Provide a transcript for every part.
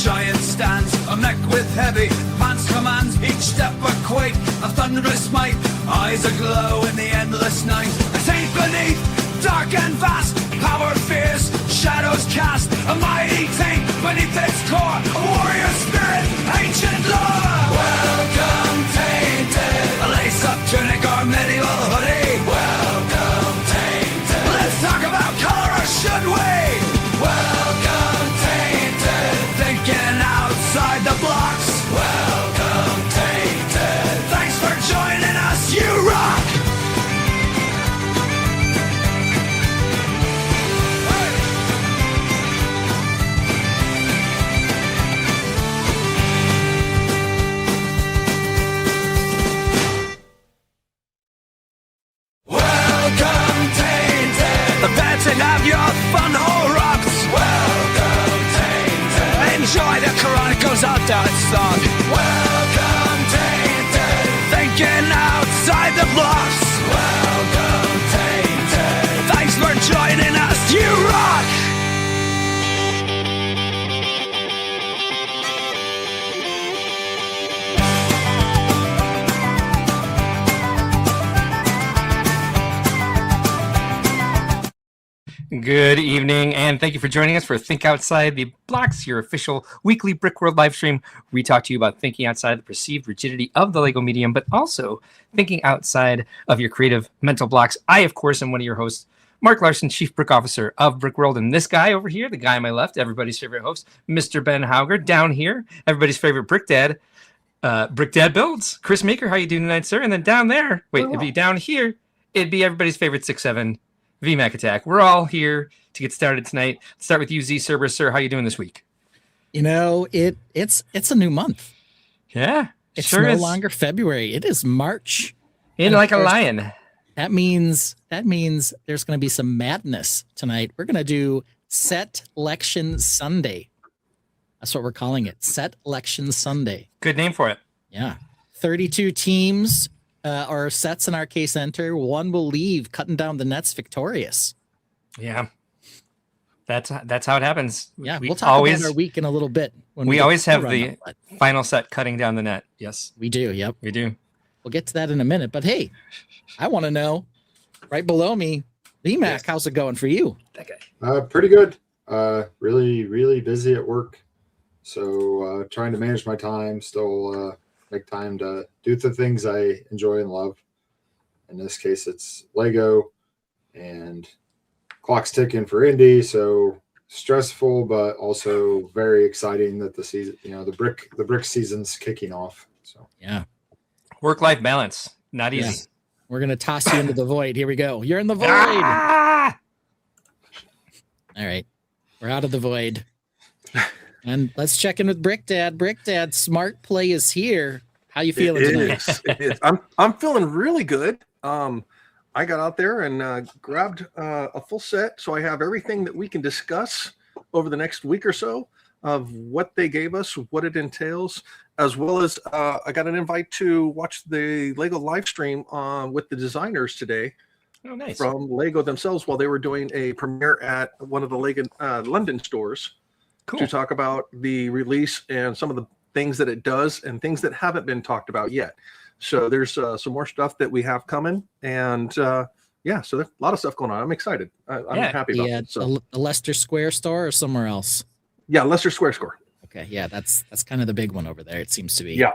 giant stands, a mech with heavy pants commands, each step a quake, a thunderous might, eyes aglow in the endless night. A taint beneath, dark and vast, power fierce, shadows cast, a mighty taint beneath its core, a warrior spirit, ancient lore. Welcome Tainted, a lace-up tunic or medieval hoodie. Welcome Tainted, let's talk about color, or should we? Welcome Tainted, thinking outside the blocks. Welcome Tainted, thanks for joining us, you rock! To have your fun hole rocks. Welcome Tainted, enjoy the Chronicles of Death song. Welcome Tainted, thinking outside the blocks. Welcome Tainted, thanks for joining us, you rock. Good evening, and thank you for joining us for Think Outside the Blocks, your official weekly Brickworld live stream. We talk to you about thinking outside the perceived rigidity of the Lego medium, but also thinking outside of your creative mental blocks. I, of course, am one of your hosts, Mark Larson, Chief Brick Officer of Brickworld, and this guy over here, the guy on my left, everybody's favorite host, Mr. Ben Hauger. Down here, everybody's favorite Brick Dad, Brick Dad Builds. Chris Meeker, how you doing tonight, sir? And then down there, it'd be down here, it'd be everybody's favorite 6'7", VMAC Attack. We're all here to get started tonight. Let's start with you, Z Cerberus, sir. How you doing this week? You know, it's a new month. Yeah, it's sure no is. longer February. It is March. In like a lion. That means there's going to be some madness tonight. We're going to do Set Election Sunday. That's what we're calling it. Set Election Sunday. Good name for it. Yeah. 32 teams. Or sets in our case enter. One will leave, cutting down the nets victorious. Yeah, that's how it happens. Yeah, we'll talk about our week in a little bit. When we always have the final set cutting down the net. Yes, we do. Yep, we do. We'll get to that in a minute. But hey, I want to know, right below me, VMAC, yes. How's it going for you? That guy. Pretty good. Really busy at work. So trying to manage my time, still make time to do the things I enjoy and love. In this case, it's Lego, and clock's ticking for Indy. So stressful, but also very exciting that the season, the brick season's kicking off. So yeah, work-life balance, not easy. Yeah. We're gonna toss you into the void. Here we go. You're in the void. Ah! All right, we're out of the void. And let's check in with Brick Dad. Brick Dad, Smart Play is here. How you feeling tonight? It is. I'm feeling really good. I got out there and grabbed a full set, so I have everything that we can discuss over the next week or so of what they gave us, what it entails, as well as I got an invite to watch the Lego live stream with the designers today. Oh, nice. From Lego themselves while they were doing a premiere at one of the Lego London stores. Cool. To talk about the release and some of the things that it does and things that haven't been talked about yet. So there's some more stuff that we have coming, and so there's a lot of stuff going on. I'm excited. I'm happy about it. So the Leicester Square store or somewhere else? Yeah, Leicester Square store. Okay, yeah, that's kind of the big one over there. It seems to be. Yeah,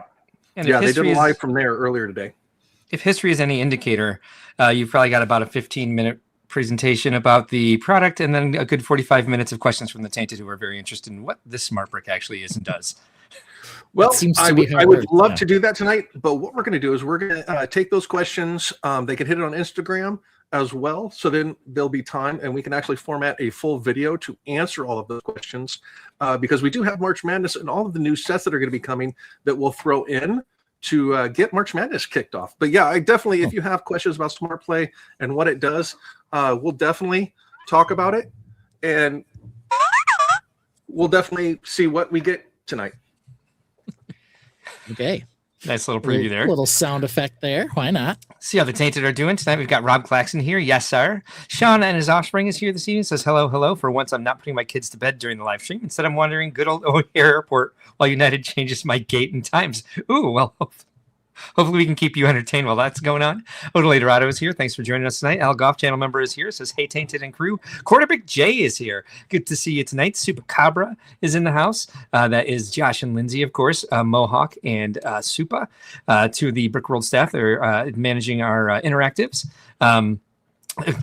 and they did a live from there earlier today. If history is any indicator, you've probably got about a 15-minute presentation about the product, and then a good 45 minutes of questions from the Tainted, who are very interested in what this smart brick actually is and does. Well, I would love to do that tonight, but what we're going to do is we're going to take those questions. They can hit it on Instagram as well, so then there'll be time, and we can actually format a full video to answer all of those questions, because we do have March Madness and all of the new sets that are going to be coming that we'll throw in to get March Madness kicked off. But yeah, I definitely, if you have questions about Smart Play and what it does, we'll definitely talk about it, and we'll definitely see what we get tonight. Okay. Nice little preview there. Little sound effect there. Why not? See how the Tainted are doing tonight. We've got Rob Claxon here. Yes, sir. Sean and his offspring is here this evening. Says hello, hello. For once, I'm not putting my kids to bed during the live stream. Instead, I'm wandering good old O'Hare Airport while United changes my gate and times. Ooh, well, hopefully we can keep you entertained while that's going on. Odele Dorado is here. Thanks for joining us tonight. Al Goff channel member is here. Says, hey, Tainted and crew. Quarterback Jay is here. Good to see you tonight. Super Cabra is in the house. That is Josh and Lindsay, of course. Mohawk and Supa. To the Brickworld staff. They're managing our interactives.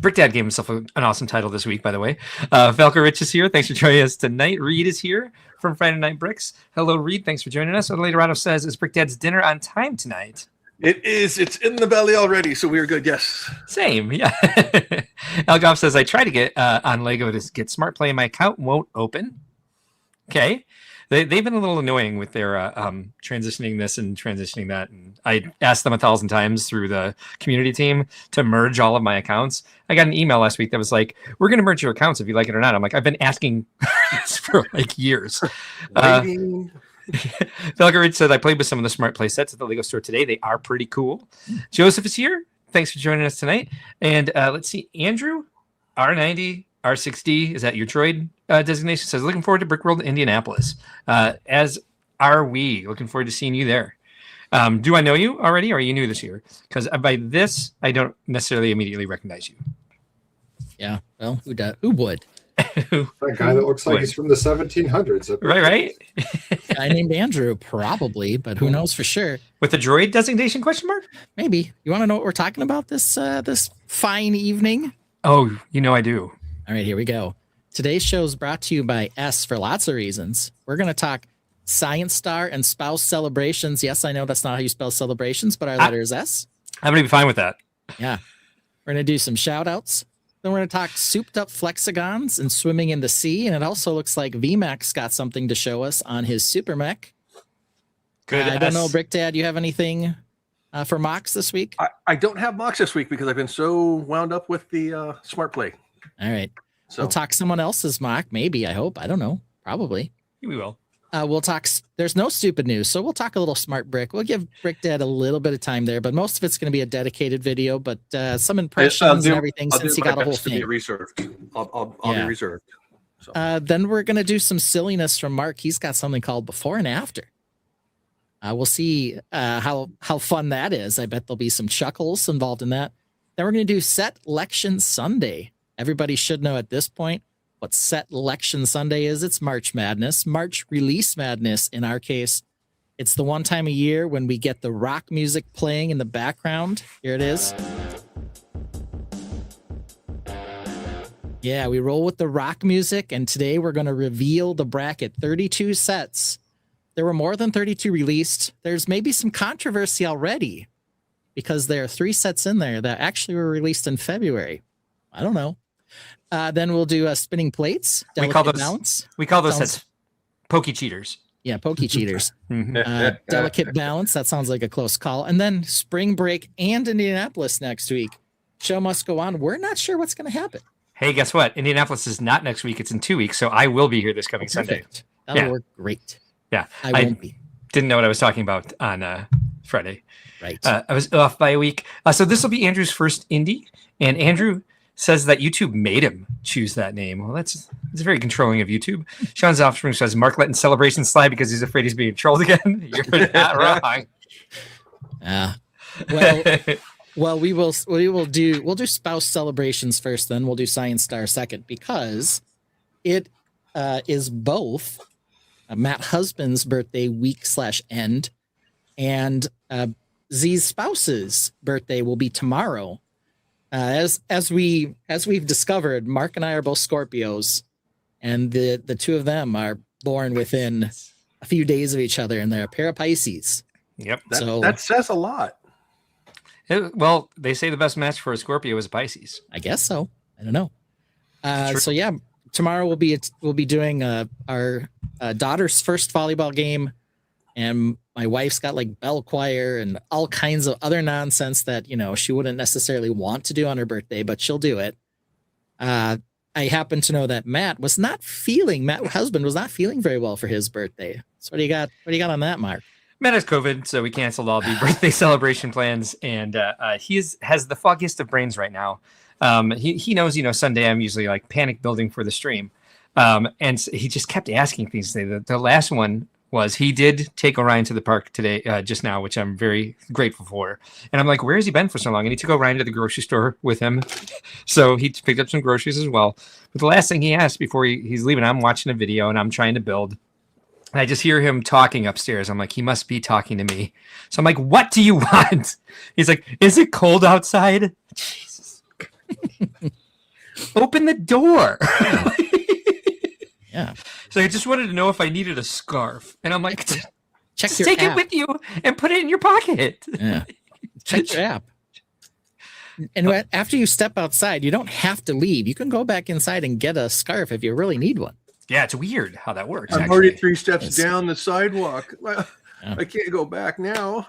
Brick Dad gave himself an awesome title this week, by the way. Falco Rich is here. Thanks for joining us tonight. Reed is here from Friday Night Bricks. Hello, Reed. Thanks for joining us. Odele Dorado says, is Brick Dad's dinner on time tonight? It is. It's in the belly already, so we're good. Yes. Same. Yeah. Al Goff says, I try to get on Lego to get Smart Play. My account won't open. Okay. They've been a little annoying with their transitioning this and transitioning that. And I asked them 1,000 times through the community team to merge all of my accounts. I got an email last week that was like, we're going to merge your accounts if you like it or not. I'm like, I've been asking this for like years. Falco Rich said, I played with some of the Smart Play sets at the Lego store today. They are pretty cool. Joseph is here. Thanks for joining us tonight. And let's see, Andrew, R90, R6D, is that your droid designation? Says, looking forward to Brickworld Indianapolis. As are we. Looking forward to seeing you there. Do I know you already, or are you new this year? Because by this, I don't necessarily immediately recognize you. Yeah, well, who would? That guy that looks like he's from the 1700s. Right? Guy named Andrew, probably, but who knows for sure? With the droid designation question mark? Maybe. You want to know what we're talking about this fine evening? Oh, I do. All right, here we go. Today's show is brought to you by S for lots of reasons. We're going to talk Science Star and spouse celebrations. Yes, I know that's not how you spell celebrations, but our letter is S. I'm going to be fine with that. Yeah. We're going to do some shout outs. Then we're going to talk souped up flexagons and swimming in the sea. And it also looks like VMAX got something to show us on his super mech. Good. I don't know, Brick Dad, you have anything for MOCs this week? I don't have MOCs this week because I've been so wound up with the Smart Play. All right. So we'll talk someone else's MOC. Maybe, I hope. I don't know. Probably. We will. We'll talk. There's no stupid news, so we'll talk a little Smart Brick. We'll give Brick Dad a little bit of time there, but most of it's going to be a dedicated video. But some impressions and everything since he got a whole thing. Be reserved. I'll be reserved. So. Then we're going to do some silliness from Mark. He's got something called Before and After. We'll see how fun that is. I bet there'll be some chuckles involved in that. Then we're going to do Set Election Sunday. Everybody should know at this point what Set Election Sunday is. It's March Madness, March Release Madness. In our case, it's the one time a year when we get the rock music playing in the background. Here it is. Yeah, we roll with the rock music, and today we're going to reveal the bracket. 32 sets. There were more than 32 released. There's maybe some controversy already because there are 3 sets in there that actually were released in February. I don't know. Then we'll do spinning plates. We call those sets pokey cheaters. Yeah, pokey cheaters. Delicate balance. That sounds like a close call. And then spring break and Indianapolis next week. Show must go on. We're not sure what's going to happen. Hey, guess what? Indianapolis is not next week. It's in 2 weeks. So I will be here this coming Sunday. That'll work great. Yeah. I won't be. Didn't know what I was talking about on Friday. Right. I was off by a week. So this will be Andrew's first indie. And Andrew says that YouTube made him choose that name. Well, it's very controlling of YouTube. Sean's offspring says Mark letting celebration slide because he's afraid he's being trolled again. You're not wrong. Well, we'll do spouse celebrations first, then we'll do Science Star second, because it is both Matt Husband's birthday week /end, and Z's spouse's birthday will be tomorrow. As we've discovered, Mark and I are both Scorpios, and the two of them are born within a few days of each other, and they're a pair of Pisces. Yep. That says a lot. Well, they say the best match for a Scorpio is a Pisces. I guess so. I don't know. So yeah, tomorrow we'll be doing our daughter's first volleyball game, and my wife's got like bell choir and all kinds of other nonsense that she wouldn't necessarily want to do on her birthday, but she'll do it. I happen to know that Matt husband was not feeling very well for his birthday. So what do you got on that, Mark? Matt has COVID, so we canceled all the birthday celebration plans, and he has the foggiest of brains right now. He knows, Sunday I'm usually like panic building for the stream, and so he just kept asking things today. The last one was he did take Orion to the park today, just now, which I'm very grateful for. And I'm like, where has he been for so long? And he took Orion to the grocery store with him, so he picked up some groceries as well. But the last thing he asked before he's leaving, I'm watching a video and I'm trying to build. And I just hear him talking upstairs. I'm like, he must be talking to me. So I'm like, what do you want? He's like, is it cold outside? Jesus. Open the door. Yeah. So I just wanted to know if I needed a scarf. And I'm like, Check your take app. it with you and put it in your pocket. Yeah. Check your app. And after you step outside, you don't have to leave. You can go back inside and get a scarf if you really need one. Yeah, it's weird how that works. I'm already 3 steps down the sidewalk. Yeah. I can't go back now.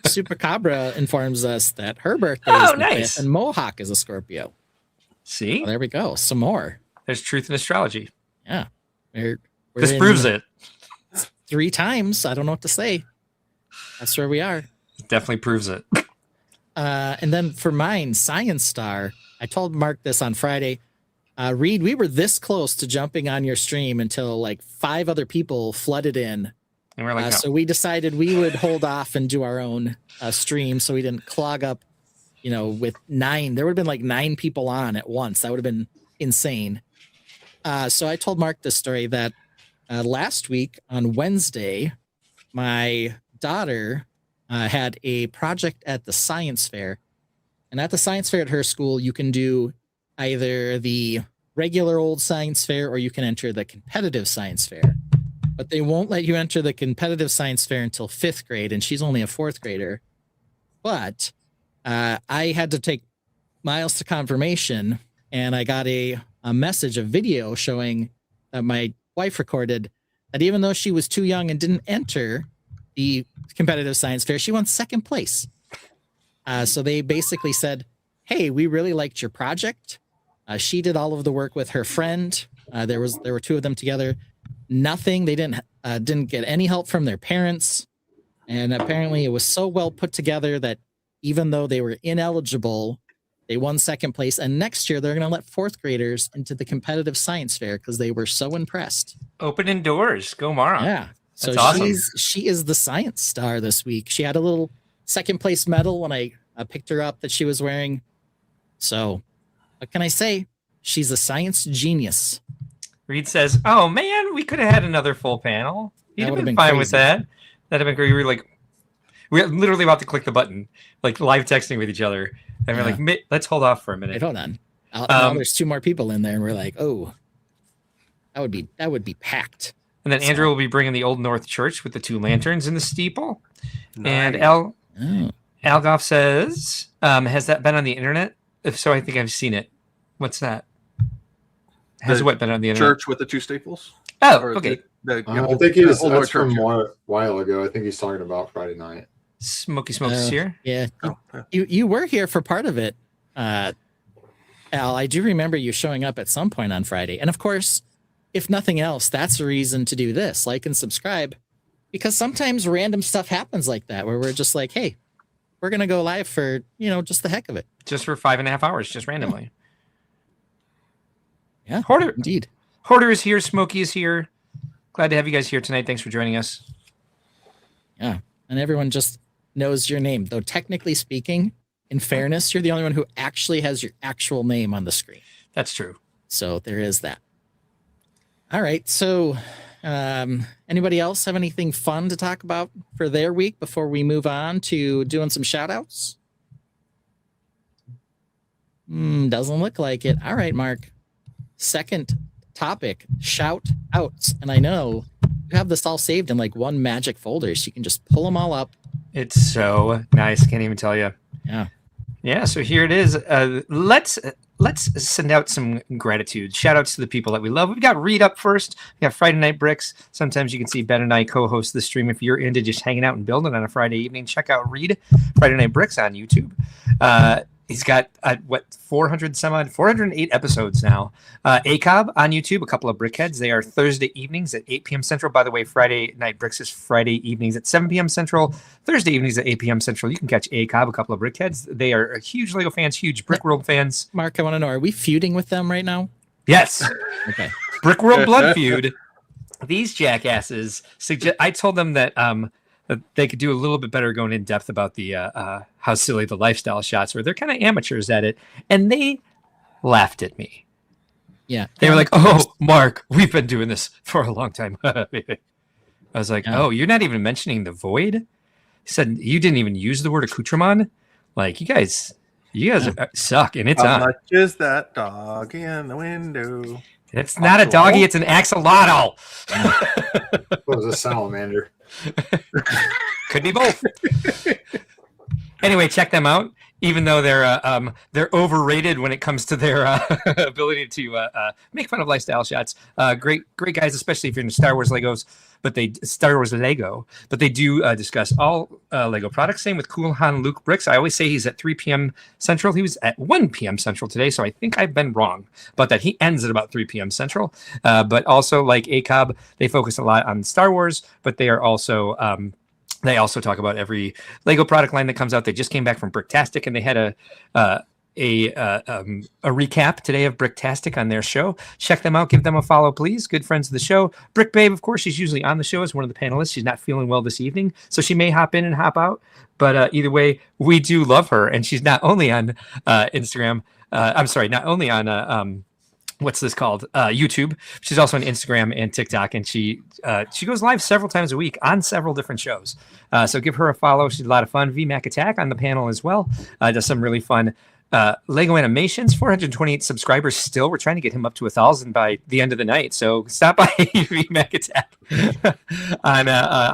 Super Cabra informs us that her birthday Oh, is the nice. 5th, and Mohawk is a Scorpio. See? Well, there we go. Some more. There's truth in astrology. Yeah. We're This in proves it. 3 times. I don't know what to say. That's where we are. Definitely proves it. And then for mine, Science Star, I told Mark this on Friday. Reed, we were this close to jumping on your stream until like 5 other people flooded in. And we're like, no. So we decided we would hold off and do our own stream so we didn't clog up, with 9. There would have been like 9 people on at once. That would have been insane. So I told Mark this story that last week on Wednesday, my daughter had a project at the science fair. And at the science fair at her school, you can do either the regular old science fair or you can enter the competitive science fair. But they won't let you enter the competitive science fair until 5th grade, and she's only a 4th grader. But I had to take Miles to confirmation, and I got a message, a video showing that my wife recorded that even though she was too young and didn't enter the competitive science fair, she won 2nd place. So they basically said, hey, we really liked your project. She did all of the work with her friend. There were 2 of them together. Nothing. They didn't get any help from their parents. And apparently it was so well put together that even though they were ineligible, they won 2nd place. And next year they're going to let 4th graders into the competitive science fair because they were so impressed. Opening doors. Go Mara. Yeah. So That's awesome. she is the science star this week. She had a little 2nd place medal when I picked her up that she was wearing. So what can I say? She's a science genius. Reed says, oh man, we could have had another full panel. You'd have been fine with crazy. that. That'd have been great. We were literally about to click the button, like live texting with each other. And we're like, let's hold off for a minute. Wait, hold on. Now there's 2 more people in there, and we're like, oh, that would be packed. And then Andrew will be bringing the Old North Church with the 2 lanterns in the steeple. Nice. And Algoff says, has that been on the internet? If so, I think I've seen it. What's that? Has what been on the internet? Church with the 2 staples? Oh, Or okay. I think that's from a while ago. I think he's talking about Friday night. Smoky Smokes is here. Yeah. Oh, yeah. You were here for part of it. Al, I do remember you showing up at some point on Friday. And of course, if nothing else, that's a reason to do this. Like and subscribe. Because sometimes random stuff happens like that where we're just like, hey, we're going to go live for, just the heck of it. Just for 5.5 hours, just randomly. Yeah, Hoarder, indeed. Hoarder is here. Smokey is here. Glad to have you guys here tonight. Thanks for joining us. Yeah. And everyone just knows your name. Though technically speaking, in fairness, you're the only one who actually has your actual name on the screen. That's true. So there is that. All right. So anybody else have anything fun to talk about for their week before we move on to doing some shout outs? Doesn't look like it. All right, Mark. Second topic, shout outs. And I know you have this all saved in like one magic folder, so you can just pull them all up. It's so nice. Can't even tell you. Yeah. Yeah. So here it is. Let's send out some gratitude. Shout outs to the people that we love. We've got Reed up first. We got Friday Night Bricks. Sometimes you can see Ben and I co-host the stream. If you're into just hanging out and building on a Friday evening, check out Reed Friday Night Bricks on YouTube. He's got 408 episodes now. ACOB on YouTube, a couple of Brickheads. They are Thursday evenings at 8 p.m. Central. By the way, Friday Night Bricks is Friday evenings at 7 p.m. Central. Thursday evenings at 8 p.m. Central. You can catch ACOB, a couple of Brickheads. They are huge Lego fans, huge Brickworld fans. Mark, I want to know, are we feuding with them right now? Yes. Okay. Brickworld Blood Feud. These jackasses suggest. I told them that they could do a little bit better going in depth about the how silly the lifestyle shots were. They're kind of amateurs at it, and they laughed at me. Yeah, they were like, "Oh, Mark, we've been doing this for a long time." I was like, "Oh, you're not even mentioning the void." He said, "You didn't even use the word accoutrement. Like you guys suck." And it's How much is that dog in the window? It's not a doggy; it's an axolotl. It was a salamander. Could be both. Anyway, check them out. Even though they're overrated when it comes to their ability to make fun of lifestyle shots. Great guys, especially if you're into Star Wars Legos. But they do discuss all Lego products. Same with Cool Han Luke Bricks. I always say he's at 3 p.m. Central. He was at 1 p.m. Central today, so I think I've been wrong about that. He ends at about 3 p.m. Central. But also, like ACOB, they focus a lot on Star Wars, but they are also they also talk about every Lego product line that comes out. They just came back from Bricktastic, and they had a recap today of Bricktastic on their show. Check them out. Give them a follow, please. Good friends of the show. Brick Babe, of course, she's usually on the show as one of the panelists. She's not feeling well this evening, so she may hop in and hop out. But either way, we do love her, and she's not only on Instagram. Not only on what's this called? YouTube. She's also on Instagram and TikTok, and she goes live several times a week on several different shows. So give her a follow. She's a lot of fun. VMAC Attack on the panel as well. Does some really fun Lego animations. 428 subscribers still. We're trying to get him up to 1,000 by the end of the night. So stop by VMAC Attack on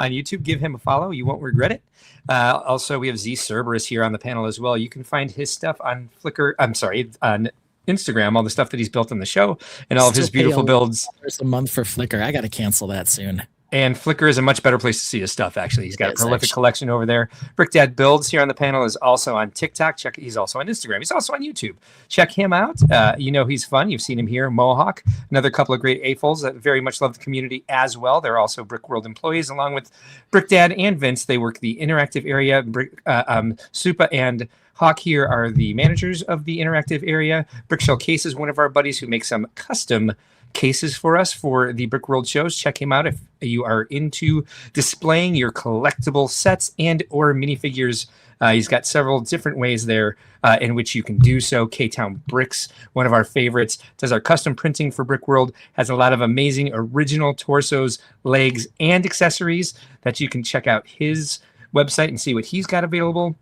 YouTube. Give him a follow. You won't regret it. Also, we have Z Cerberus here on the panel as well. You can find his stuff on on Instagram, all the stuff that he's built on the show and all of his beautiful builds. There's a month for Flickr. I got to cancel that soon. And Flickr is a much better place to see his stuff, actually. He's got a prolific collection over there. Brick Dad Builds here on the panel is also on TikTok. He's also on Instagram. He's also on YouTube. Check him out. He's fun. You've seen him here. Mohawk, another couple of great AFOLs that very much love the community as well. They're also Brickworld employees, along with Brick Dad and Vince. They work the interactive area. Supa and Hawk here are the managers of the interactive area. Brickshell Case is one of our buddies who makes some custom cases for us for the Brickworld shows. Check him out if you are into displaying your collectible sets and or minifigures. He's got several different ways there in which you can do so. K-Town Bricks, one of our favorites, does our custom printing for Brickworld, has a lot of amazing original torsos, legs, and accessories that you can check out his website and see what he's got available.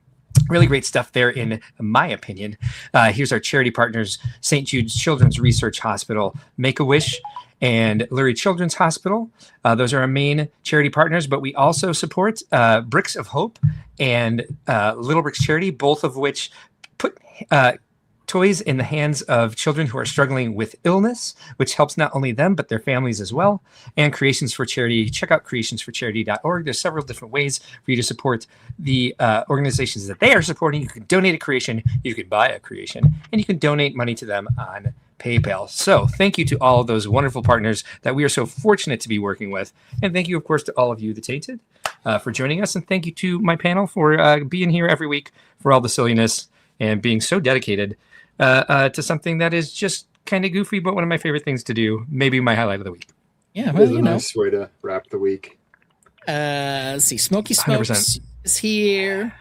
Really great stuff there, in my opinion. Here's our charity partners: St. Jude's Children's Research Hospital, Make-A-Wish, and Lurie Children's Hospital. Those are our main charity partners, but we also support Bricks of Hope and Little Bricks Charity, both of which put toys in the hands of children who are struggling with illness, which helps not only them, but their families as well. And Creations for Charity. Check out creationsforcharity.org. There's several different ways for you to support the organizations that they are supporting. You can donate a creation, you can buy a creation, and you can donate money to them on PayPal. So thank you to all of those wonderful partners that we are so fortunate to be working with. And thank you, of course, to all of you, the Tainted, for joining us. And thank you to my panel for being here every week for all the silliness and being so dedicated to something that is just kind of goofy, but one of my favorite things to do. Maybe my highlight of the week. Yeah, well, a nice way to wrap the week. Let's see. Smoky Smokes 100%. is here.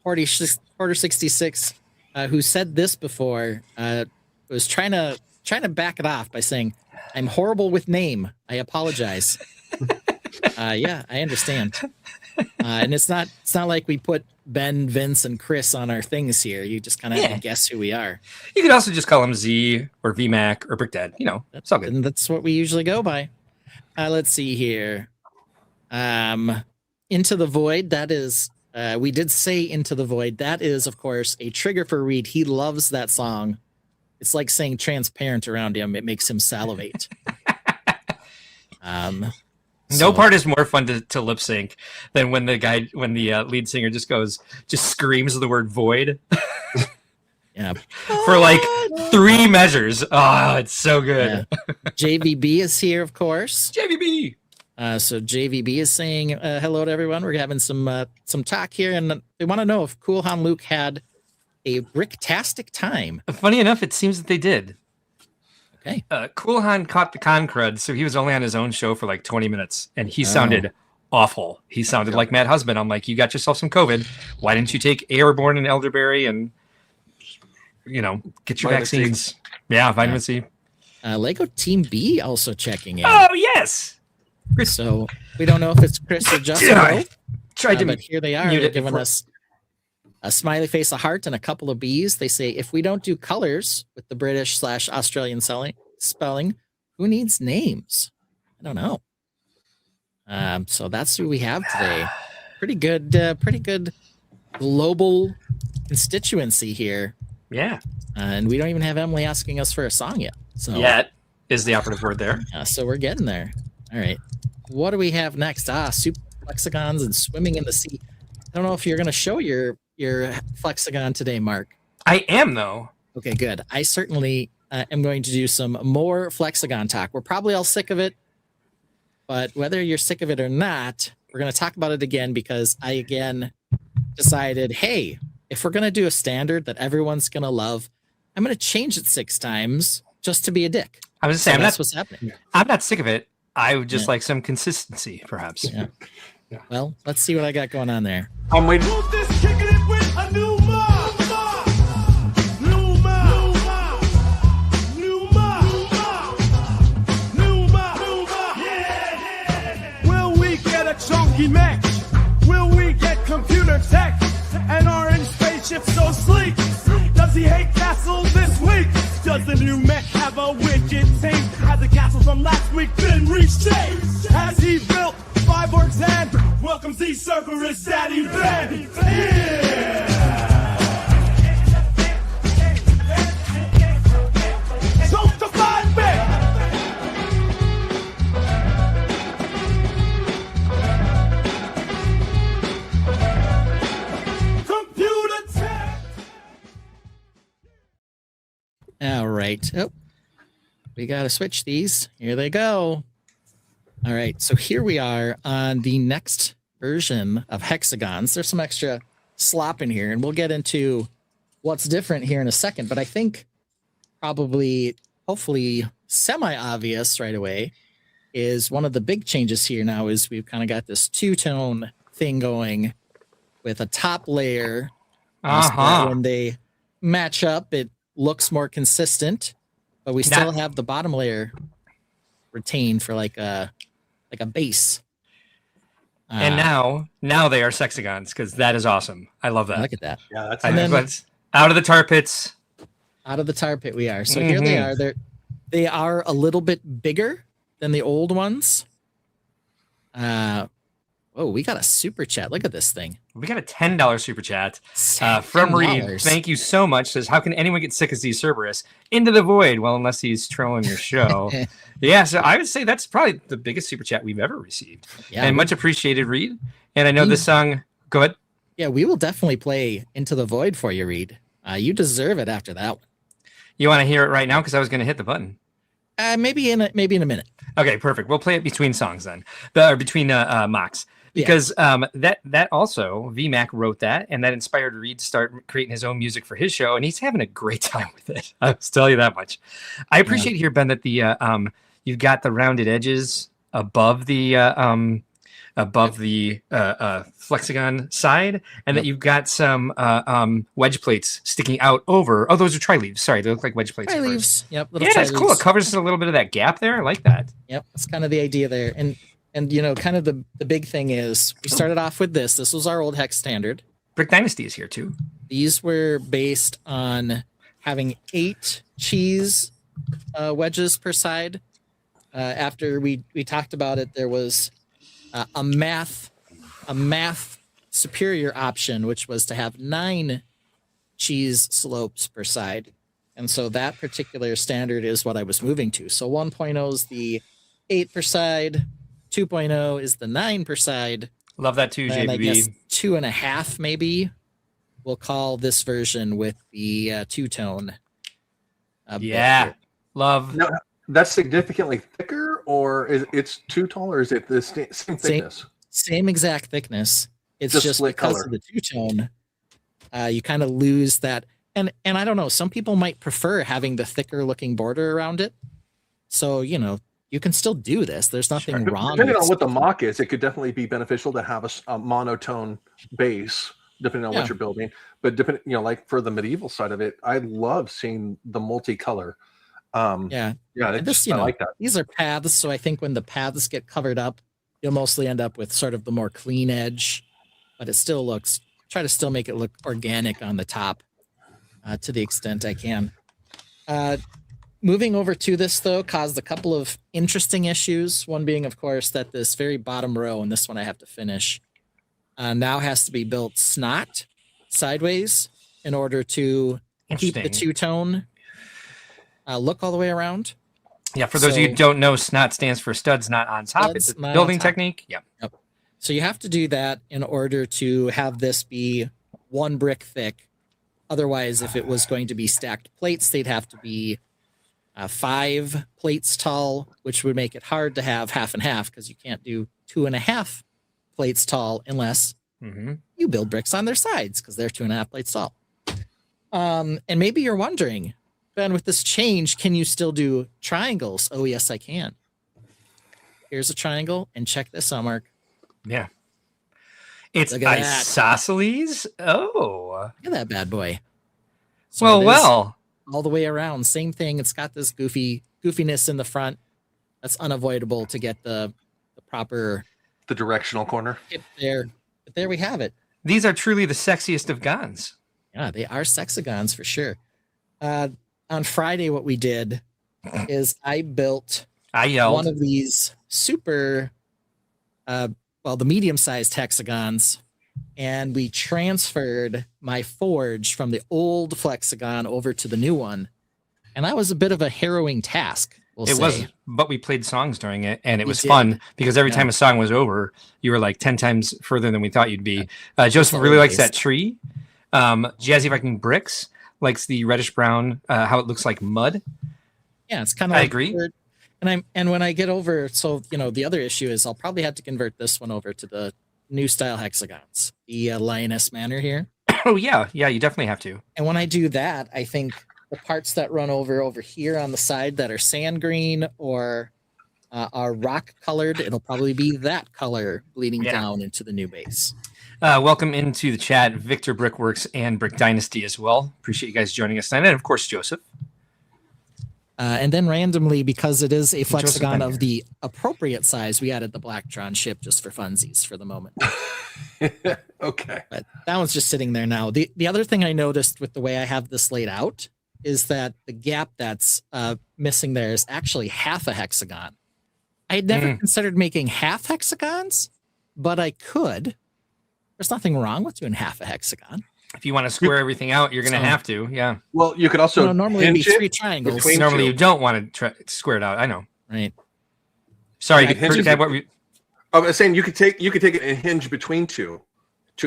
Porter 66, who said this before, was trying to back it off by saying, "I'm horrible with name. I apologize." Yeah, I understand. And it's not like we put Ben, Vince, and Chris on our things here. You just kind of have to guess who we are. You could also just call him Z or VMAC or Brick Dad. It's all good. And that's what we usually go by. Let's see here. Into the Void. That is, we did say Into the Void. That is, of course, a trigger for Reed. He loves that song. It's like saying transparent around him. It makes him salivate. No part is more fun to lip sync than when the lead singer just screams the word void. Yeah. for like 3 measures. Oh, it's so good. Yeah. JVB is here, of course. JVB. So JVB is saying hello to everyone. We're having some talk here, and they want to know if Cool Han Luke had a bricktastic time. Funny enough, it seems that they did. Okay. Cool Han caught the con crud, so he was only on his own show for like 20 minutes, and he sounded awful. He sounded like Matt Husband. I'm like, you got yourself some COVID. Why didn't you take Airborne and Elderberry and, get your vaccines? Yeah, vitamin C. Lego Team B also checking in. Oh, yes. So we don't know if it's Chris or Justin. But here they are. They're giving us a smiley face, a heart, and a couple of B's. They say, if we don't do colors with the British/Australian spelling, who needs names? I don't know. So that's who we have today. Pretty good global constituency here. Yeah. And we don't even have Emily asking us for a song yet. So Yet is the operative word there. So we're getting there. All right. What do we have next? Super flexagons and swimming in the sea. I don't know if you're going to show your flexagon today, Mark. I am, though. Okay, good. I certainly am going to do some more flexagon talk. We're probably all sick of it, but whether you're sick of it or not, we're going to talk about it again because I, again, decided, hey, if we're going to do a standard that everyone's going to love, I'm going to change it 6 times just to be a dick. I was just saying, that's what's happening. I'm not sick of it. I would just like some consistency, perhaps. Yeah. Well, let's see what I got going on there. I'm waiting. Will we get a chunky match? Will we get computer tech? And orange spaceship so sleek? Does he hate castles this week? Does the new mech have a widget team? Has the castle from last week been reshaped? Has he built 5 orcs and welcomes the Cerberus Daddy Ben? Yeah! Choke the 5-bit! Computer tech! All right. Oh, we got to switch these. Here they go. All right. So here we are on the next version of hexagons. There's some extra slop in here, and we'll get into what's different here in a second. But I think probably, hopefully, semi-obvious right away is one of the big changes here now is we've kind of got this 2-tone thing going with a top layer. So that when they match up, it looks more consistent, but we still have the bottom layer retained for like a base. And now they are sexagons because that is awesome. I love that. Look at that. Yeah, that's nice. Out of the tar pits. Out of the tar pit we are. So here they are. They are a little bit bigger than the old ones. We got a super chat. Look at this thing. We got a $10 super chat from Reed. Thank you so much. Says, how can anyone get sick of Z Cerberus? Into the void. Well, unless he's trolling your show. Yeah, so I would say that's probably the biggest super chat we've ever received. Yeah, and much appreciated, Reed. And I know this song. Go ahead. Yeah, we will definitely play Into the Void for you, Reed. You deserve it after that one. You want to hear it right now? Because I was going to hit the button. Maybe in a minute. Okay, perfect. We'll play it between songs then, or between MOCs. Because that also VMAC wrote that, and that inspired Reed to start creating his own music for his show, and he's having a great time with it. I'll tell you that much. I appreciate here, Ben, that the you've got the rounded edges above the flexagon side, and that you've got some wedge plates sticking out over. Oh, those are tri-leaves. Sorry, they look like wedge plates. Tri-leaves. Yep. Yeah, it's cool. It covers a little bit of that gap there. I like that. Yep, that's kind of the idea there, and kind of the big thing is we started off with this. This was our old hex standard. Brick Dynasty is here too. These were based on having 8 cheese wedges per side. After we talked about it, there was a math superior option, which was to have 9 cheese slopes per side. And so that particular standard is what I was moving to. So 1.0 is the 8 per side. 2.0 is the 9 per side. Love that too, and JBB. I guess 2.5 maybe we'll call this version with the two-tone. Yeah, love. Now, that's significantly thicker, or is it's too tall, or is it the same thickness? Same exact thickness. It's Just just split because color. of the two-tone, you kind of lose that. And I don't know, some people might prefer having the thicker looking border around it. So, you can still do this. There's nothing wrong. Depending with on what the MOC is, it could definitely be beneficial to have a monotone base, depending on what you're building. But depending, like for the medieval side of it, I love seeing the multicolor. Yeah, I like that. These are paths, so I think when the paths get covered up, you'll mostly end up with sort of the more clean edge, but it still try to still make it look organic on the top to the extent I can. Moving over to this, though, caused a couple of interesting issues. One being, of course, that this very bottom row, and this one I have to finish, now has to be built snot sideways in order to keep the two-tone look all the way around. Yeah, for those of you who don't know, SNOT stands for studs not on top. It's a building technique. Yeah. Yep. So you have to do that in order to have this be one brick thick. Otherwise, if it was going to be stacked plates, they'd have to be 5 plates tall, which would make it hard to have half and half because you can't do 2.5 plates tall unless you build bricks on their sides because they're 2.5 plates tall. And maybe you're wondering, Ben, with this change, can you still do triangles? Oh, yes, I can. Here's a triangle, and check this out, Mark. Yeah. It's isosceles. Oh. Look at that bad boy. So well. All the way around. Same thing. It's got this goofiness in the front. That's unavoidable to get the proper... The directional corner. Tip there. But there we have it. These are truly the sexiest of guns. Yeah, they are sexagons for sure. On Friday, what we did is I yelled one of these super, the medium-sized hexagons, and we transferred my forge from the old Flexagon over to the new one. And that was a bit of a harrowing task. It was, but we played songs during it, and it was fun because every time a song was over, you were like 10 times further than we thought you'd be. Joseph really likes that tree. Jazzy Viking Bricks likes the reddish brown, how it looks like mud. Yeah, it's kind of. I agree. And when I get over, so the other issue is I'll probably have to convert this one over to the new style hexagons, the Lioness Manor here. Oh yeah, you definitely have to. And when I do that, I think the parts that run over here on the side that are sand green or are rock colored, it'll probably be that color bleeding down into the new base. Welcome into the chat, Victor Brickworks and Brick Dynasty as well. Appreciate you guys joining us tonight. And of course, Joseph. And then randomly, because it is a Flexagon of the appropriate size, we added the Blacktron ship just for funsies for the moment. Okay. But that one's just sitting there now. The other thing I noticed with the way I have this laid out is that the gap that's missing there is actually half a hexagon. I had never considered making half hexagons, but I could. There's nothing wrong with doing half a hexagon. If you want to square everything out, you're going to have to. Yeah. Well, you could also normally it'd be 3 triangles. Normally you don't want to square it out. I know. Right. Sorry. I was saying you could take it and hinge between two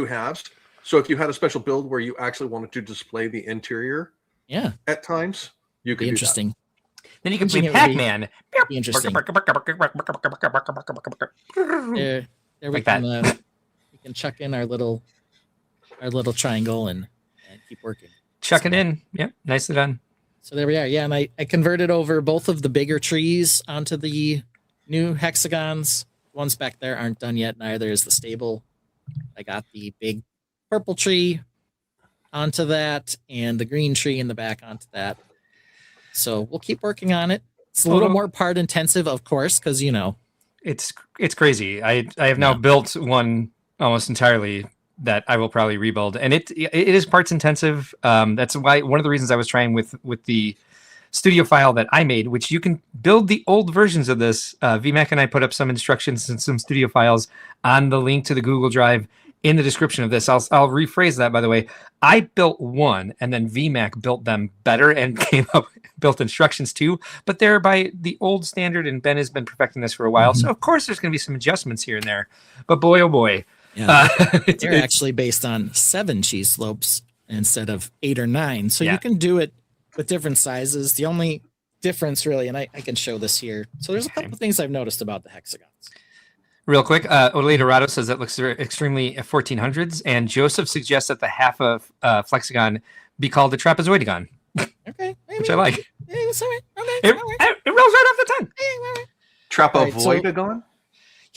halves. So if you had a special build where you actually wanted to display the interior, at times you could. Be interesting. Then you can play Pac-Man. Be interesting. There we can chuck in our little triangle and keep working. Chuck it in. Yeah, nicely done. So there we are. Yeah, and I converted over both of the bigger trees onto the new hexagons. Ones back there aren't done yet. Neither is the stable. I got the big purple tree onto that and the green tree in the back onto that. So we'll keep working on it. It's a little more part intensive, of course, because it's crazy. I have now built one almost entirely that I will probably rebuild, and it is parts intensive. That's why one of the reasons I was trying with the studio file that I made, which you can build the old versions of this. VMAC and I put up some instructions and some studio files on the link to the Google Drive in the description of this. I'll rephrase that, by the way. I built one, and then VMAC built them better and built instructions too, but they're by the old standard, and Ben has been perfecting this for a while. So of course there's going to be some adjustments here and there, but boy, oh boy. Yeah. They're actually based on 7 cheese slopes instead of 8 or 9. So you can do it with different sizes. The only difference really, and I can show this here. So there's a couple things I've noticed about the hexagons. Real quick, Ole Dorado says that looks extremely 1400s, and Joseph suggests that the half of Flexagon be called the trapezoidagon. Okay. Which I like. Yeah, that's all right. Okay, It rolls right off the tongue. Trapezoidagon?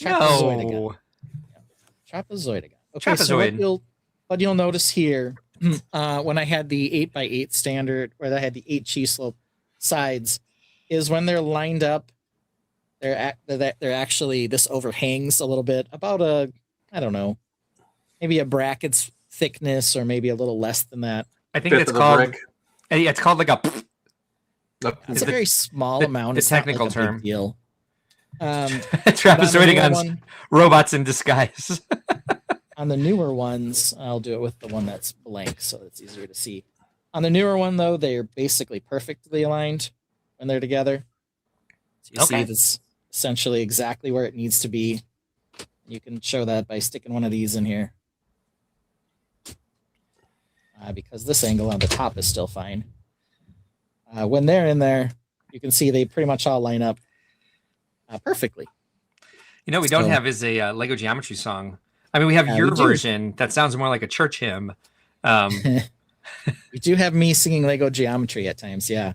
No. Trapezoidagon. Okay, Trapezoid. So what you'll notice here, when I had the 8x8 standard, where I had the 8 cheese slope sides, is when they're lined up, they're actually, this overhangs a little bit, about I don't know, maybe a bracket's thickness, or maybe a little less than that. I think it's called. Yeah, it's called like a. It's a very small amount. It's technical term. Big deal. Trapezoidagons, robots in disguise. On the newer ones, I'll do it with the one that's blank, so it's easier to see. On the newer one, though, they're basically perfectly aligned when they're together. So you see this essentially exactly where it needs to be. You can show that by sticking one of these in here. Because this angle on the top is still fine. When they're in there, you can see they pretty much all line up perfectly. You know, we don't have is a Lego Geometry song. I mean, we have your version that sounds more like a church hymn. We do have me singing Lego Geometry at times, yeah.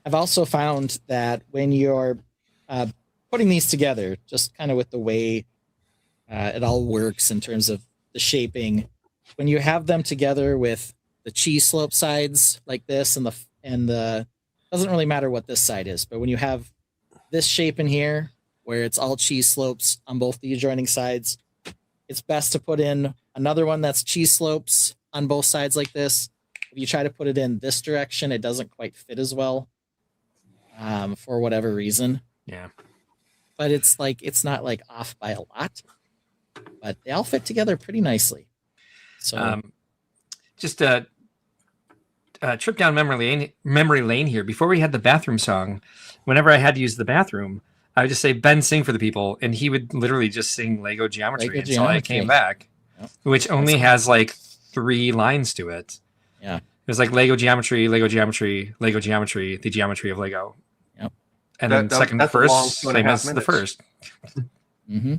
I've also found that when you're putting these together, just kind of with the way it all works in terms of the shaping, when you have them together with the cheese slope sides like this, and the doesn't really matter what this side is, but when you have this shape in here where it's all cheese slopes on both the adjoining sides, it's best to put in another one that's cheese slopes on both sides like this. If you try to put it in this direction, it doesn't quite fit as well for whatever reason. Yeah. But it's not like off by a lot, but they all fit together pretty nicely. So just a trip down memory lane here. Before we had the bathroom song, whenever I had to use the bathroom, I would just say, Ben, sing for the people. And he would literally just sing Lego Geometry until I came back, which only has like 3 lines to it. Yeah. It was like Lego Geometry, Lego Geometry, Lego Geometry, the geometry of Lego. Yep. And then second verse, same as the first. Mm-hmm.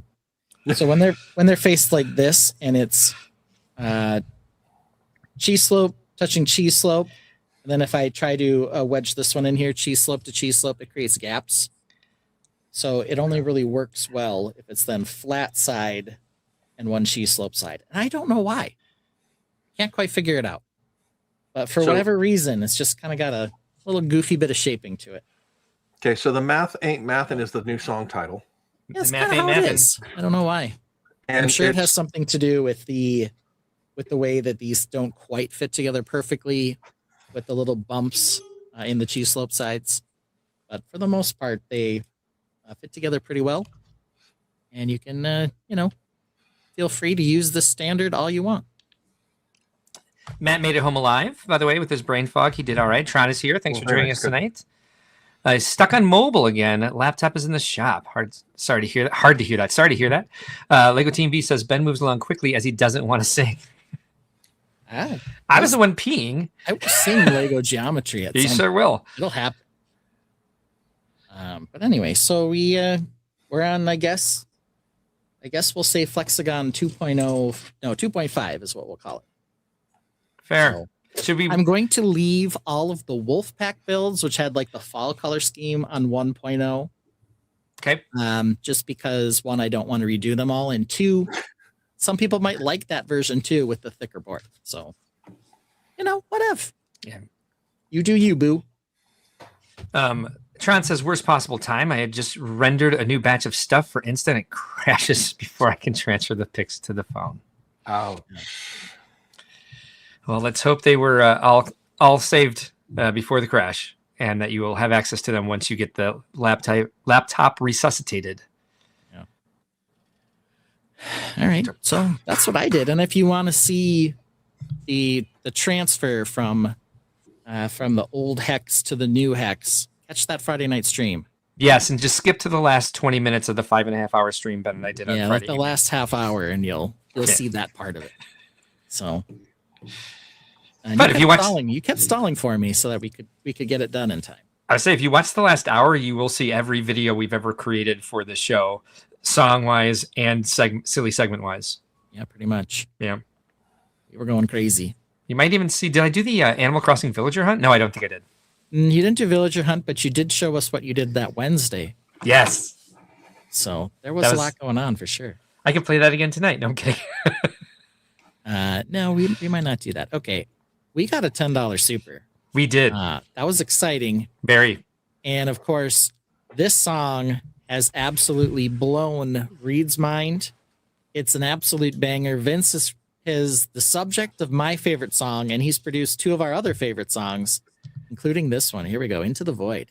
So when they're faced like this, and it's cheese slope touching cheese slope, and then if I try to wedge this one in here, cheese slope to cheese slope, it creates gaps. So it only really works well if it's then flat side and one cheese slope side. And I don't know why. Can't quite figure it out. But for whatever reason, it's just kind of got a little goofy bit of shaping to it. Okay, so the math ain't mathin' is the new song title. Yeah, that's kind of how it is. I don't know why. And I'm sure it has something to do with the way that these don't quite fit together perfectly, with the little bumps in the cheese slope sides. But for the most part, they fit together pretty well. And you can, feel free to use this standard all you want. Matt made it home alive, by the way, with his brain fog. He did all right. Tron is here. Thanks for joining us tonight. Stuck on mobile again. Laptop is in the shop. Hard to hear that. Sorry to hear that. Lego Team V says Ben moves along quickly as he doesn't want to sing. I was the one peeing. I will sing Lego Geometry at you sure will. It'll happen. But anyway, so we're on, I guess we'll say Flexagon 2.0. No, 2.5 is what we'll call it. Fair. So, I'm going to leave all of the Wolfpack builds, which had like the fall color scheme, on 1.0. Okay. Just because, 1, I don't want to redo them all, and 2, some people might like that version too with the thicker board. So, whatever. Yeah. You do you, boo. Tron says, worst possible time. I had just rendered a new batch of stuff for instant. It crashes before I can transfer the pics to the phone. Oh. Well, let's hope they were all saved before the crash, and that you will have access to them once you get the laptop resuscitated. Yeah. All right. So that's what I did. And if you want to see the transfer from the old hex to the new hex, catch that Friday night stream. Yes, and just skip to the last 20 minutes of the 5.5 hour stream Ben and I did on Friday. Like the last half hour, and you'll see that part of it. So And But if you watch, you kept stalling for me so that we could get it done in time. I say if you watch the last hour, you will see every video we've ever created for the show, song wise and silly segment wise. Yeah, pretty much. Yeah, We were going crazy. you might even see. Did I do the Animal Crossing villager hunt? No, I don't think I did. You didn't do villager hunt, but you did show us what you did that Wednesday. Yes, So there was a lot going on for sure. I can play that again tonight. No, I'm kidding. No, we might not do that. Okay, we got a $10 super. We did. That was exciting. Very. And of course, this song has absolutely blown Reed's mind. It's an absolute banger. Vince is the subject of my favorite song, and he's produced two of our other favorite songs, including this one. Here we go, Into the Void.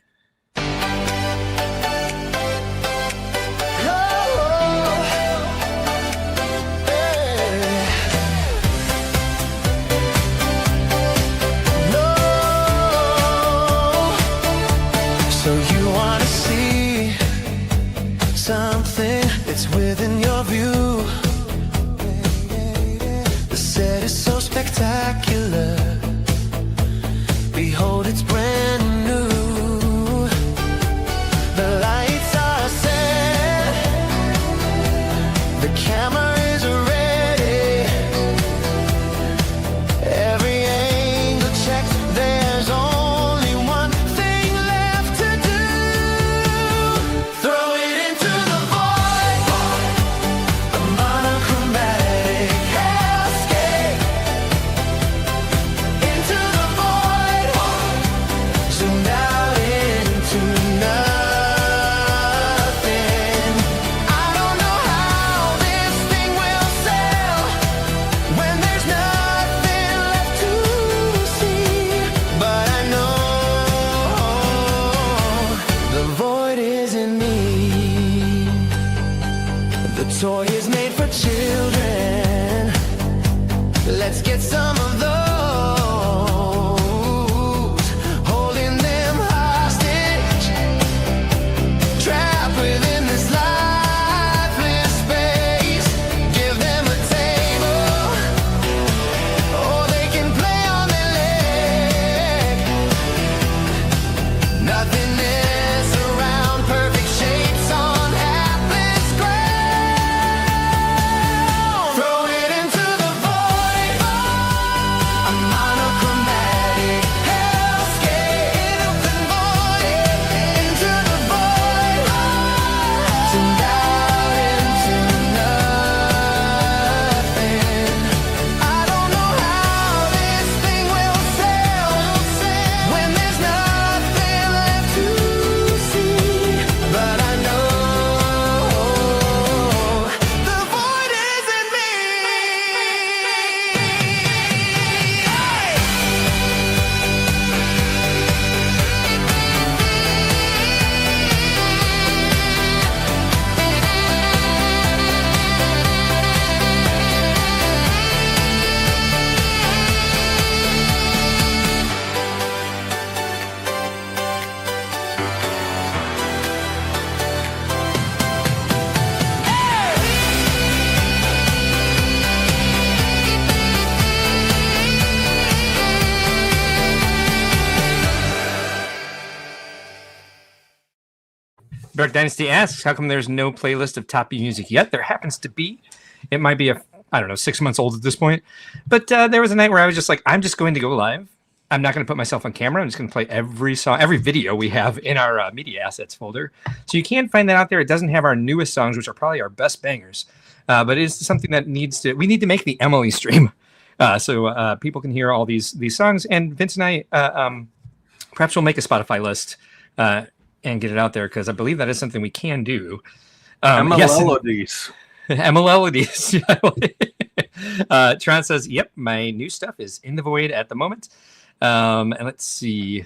So you want to see something that's within your view. The set is so spectacular. Behold, it's brand new. The lights are set. The camera is ready. Every angle checked. There's only one thing left to do. Throw it into the void. A monochromatic hellscape. Into the void. Zoomed out into nothing. I don't know how this thing will sell when there's nothing left to see. But I know the void is in me. The toy is made for children. Let's get some of those. Holding them hostage. Trapped within this lifeless space. Give them a table. Or they can play on their leg. Nothingness around, perfect shapes on hapless ground. Throw it into the void. A monochromatic hellscape. Open void. Into the void. Zoomed out into nothing. I don't know how this thing will sell when there's nothing left to see. But I know the void is in me. Dark Dynasty asks, how come there's no playlist of top B music yet? There happens to be. It might be 6 months old at this point. But there was a night where I was just like, I'm just going to go live. I'm not going to put myself on camera. I'm just going to play every song, every video we have in our media assets folder. So you can find that out there. It doesn't have our newest songs, which are probably our best bangers. But it is something that we need to make the Emily stream. So people can hear all these songs. And Vince and I, perhaps we'll make a Spotify list and get it out there, because I believe that is something we can do. MLODs. MLODs. Tron says, yep, my new stuff is in the void at the moment. And let's see.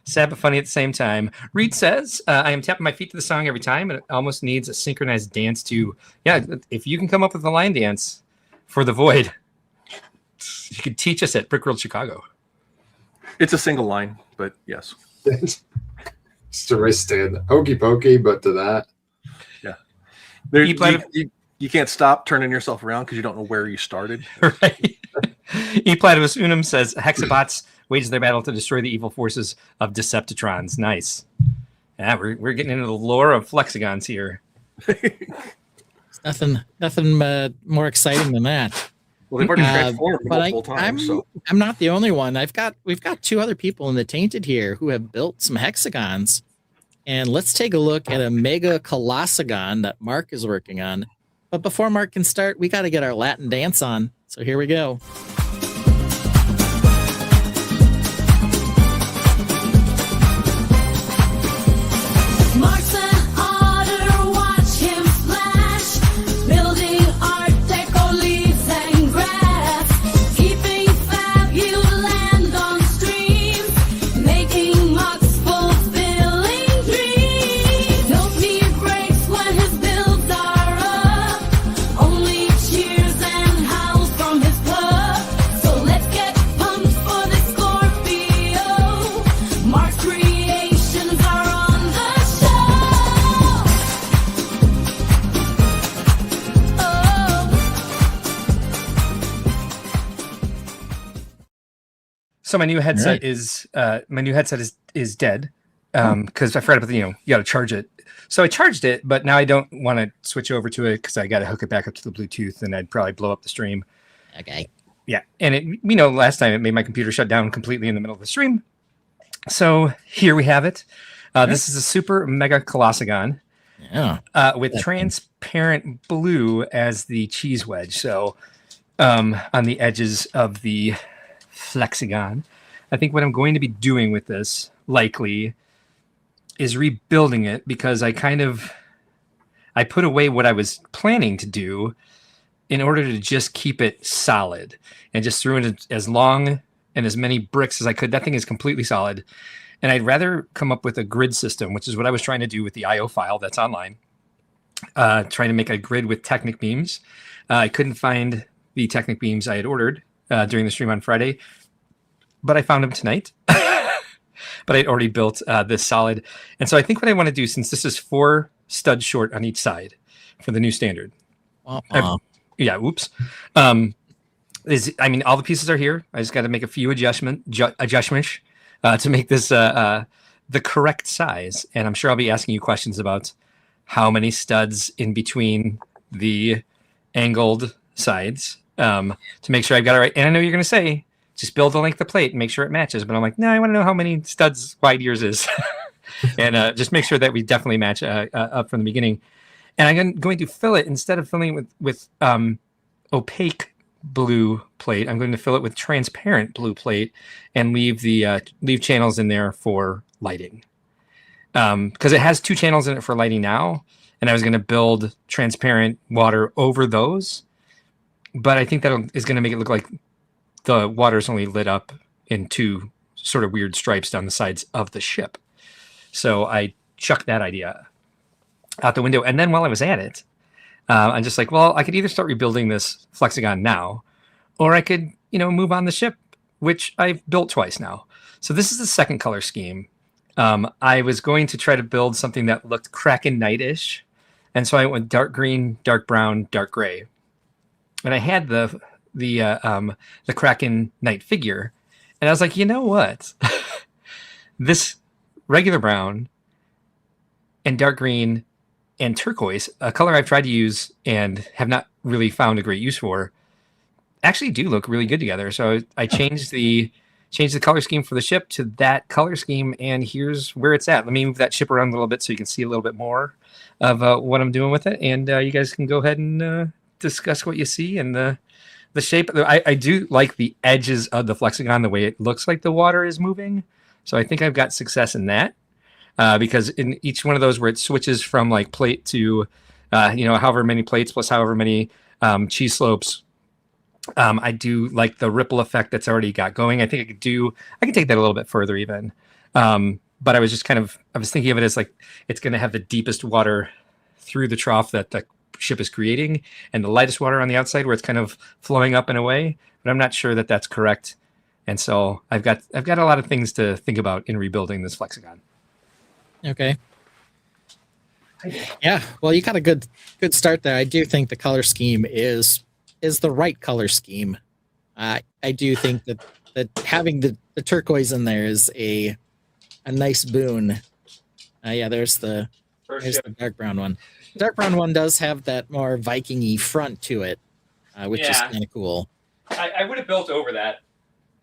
Sad but funny at the same time. Reed says, I am tapping my feet to the song every time, and it almost needs a synchronized dance too. Yeah, if you can come up with a line dance for the void, you could teach us at Brickworld Chicago. It's a single line, but yes. Just a race stand. Hokey pokey, but to that. Yeah. You can't stop turning yourself around because you don't know where you started. Right. E Platypus Unum says Hexabots wage their battle to destroy the evil forces of Deceptitrons. Nice. Yeah, we're getting into the lore of Flexagons here. Nothing more exciting than that. Well, they've already transformed But multiple times. So I'm not the only one. We've got two other people in the Tainted here who have built some hexagons, and let's take a look at a mega colossagon that Mark is working on. But before Mark can start, we got to get our Latin dance on. So here we go. Mark's an otter, watch him splash, building art deco leaves and grass, keeping fab, you land on streams, making MOCs fulfilling dreams. No fear breaks when his builds are up, only cheers and howls from his club. So let's get pumped for the Scorpio. Mark's creations are on the show. So my new headset Right. is dead because I forgot about you got to charge it. So I charged it, but now I don't want to switch over to it because I got to hook it back up to the Bluetooth, and I'd probably blow up the stream. Okay. Yeah, and it last time it made my computer shut down completely in the middle of the stream. So here we have it. This is a super mega colossagon Yeah. with transparent blue as the cheese wedge. So on the edges of the flexagon. I think what I'm going to be doing with this likely is rebuilding it because I put away what I was planning to do in order to just keep it solid and just threw in as long and as many bricks as I could. That thing is completely solid. And I'd rather come up with a grid system, which is what I was trying to do with the IO file that's online, trying to make a grid with Technic beams. I couldn't find the Technic beams I had ordered during the stream on Friday, but I found them tonight. But I'd already built this solid. And so I think what I want to do, since this is 4 studs short on each side for the new standard. Yeah, oops. All the pieces are here. I just got to make a few adjustments to make this the correct size. And I'm sure I'll be asking you questions about how many studs in between the angled sides to make sure I've got it right. And I know you're going to say, just build the length of plate and make sure it matches. But I'm like, no, I want to know how many studs wide yours is. And just make sure that we definitely match up from the beginning. And I'm going to fill it, instead of filling it with opaque blue plate, I'm going to fill it with transparent blue plate and leave channels in there for lighting. Because it has 2 channels in it for lighting now. And I was going to build transparent water over those. But I think that is going to make it look like the water's only lit up in 2 sort of weird stripes down the sides of the ship. So I chucked that idea out the window. And then while I was at it, I'm just like, well, I could either start rebuilding this flexagon now, or I could, move on the ship, which I've built twice now. So this is the second color scheme. I was going to try to build something that looked Kraken Knight-ish. And so I went dark green, dark brown, dark gray. And I had the Kraken Knight figure. And I was like, you know what? This regular brown and dark green and turquoise, a color I've tried to use and have not really found a great use for, actually do look really good together. So I changed the color scheme for the ship to that color scheme, and here's where it's at. Let me move that ship around a little bit so you can see a little bit more of what I'm doing with it, and you guys can go ahead and discuss what you see and the shape. I do like the edges of the flexagon, the way it looks like the water is moving. So I think I've got success in that. Because in each one of those where it switches from like plate to, however many plates plus however many cheese slopes, I do like the ripple effect that's already got going. I think I can take that a little bit further even. But I was just I was thinking of it as like, it's going to have the deepest water through the trough that the ship is creating and the lightest water on the outside where it's kind of flowing up and away. But I'm not sure that that's correct. And so I've got a lot of things to think about in rebuilding this flexagon. Okay. Yeah. Well, you got a good start there. I do think the color scheme is the right color scheme. I do think that having the turquoise in there is a nice boon. There's the dark brown one. The dark brown one does have that more Viking-y front to it, which is kind of cool. I would have built over that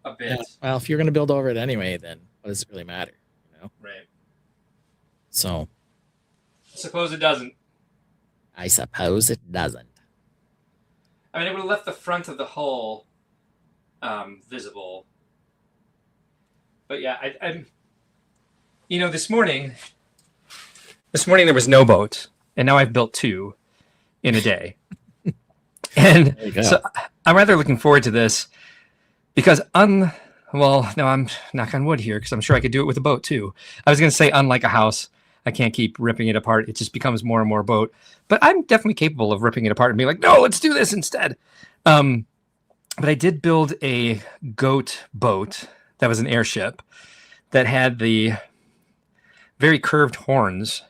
a bit. Yeah, well, if you're going to build over it anyway, then what does it really matter? You know? Right. So. I suppose it doesn't. I suppose it doesn't. I mean, it would have left the front of the hull visible. But yeah, I'm. You know, this morning there was no boat, and now I've built 2 in a day. And so I'm rather looking forward to this because I'm knock on wood here because I'm sure I could do it with a boat too. I was going to say, unlike a house, I can't keep ripping it apart. It just becomes more and more boat. But I'm definitely capable of ripping it apart and being like, no, let's do this instead. But I did build a goat boat that was an airship that had the very curved horns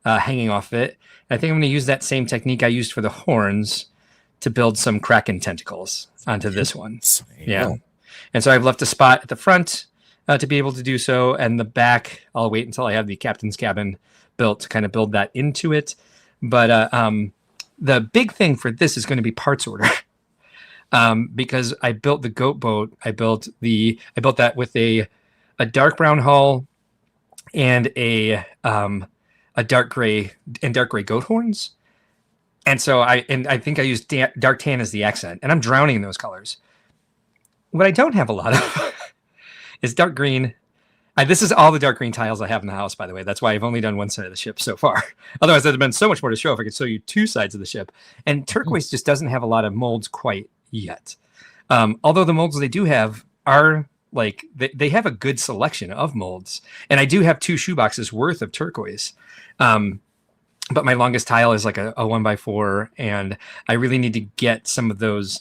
hanging off it. And I think I'm going to use that same technique I used for the horns to build some kraken tentacles onto this one. Yeah. And so I've left a spot at the front to be able to do so. And the back, I'll wait until I have the captain's cabin built to kind of build that into it. But the big thing for this is going to be parts order. Because I built the goat boat. I built that with a dark brown hull and a dark gray goat horns. And so I think I used dark tan as the accent, and I'm drowning in those colors. What I don't have a lot of is dark green. This is all the dark green tiles I have in the house, by the way. That's why I've only done one side of the ship so far. Otherwise, there'd have been so much more to show if I could show you 2 sides of the ship. And turquoise just doesn't have a lot of molds quite yet. Although the molds they do have are like, they have a good selection of molds. And I do have 2 shoeboxes worth of turquoise. But my longest tile is like a 1x4, and I really need to get some of those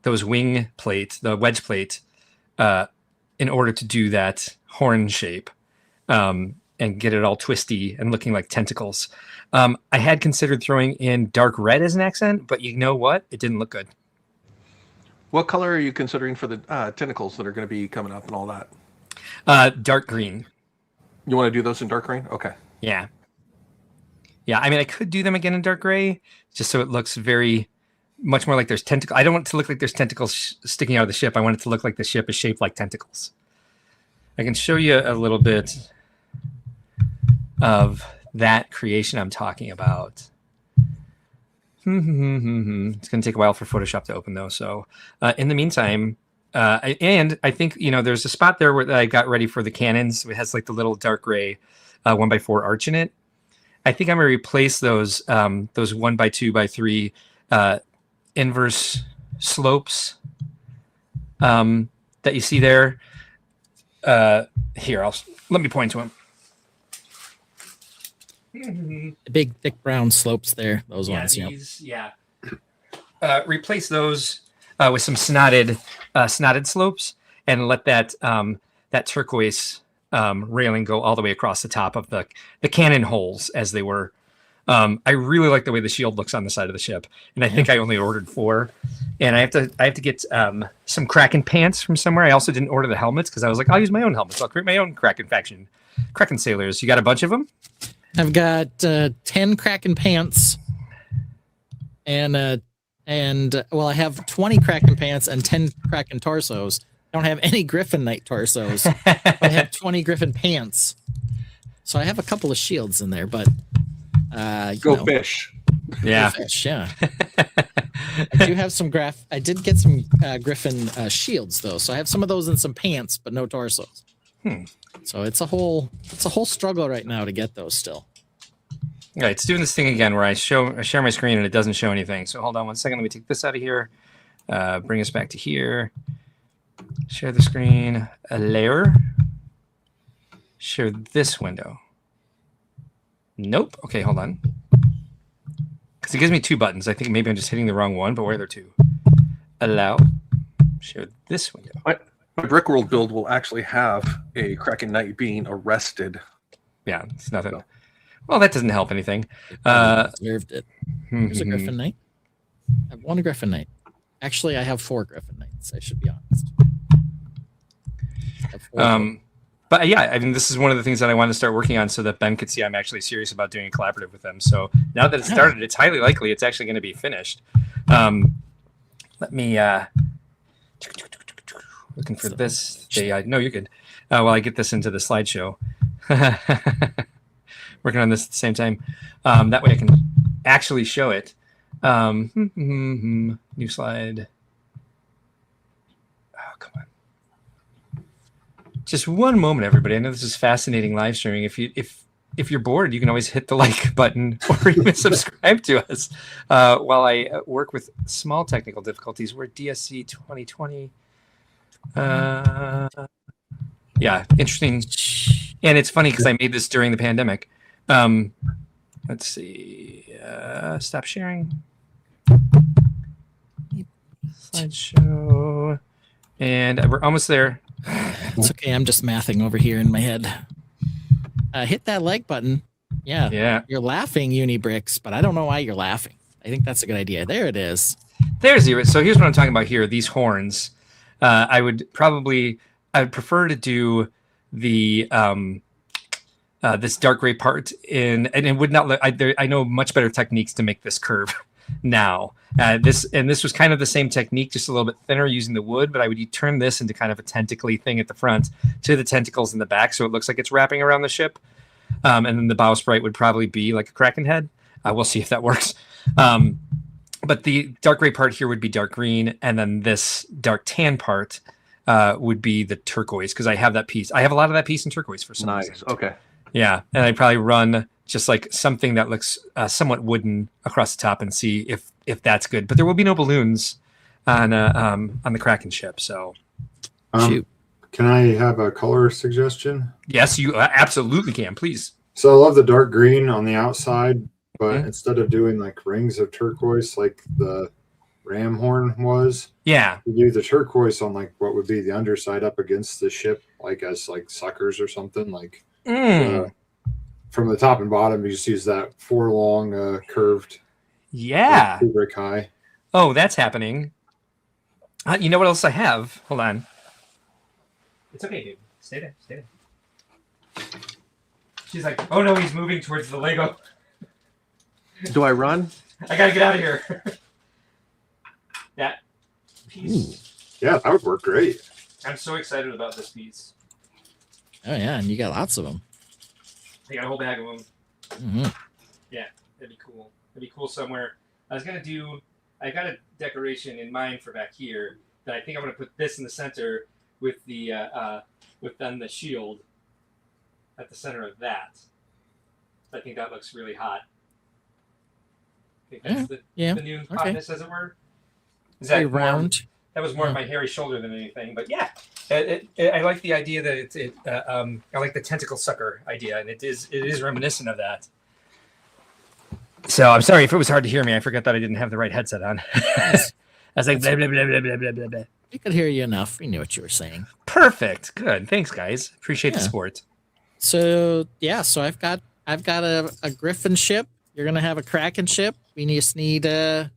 wing plate, the wedge plate, in order to do that horn shape, and get it all twisty and looking like tentacles. I had considered throwing in dark red as an accent, but you know what? It didn't look good. What color are you considering for the tentacles that are going to be coming up and all that? Dark green. You want to do those in dark green? Okay. Yeah. Yeah, I mean, I could do them again in dark gray, just so it looks much more like there's tentacles. I don't want it to look like there's tentacles sticking out of the ship. I want it to look like the ship is shaped like tentacles. I can show you a little bit of that creation I'm talking about. It's going to take a while for Photoshop to open, though. So in the meantime, I think, there's a spot there where I got ready for the cannons. It has like the little dark gray 1x4 arch in it. I think I'm going to replace those 1x2x3 inverse slopes that you see there. Here, let me point to them. The big, thick brown slopes there. Those ones. Replace those with some snotted slopes, and let that turquoise railing go all the way across the top of the cannon holes as they were. I really like the way the shield looks on the side of the ship, and I think I only ordered 4. And I have to get some Kraken pants from somewhere. I also didn't order the helmets because I was like, I'll use my own helmets. I'll create my own Kraken faction. Kraken sailors. You got a bunch of them? I've got 10 Kraken pants, and I have 20 Kraken pants and 10 Kraken torsos. I don't have any Griffin Knight torsos. I have 20 Griffin pants. So I have a couple of shields in there, but fish. Yeah. Go fish, yeah. I do have some I did get some Griffin shields though. So I have some of those in some pants, but no torsos. So it's a whole struggle right now to get those still. All right, it's doing this thing again where I share my screen and it doesn't show anything. So hold on one second. Let me take this out of here. Bring us back to here. Share the screen. A layer. Share this window. Nope. Okay, hold on. Because it gives me 2 buttons. I think maybe I'm just hitting the wrong one, but where are there 2? Allow. Share this window. My Brickworld build will actually have a Kraken Knight being arrested. Yeah, it's nothing. Well, that doesn't help anything. Deserved it. Here's a Griffin Knight. I have 1 Griffin Knight. Actually, I have 4 Griffin Knights. I should be honest. I have 4 But yeah, I mean, this is one of the things that I want to start working on so that Ben could see I'm actually serious about doing a collaborative with them. So now that it's started, it's highly likely it's actually going to be finished. Let me looking for this. No, you're good. While I get this into the slideshow, working on this at the same time. That way I can actually show it. New slide. Oh, come on. Just one moment, everybody. I know this is fascinating live streaming. If you're bored, you can always hit the like button or even subscribe to us while I work with small technical difficulties. We're DSC 2020. Yeah, interesting. And it's funny because I made this during the pandemic. Let's see. Stop sharing. Slideshow. And we're almost there. It's okay. I'm just mathing over here in my head. Hit that like button. Yeah. You're laughing, Unibricks, but I don't know why you're laughing. I think that's a good idea. There it is. There's you. So here's what I'm talking about here. These horns. I would prefer to do the this dark gray part and it would not look. I know much better techniques to make this curve now. This was kind of the same technique, just a little bit thinner using the wood, but I would turn this into kind of a tentacly thing at the front to the tentacles in the back, so it looks like it's wrapping around the ship. And then the bow sprite would probably be like a kraken head. We'll see if that works. But the dark gray part here would be dark green, and then this dark tan part would be the turquoise, because I have that piece. I have a lot of that piece in turquoise for some reason. Okay. Yeah, and I'd probably run just like something that looks somewhat wooden across the top and see if that's good. But there will be no balloons on the Kraken ship. So, Shoot. Can I have a color suggestion? yes, you absolutely can. Please. So I love the dark green on the outside, but instead of doing like rings of turquoise like the ram horn was, Yeah. you do the turquoise on like what would be the underside up against the ship, like as like suckers or something. Like from the top and bottom, you just use that 4 long curved. Yeah. Like, 2 brick high. Oh, that's happening. You know what else I have? Hold on. It's okay, dude. Stay there. Stay there. She's like, oh no, he's moving towards the Lego. Do I run? I gotta get out of here. That piece. Yeah, that would work great. I'm so excited about this piece. Oh yeah, and you got lots of them. I got a whole bag of them. Mm-hmm. Yeah, that'd be cool. That'd be cool somewhere. I got a decoration in mind for back here that I think I'm gonna put this in the center with the with then the shield at the center of that. I think that looks really hot. I think that's the new hotness, as it were. Is that round? That was more of my hairy shoulder than anything, but yeah, I like the idea that I like the tentacle sucker idea, and it is reminiscent of that. So I'm sorry if it was hard to hear me. I forgot that I didn't have the right headset on. I was like blah blah blah blah blah blah blah blah. We could hear you enough. We knew what you were saying. Perfect. Good. Thanks, guys. Appreciate the support. So yeah, so I've got a Griffin ship. You're gonna have a Kraken ship. We just need 2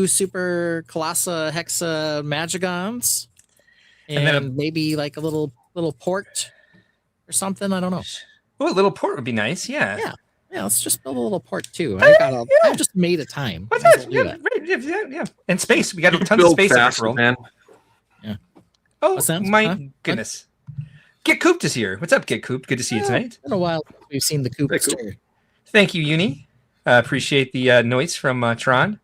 super Colossa Hexa Magigons, and then maybe like a little port or something. I don't know. Oh, a little port would be nice. Yeah. Yeah, let's just build a little port too. I just made a time. What's that? Yeah. And space. We got tons of space in this world. Man. Yeah. Oh What's that? my goodness. Get Cooped is here. What's up, Get Cooped? Good to see you tonight. It's been a while since we've seen the Coopster. Thank you, Uni. Appreciate the noise from Tron.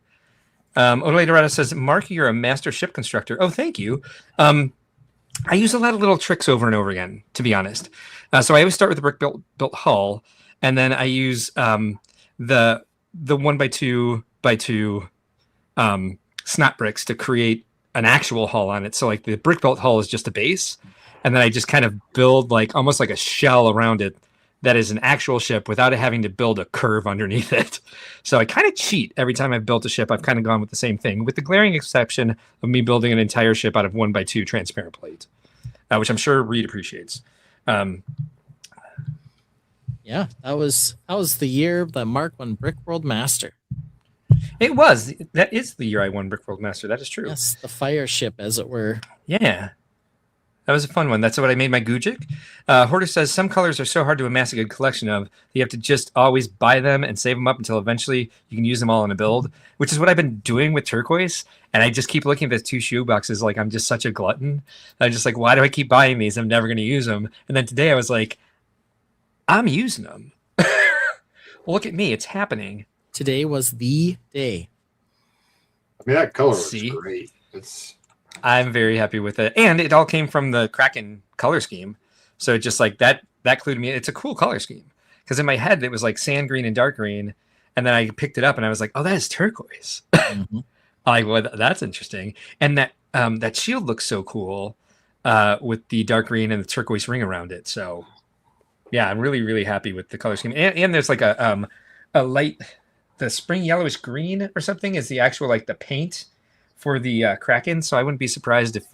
Ole Dorado says, Mark, you're a master ship constructor. Oh, thank you. I use a lot of little tricks over and over again, to be honest. So I always start with the brick built hull, and then I use the 1x2x2 snot bricks to create an actual hull on it. So like the brick built hull is just a base, and then I just kind of build like almost like a shell around it that is an actual ship without having to build a curve underneath it. So I kind of cheat every time I've built a ship. I've kind of gone with the same thing, with the glaring exception of me building an entire ship out of 1x2 transparent plate, which I'm sure Reed appreciates. Yeah, that was the year that Mark won Brickworld Master. It was. That is the year I won Brickworld Master. That is true. Yes, the fire ship, as it were. Yeah. That was a fun one. That's what I made my Gujic. Hoarder says some colors are so hard to amass a good collection of. You have to just always buy them and save them up until eventually you can use them all in a build, which is what I've been doing with turquoise. And I just keep looking at those 2 shoe boxes like I'm just such a glutton. I'm just like, why do I keep buying these? I'm never going to use them. And then today I was like, I'm using them. Look at me. It's happening. Today was the day. I mean, that color was See? great. It's I'm very happy with it. And it all came from the Kraken color scheme. So just like that clued me. It's a cool color scheme. Because in my head, it was like sand green and dark green. And then I picked it up and I was like, oh, that is turquoise. Mm-hmm. Like, well, that's interesting. And that shield looks so cool with the dark green and the turquoise ring around it. So yeah, I'm really, really happy with the color scheme. And there's like a light, the spring yellowish green or something is the actual, like the paint for the Kraken. So I wouldn't be surprised if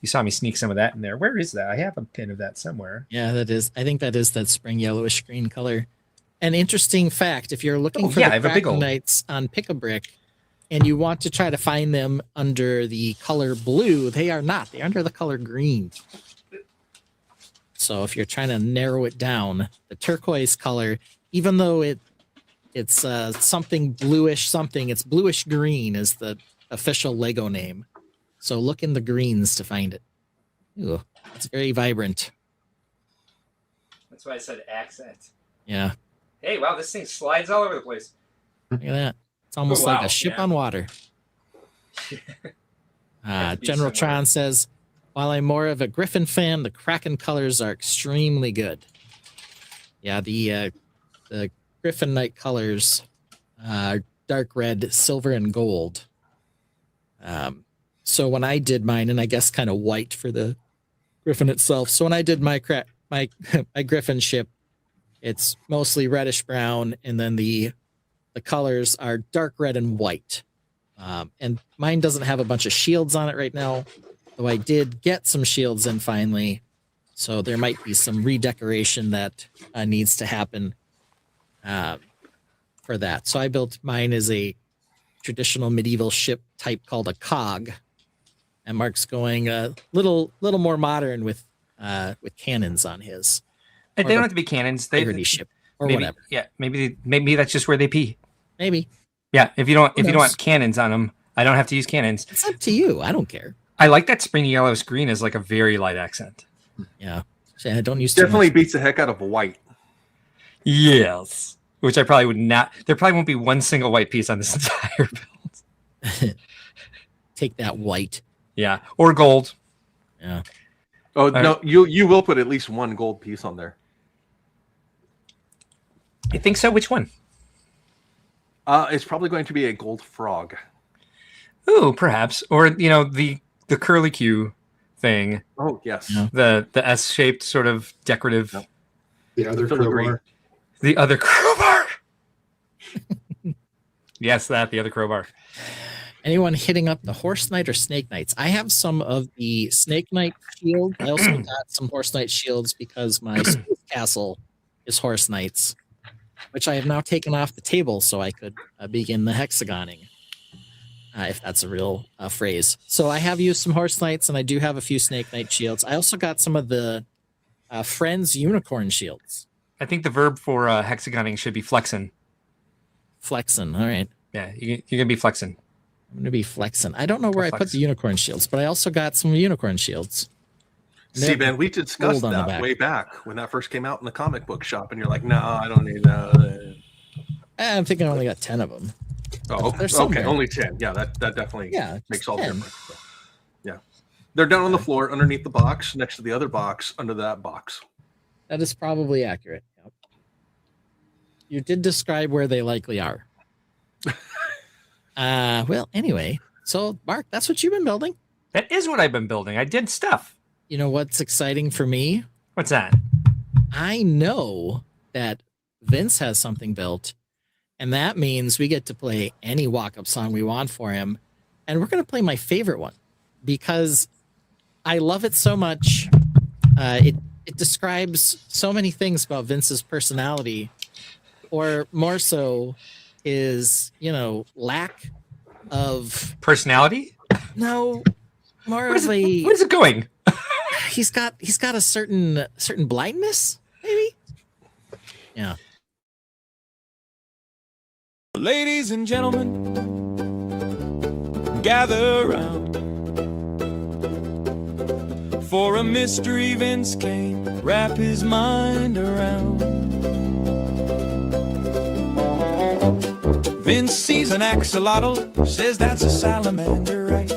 you saw me sneak some of that in there. Where is that? I have a pin of that somewhere. Yeah, that is. I think that is that spring yellowish green color. An interesting fact: if you're looking for I the have a big Kraken old Knights on Pick-a-Brick, and you want to try to find them under the color blue, they are not. They're under the color green. So if you're trying to narrow it down, the turquoise color, even though it's something bluish something, it's bluish green is the official Lego name. So look in the greens to find it. Ooh, it's very vibrant. That's why I said accent. Yeah, Hey, wow, this thing slides all over the place. look at that. It's almost Oh, like wow, a ship yeah. on water. General Tron says, while I'm more of a Griffin fan, the Kraken colors are extremely good. Yeah, the Griffin Knight colors are dark red, silver, and gold. So when I did mine, and I guess kind of white for the Griffin itself. So when I did my my Griffin ship, it's mostly reddish brown, and then the colors are dark red and white. And mine doesn't have a bunch of shields on it right now, though I did get some shields in finally. So there might be some redecoration that needs to happen for that. So I built mine as a traditional medieval ship type called a cog, and Mark's going a little more modern with cannons on his. They Or don't the have to be cannons. Liberty ship or maybe, whatever. Yeah, maybe that's just where they pee. Maybe Yeah, if you don't knows? have cannons on them, I don't have to use cannons. it's up to you. I don't care. I like that spring yellowish green as like a very light accent. Yeah, so I don't use too Definitely much. beats the heck out of white. Yes, which I probably would not. There probably won't be one single white piece on this entire build. Take that white. Yeah, or gold. Yeah. Oh no, you will put at least one gold piece on there. I think so. Which one? It's probably going to be a gold frog. Ooh, perhaps, or the curly Q thing, Oh yes. Yeah. the S-shaped sort of decorative. Yep. the other Filigree. crowbar. The other crowbar. Yes, the other crowbar. Anyone hitting up the Horse Knight or Snake Knights? I have some of the Snake Knight shield. I also got some Horse Knight shields because my Smooth castle is Horse Knights, which I have now taken off the table so I could begin the hexagoning, if that's a real phrase. So I have used some Horse Knights, and I do have a few Snake Knight shields. I also got some of the Friends Unicorn shields. I think the verb for hexagoning should be flexing. Flexin'. All right. Yeah, you're gonna be flexing. I'm going to be flexing. I don't know where I put Flex. the unicorn shields, but I also got some unicorn shields. See, man, we discussed Gold on the that back. way back when that first came out in the comic book shop, and you're like, "No, I don't need that." I'm thinking I only got 10 of them. Oh, There's okay, somewhere. only 10. Yeah, that definitely Yeah, makes all the 10. difference. So, yeah, they're down on the floor underneath the box, next to the other box, under that box. That is probably accurate. Yep. You did describe where they likely are. Well, anyway, so Mark, that's what you've been building. That is what I've been building. I did stuff. You know what's exciting for me? What's that? I know that Vince has something built, and that means we get to play any walk-up song we want for him. And we're going to play my favorite one because I love it so much. It describes so many things about Vince's personality, or more so, his, lack of Personality? more Where's of a it going? he's got a certain blindness, maybe. Yeah. Ladies and gentlemen, gather round for a mystery Vince can't wrap his mind around. Vince sees an axolotl, says that's a salamander, right?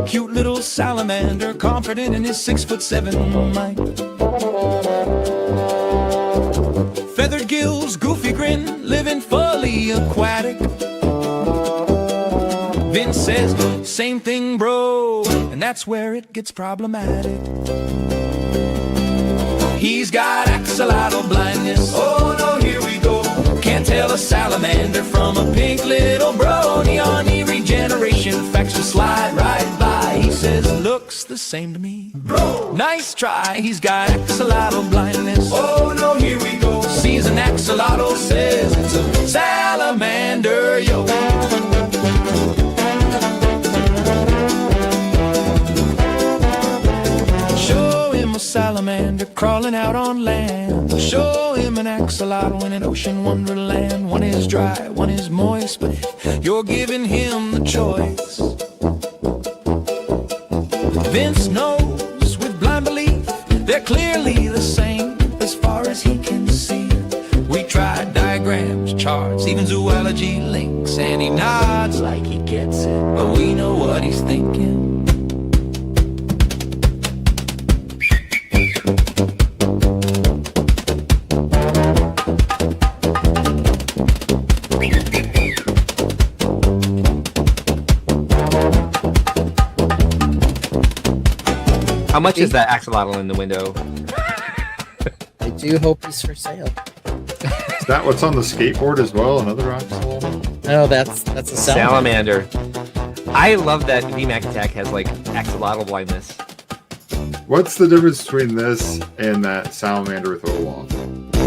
Cute little salamander, confident in his 6'7" might. Feathered gills, goofy grin, living fully aquatic. Vince says, same thing, bro, and that's where it gets problematic. He's got axolotl blindness. Oh no, here we go. Can't tell a salamander from a pink little bro. Neon regeneration facts just slide right by. He says, looks the same to me. Bro, nice try. He's got axolotl blindness. Oh no, here we go. Sees an axolotl, says it's a salamander, yo. Show him a salamander crawling out on land. Show him an axolotl in an ocean wonderland. One is dry, one is moist, but you're giving him the choice. Vince knows with blind belief they're clearly the same as far as he can see. We tried diagrams, charts, even zoology links, and he nods like he gets it, but we know what he's thinking. How much is that axolotl in the window? I do hope he's for sale. Is that what's on the skateboard as well? Another axolotl? No, that's a salamander. Salamander. I love that VMAX Attack has like axolotl blindness. What's the difference between this and that salamander with Olaf?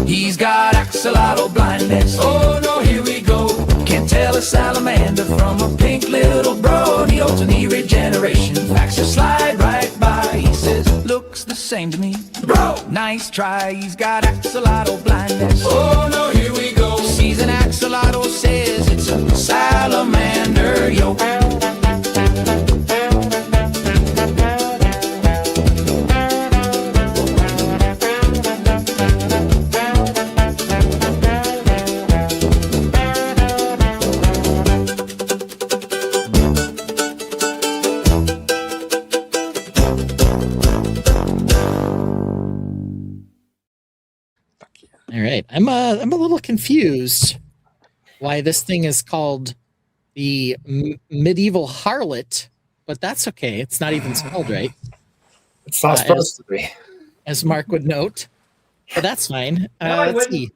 He's got axolotl blindness. Oh no, here we go. Can't tell a salamander from a pink little bro. Neoteny regeneration facts just slide right by. He says, looks the same to me. Bro, nice try. He's got axolotl blindness. Oh no, here we go. Sees an axolotl, says it's a salamander, yo. All right, I'm a little confused why this thing is called the medieval harlot, but that's okay. It's not even spelled right, It's not supposed to be. as Mark would note. But that's fine. Let's see.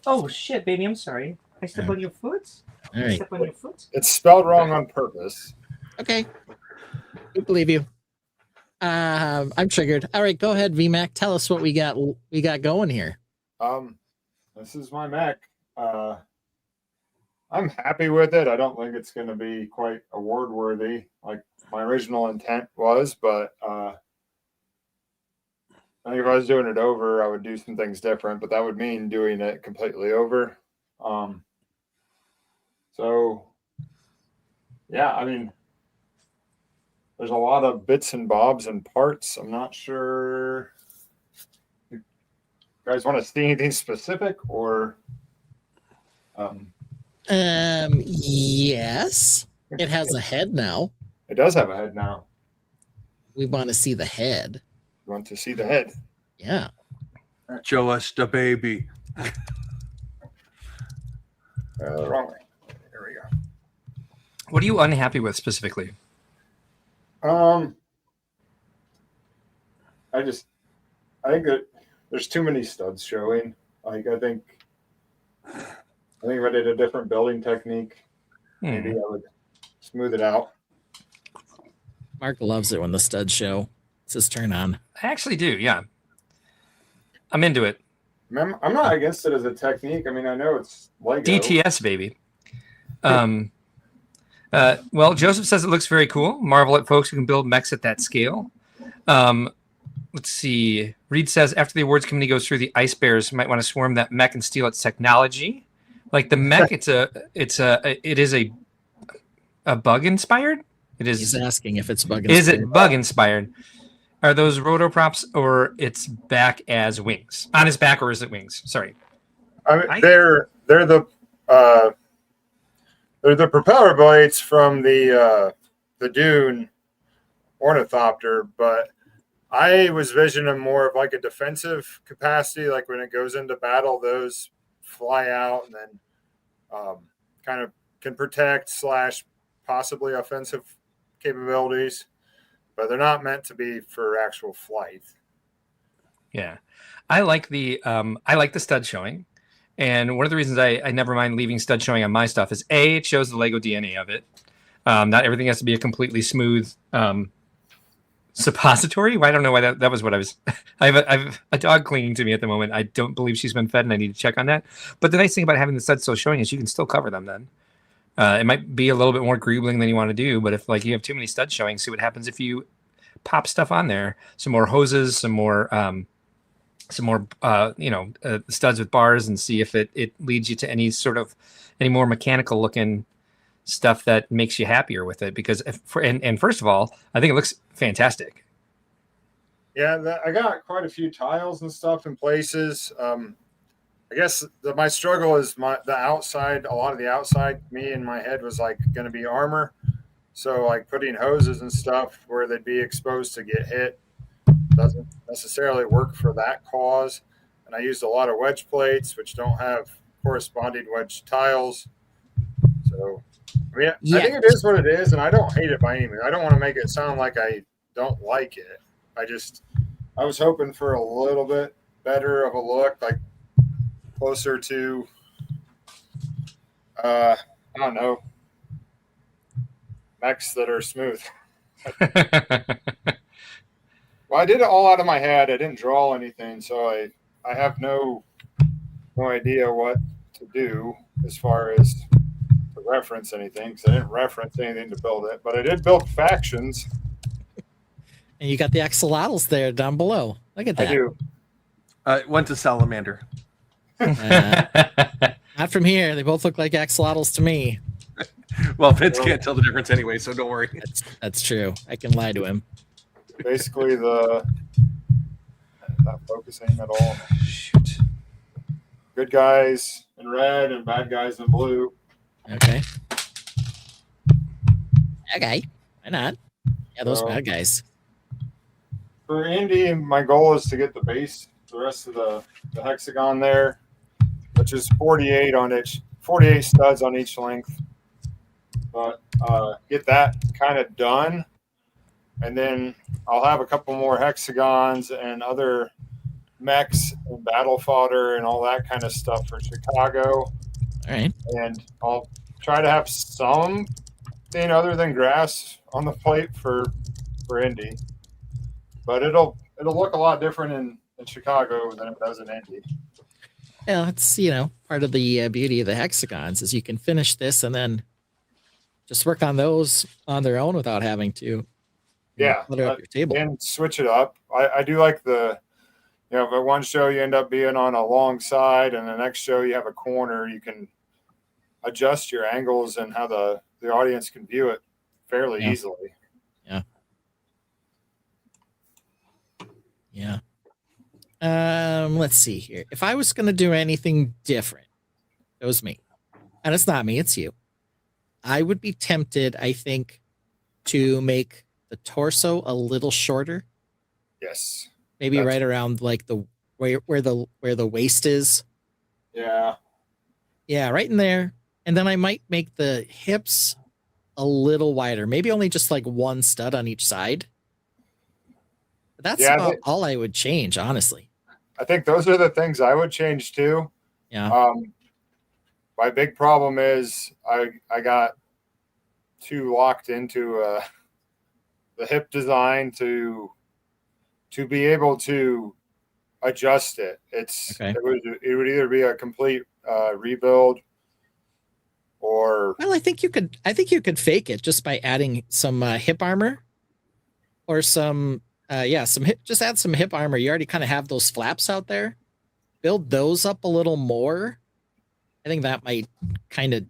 Oh shit, baby! I'm sorry. I stepped on your foot. All right. Step on your foot. It's spelled wrong on purpose. Okay. We believe you. I'm triggered. All right, go ahead, VMAC. Tell us what we got going here. This is my Mac. I'm happy with it. I don't think it's going to be quite award worthy like my original intent was, but I think if I was doing it over, I would do some things different, but that would mean doing it completely over. So yeah, I mean, there's a lot of bits and bobs and parts. I'm not sure. You guys want to see anything specific or? Yes. It has a head now. It does have a head now. We want to see the head. You want to see the head? Yeah. Show us the baby. Wrong way. There we go. What are you unhappy with specifically? I think that there's too many studs showing. Like I think if I did a different building technique, maybe I would smooth it out. Mark loves it when the studs show. It's his turn on. I actually do. Yeah, I'm into it. I'm not against it as a technique. I mean, I know it's Lego. DTS, baby. Well, Joseph says it looks very cool. Marvel at folks who can build mechs at that scale. Let's see. Reed says after the awards committee goes through the Ice Bears, might want to swarm that mech and steal its technology. Like the mech, it is a bug inspired. It is. He's asking if it's bug. Is it bug inspired? Are those rotoprops or its back as wings? On his back, or is it wings? Sorry. I mean, they're the propeller blades from the Dune ornithopter, but I was visioning more of like a defensive capacity, like when it goes into battle, those fly out and then kind of can protect / possibly offensive capabilities, but they're not meant to be for actual flight. Yeah, I like the stud showing, and one of the reasons I never mind leaving stud showing on my stuff is it shows the Lego DNA of it. Not everything has to be a completely smooth suppository. I don't know why that was what I was. I have a dog clinging to me at the moment. I don't believe she's been fed, and I need to check on that. But the nice thing about having the studs still showing is you can still cover them. Then it might be a little bit more greebling than you want to do, but if like you have too many studs showing, see what happens if you pop stuff on there. Some more hoses, some more studs with bars, and see if it leads you to any more mechanical looking stuff that makes you happier with it. Because first of all, I think it looks fantastic. Yeah, I got quite a few tiles and stuff in places. I guess my struggle is the outside. A lot of the outside, me in my head was like going to be armor. So like putting hoses and stuff where they'd be exposed to get hit doesn't necessarily work for that cause. And I used a lot of wedge plates, which don't have corresponding wedge tiles. So I mean, I think it is what it is, and I don't hate it by any means. I don't want to make it sound like I don't like it. I was hoping for a little bit better of a look, like closer to, I don't know, mechs that are smooth. Well, I did it all out of my head. I didn't draw anything, so I have no idea what to do as far as to reference anything, because I didn't reference anything to build it, but I did build factions. And you got the axolotls there down below. Look at that. I do. Went to salamander. Not from here. They both look like axolotls to me. Well, Vince can't tell the difference anyway, so don't worry. That's true. I can lie to him. Basically, not focusing at all. Shoot. Good guys in red and bad guys in blue. Okay. Why not? Yeah, those bad guys. For Indy, my goal is to get the rest of the hexagon there, which is 48 studs on each length. But get that kind of done, and then I'll have a couple more hexagons and other mechs and battle fodder and all that kind of stuff for Chicago. All right. And I'll try to have something other than grass on the plate for Indy. But it'll look a lot different in Chicago than it does in Indy. Yeah, it's part of the beauty of the hexagons is you can finish this and then just work on those on their own without having to clutter up your table and switch it up. I do like if at one show you end up being on a long side and the next show you have a corner, you can adjust your angles and how the audience can view it fairly easily. Yeah. Let's see here. If I was going to do anything different, it was me. And it's not me, it's you. I would be tempted, I think, to make the torso a little shorter. Yes. Maybe right around like the where the waist is. Yeah. Yeah, right in there. And then I might make the hips a little wider. Maybe only just like one stud on each side. But that's about all I would change, honestly. I think those are the things I would change too. Yeah. My big problem is I got too locked into the hip design to be able to adjust it. Okay. It would either be a complete rebuild or Well, I think you could fake it just by adding some hip armor or some just add some hip armor. You already kind of have those flaps out there. Build those up a little more. I think that might kind of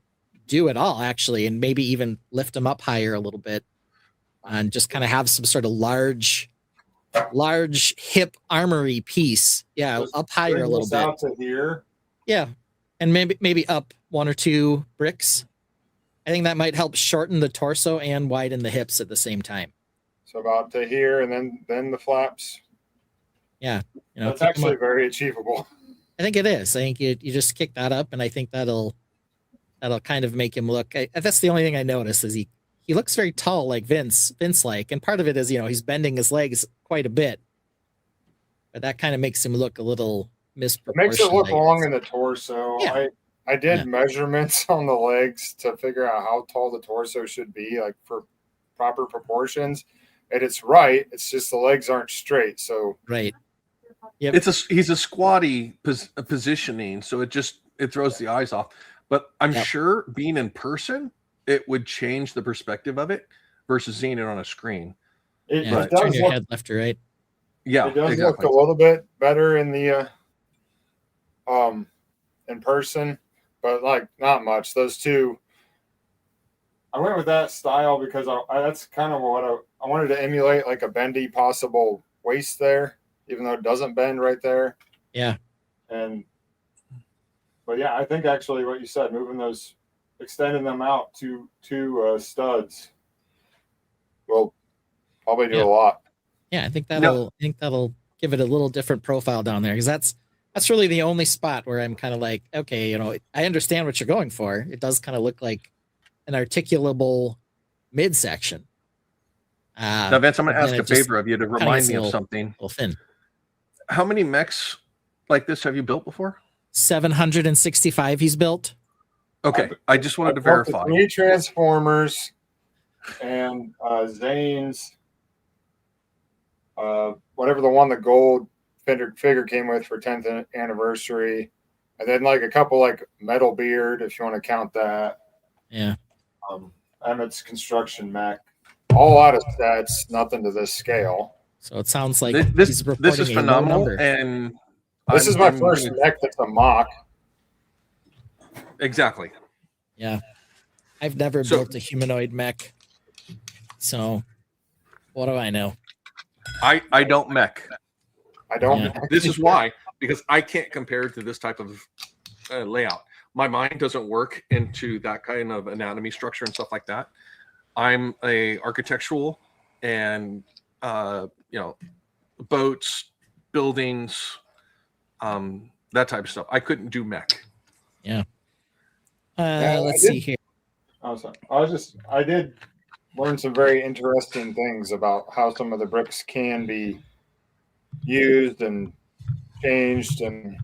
do it all actually, and maybe even lift them up higher a little bit, and just kind of have some sort of large hip armory piece. Yeah, just up higher a bring little this bit. out to here. Yeah, and maybe up 1 or 2 bricks. I think that might help shorten the torso and widen the hips at the same time. So about to here, and then the flaps. Yeah, That's kick 'em actually up. very achievable. I think it is. I think you just kick that up, and I think that'll kind of make him look. That's the only thing I notice is he looks very tall, like Vince like, and part of it is he's bending his legs quite a bit, but that kind of makes him look a little misproportionate. It makes it look long in the torso. Yeah. I did Yeah. measurements on the legs to figure out how tall the torso should be, like for proper proportions, and it's right. It's just the legs aren't straight. So Right. Yep. He's a squatty positioning, so it throws the eyes off. But I'm Yep. sure being in person, it would change the perspective of it versus seeing it on a screen. it, Yeah, it turn does your look head left or right. Yeah, it does exactly. look a little bit better in the in person, but like not much. Those two, I went with that style because that's kind of what I wanted to emulate, like a bendy possible waist there, even though it doesn't bend right there. Yeah. But yeah, I think actually what you said, moving those, extending them out to studs, will probably do Yeah. a lot. Yeah, I think that'll give it a little different profile down there, because that's really the only spot where I'm kind of like, okay, I understand what you're going for. It does kind of look like an articulable midsection. Now, Vince, I'm going to but ask then a it just favor of you to kinda remind gets me a of little- something. little thin. How many mechs like this have you built before? 765 he's built. Okay, I just wanted to built the verify. 3 Transformers and Zane's, whatever the one the gold figure came with for 10th anniversary, and then like a couple like Metal Beard, if you want to count that. Yeah. Emmett's construction mech, all out of stats, nothing to this scale. So it sounds like This he's is reporting a low phenomenal, number. and This is my first mech that's a mock. Exactly. Yeah. I've never So- built a humanoid mech. So what do I know? I don't mech. I don't. Yeah. This is why, because I can't compare to this type of layout. My mind doesn't work into that kind of anatomy structure and stuff like that. I'm a architectural and boats, buildings, that type of stuff. I couldn't do mech. Yeah. I Let's did- see here. Oh, sorry. I did learn some very interesting things about how some of the bricks can be used and changed, and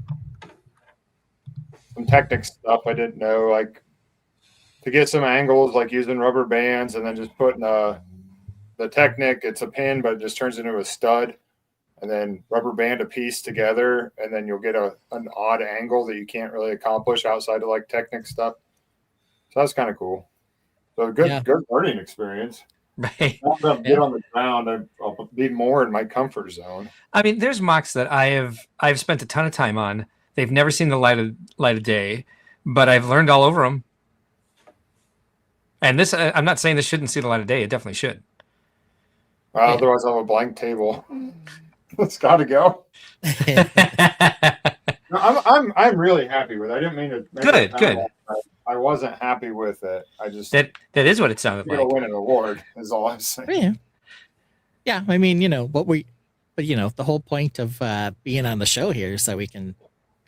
some technical stuff I didn't know, like to get some angles, like using rubber bands and then just putting the Technic, it's a pin, but it just turns into a stud, and then rubber band a piece together, and then you'll get an odd angle that you can't really accomplish outside of like Technic stuff. So that's kind of cool. So good learning experience. Right. Now that I'm get on the ground, I'll be more in my comfort zone. I mean, there's mocks that I've spent a ton of time on. They've never seen the light of day, but I've learned all over them. And this, I'm not saying this shouldn't see the light of day. It definitely should. Otherwise, I'll have a blank table. It's got to go. No, I'm really happy with it. I didn't mean to. Make it sound Good. like I wasn't happy with it. I just that is what it sounded gonna like. win an award. Is all I'm saying. Yeah. Yeah. I mean, the whole point of being on the show here is that we can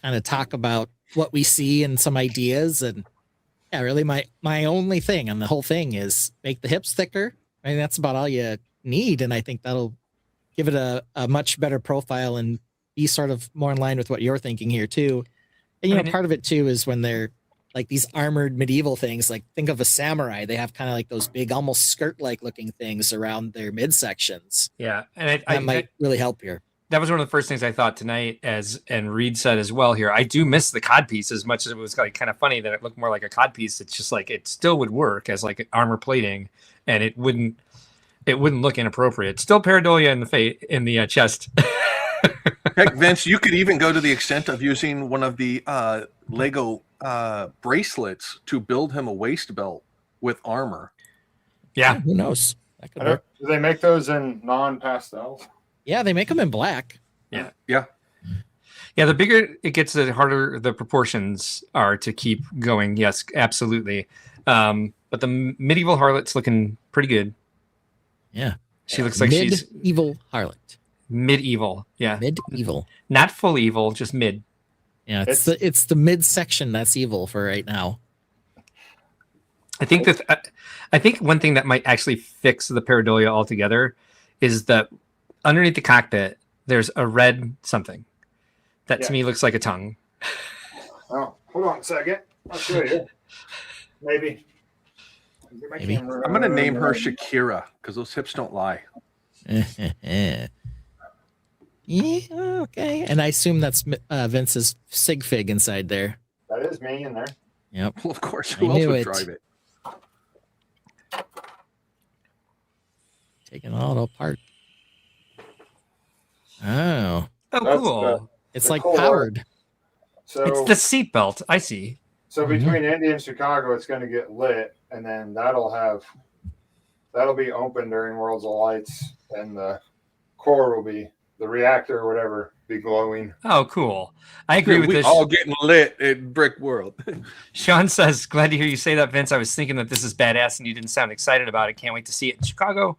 kind of talk about what we see and some ideas. And yeah, really my only thing on the whole thing is make the hips thicker. I mean, that's about all you need. And I think that'll give it a much better profile and be sort of more in line with what you're thinking here too. And, I mean, part of it too is when they're like these armored medieval things, like think of a samurai, they have kind of like those big, almost skirt-like looking things around their midsections. Yeah, and That might really help here. that was one of the first things I thought tonight, and Reed said as well here. I do miss the cod piece as much as it was like kind of funny that it looked more like a cod piece. It's just like it still would work as like armor plating, and it wouldn't look inappropriate. Still pareidolia in the chest. Heck, Vince, you could even go to the extent of using one of the Lego bracelets to build him a waist belt with armor. Yeah, Who knows? That could I don't, work. do they make those in non-pastels? Yeah, they make them in black. Yeah. Yeah, the bigger it gets, the harder the proportions are to keep going. Yes, absolutely. But the medieval harlot's looking pretty good. Yeah. She looks like she's Medieval harlot. medieval. Yeah, Medieval. not full evil, just mid. Yeah, it's the mid section that's evil for right now. I think I think one thing that might actually fix the pareidolia altogether is that underneath the cockpit there's a red something that to me looks like a tongue. Oh, hold on a second. I'll show you. Maybe. Maybe. I'm going to name her Shakira because those hips don't lie. Yeah, okay. And I assume that's Vince's sig fig inside there. That is me in there. Yep. Well, of course. I Who else knew would it. drive it? Taking it all apart. Oh, Oh, That's cool. it's The like core. powered. So, It's the seatbelt. I see. so between Indy and Chicago, it's going to get lit, and then that'll be open during Worlds of Lights, and the core will be the reactor or whatever be glowing. Oh, cool. I agree with we this. all getting lit in Brickworld. Sean says, glad to hear you say that, Vince. I was thinking that this is badass and you didn't sound excited about it. Can't wait to see it in Chicago.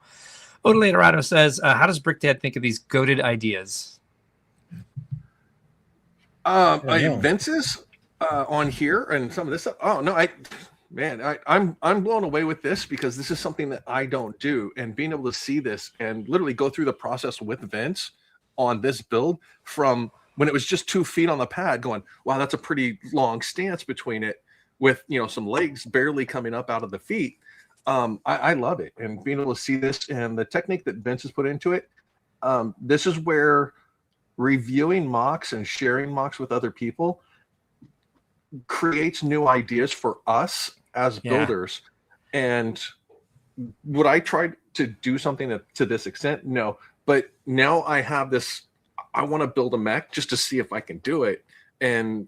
Odele Dorado says, how does Brick Dad think of these goated ideas? know. Vince's on here and some of this stuff. Oh no, I'm blown away with this because this is something that I don't do, and being able to see this and literally go through the process with Vince on this build from when it was just 2 feet on the pad, going, wow, that's a pretty long stance between it with some legs barely coming up out of the feet. I love it, and being able to see this and the technique that Vince has put into it. This is where reviewing MOCs and sharing MOCs with other people creates new ideas for us as builders. And would I try to do something to this extent? No, but now I have this, I want to build a mech just to see if I can do it, and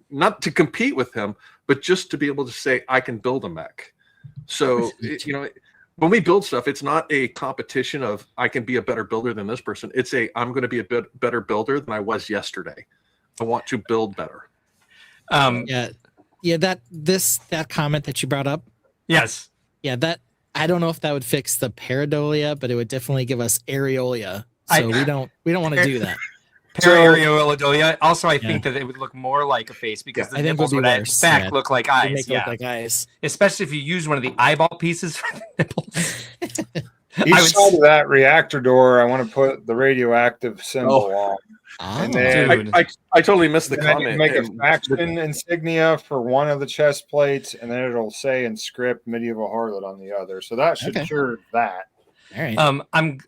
not to compete with him, but just to be able to say I can build a mech. So when we build stuff, it's not a competition of I can be a better builder than this person. It's I'm going to be a bit better builder than I was yesterday. I want to build better. That comment that you brought up. Yes. Yeah, that I don't know if that would fix the pareidolia, but it would definitely give us areolia. So we don't want to do that. Parareoidolia. Also, I think that it would look more like a face because the I think nipples it would would be in worse. fact Yeah. look like It would eyes. make it Yeah. look like eyes. Especially if you use one of the eyeball pieces for the nipples. Each I would side of that reactor door, I want to put the radioactive symbol on. And then Dude. I totally missed the then I need to comment. make a and- faction insignia for one of the chest plates, and then it'll say in script medieval harlot on the other. So that should Okay. cure that. All right.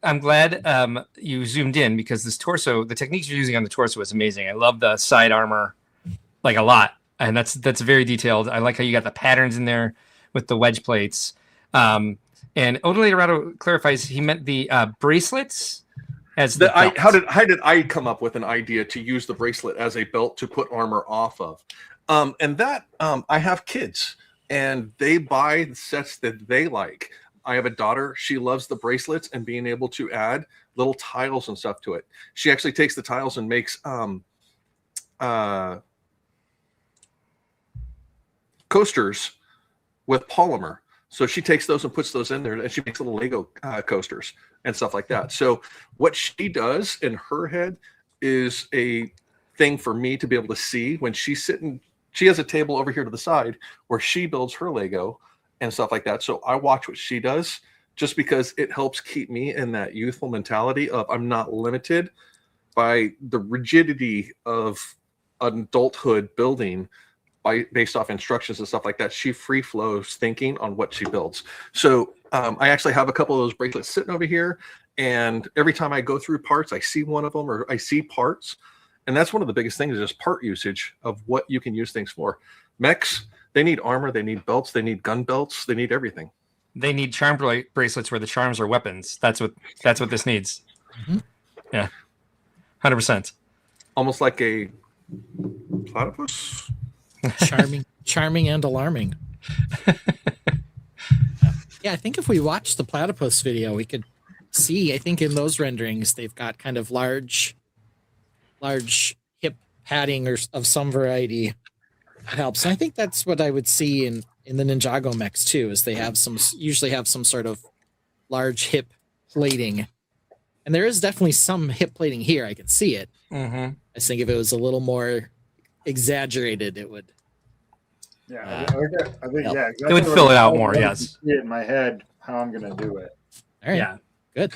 I'm glad you zoomed in because this torso, the techniques you're using on the torso is amazing. I love the side armor like a lot, and that's very detailed. I like how you got the patterns in there with the wedge plates. And Odele Dorado clarifies he meant the bracelets as the belt. how did I come up with an idea to use the bracelet as a belt to put armor off of? And that I have kids and they buy the sets that they like. I have a daughter. She loves the bracelets and being able to add little tiles and stuff to it. She actually takes the tiles and makes coasters with polymer. So she takes those and puts those in there, and she makes little Lego coasters and stuff like that. So what she does in her head is a thing for me to be able to see when she's sitting. She has a table over here to the side where she builds her Lego and stuff like that. So I watch what she does just because it helps keep me in that youthful mentality of I'm not limited by the rigidity of adulthood building based off instructions and stuff like that. She free flows thinking on what she builds. So I actually have a couple of those bracelets sitting over here, and every time I go through parts, I see one of them or I see parts. And that's one of the biggest things is just part usage of what you can use things for. Mechs, they need armor, they need belts, they need gun belts, they need everything. They need charm bracelets where the charms are weapons. That's what this needs. Mhm. Yeah, 100%. Almost like a platypus. Charming and alarming. Yeah, I think if we watch the platypus video, we could see, I think in those renderings, they've got kind of large hip padding or of some variety. It helps. And I think that's what I would see in the Ninjago mechs too, is they usually have some sort of large hip plating. And there is definitely some hip plating here. I can see it. Mm-hmm. I think if it was a little more exaggerated, it would. Yeah, I think help. yeah, It would fill it out more. Yes. See it in my head how I'm gonna do it. All right. Yeah. Good.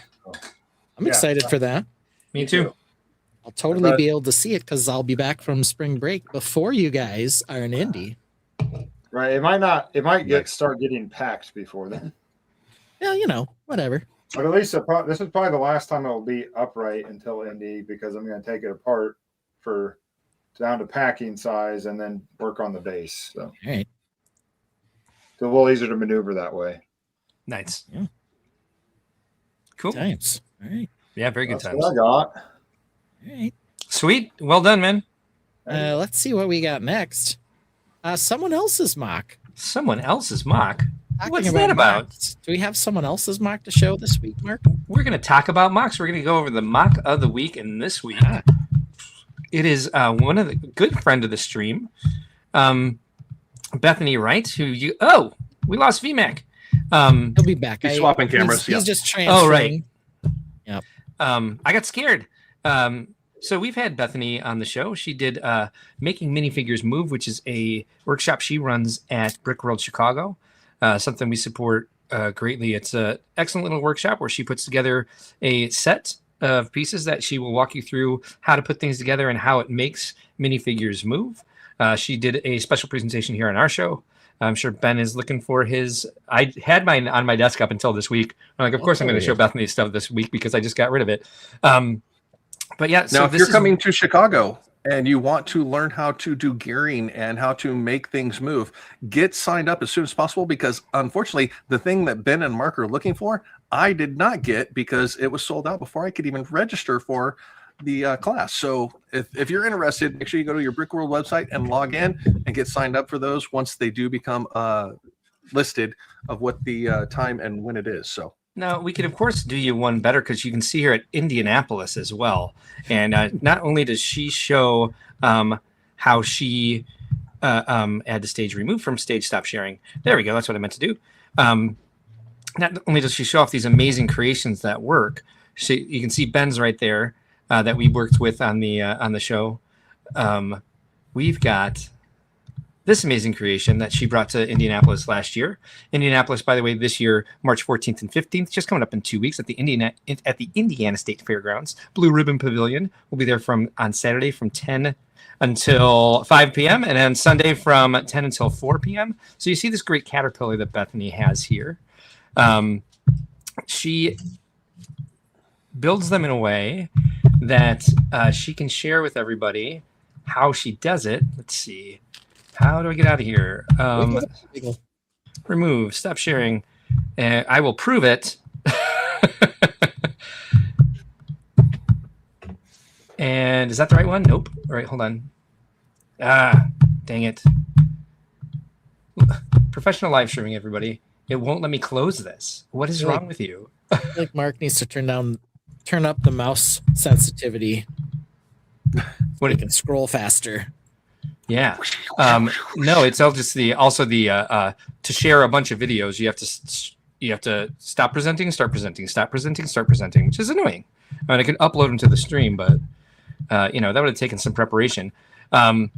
I'm Yeah. excited for that. Me too. I'll totally But- be able to see it because I'll be back from spring break before you guys are in Indy. Right. It might start getting packed before then. Well, whatever. But at least this is probably the last time it will be upright until Indy, because I'm going to take it apart for down to packing size and then work on the base. So All right. it's a little easier to maneuver that way. Nice. Yeah. Cool. Times. All right. Yeah, very good That's times. what I got. All right. Sweet. Well done, man. Let's see what we got next. Someone else's mock. Someone else's mock. Talking What's that about? mocks. Do we have someone else's mock to show this week, Mark? We're going to talk about mocks. We're going to go over the mock of the week, and this week it is one of the good friend of the stream, Bethany Wright, we lost VMAC. He'll be back. He's swapping cameras, He's yeah. just transferring. Oh, right. Yep. I got scared. So we've had Bethany on the show. She did Making Minifigures Move, which is a workshop she runs at Brickworld Chicago. Something we support greatly. It's an excellent little workshop where she puts together a set of pieces that she will walk you through how to put things together and how it makes minifigures move. She did a special presentation here on our show. I'm sure Ben is looking for his. I had mine on my desk up until this week. I'm like, of course, I'm going to show Bethany stuff this week because I just got rid of it. But yeah, Now, if you're coming to Chicago and you want to learn how to do gearing and how to make things move, get signed up as soon as possible, because unfortunately, the thing that Ben and Mark are looking for, I did not get because it was sold out before I could even register for the class. So if you're interested, make sure you go to your Brickworld website and log in and get signed up for those once they do become listed of what the time and when it is. So. Now, we could, of course, do you one better because you can see her at Indianapolis as well. And not only does she show how she had the stage removed from stage stop sharing. There we go. That's what I meant to do. Not only does she show off these amazing creations that work, you can see Ben's right there that we worked with on the show. We've got this amazing creation that she brought to Indianapolis last year. Indianapolis, by the way, this year, March 14th and 15th, just coming up in 2 weeks at the Indiana State Fairgrounds. Blue Ribbon Pavilion. We'll be there on Saturday from 10 until 5 p.m. and then Sunday from 10 until 4 p.m. So you see this great caterpillar that Bethany has here. She builds them in a way that she can share with everybody how she does it. Let's see. How do I get out of here? Remove. Stop sharing. I will prove it. And is that the right one? Nope. All right, hold on. Dang it. Professional live streaming, everybody. It won't let me close this. What is wrong with you? I feel like Mark needs to turn up the mouse sensitivity. What It can scroll faster. Yeah. No, it's all just to share a bunch of videos. You have to stop presenting, start presenting, stop presenting, start presenting, which is annoying. I mean, I can upload them to the stream, but that would have taken some preparation. So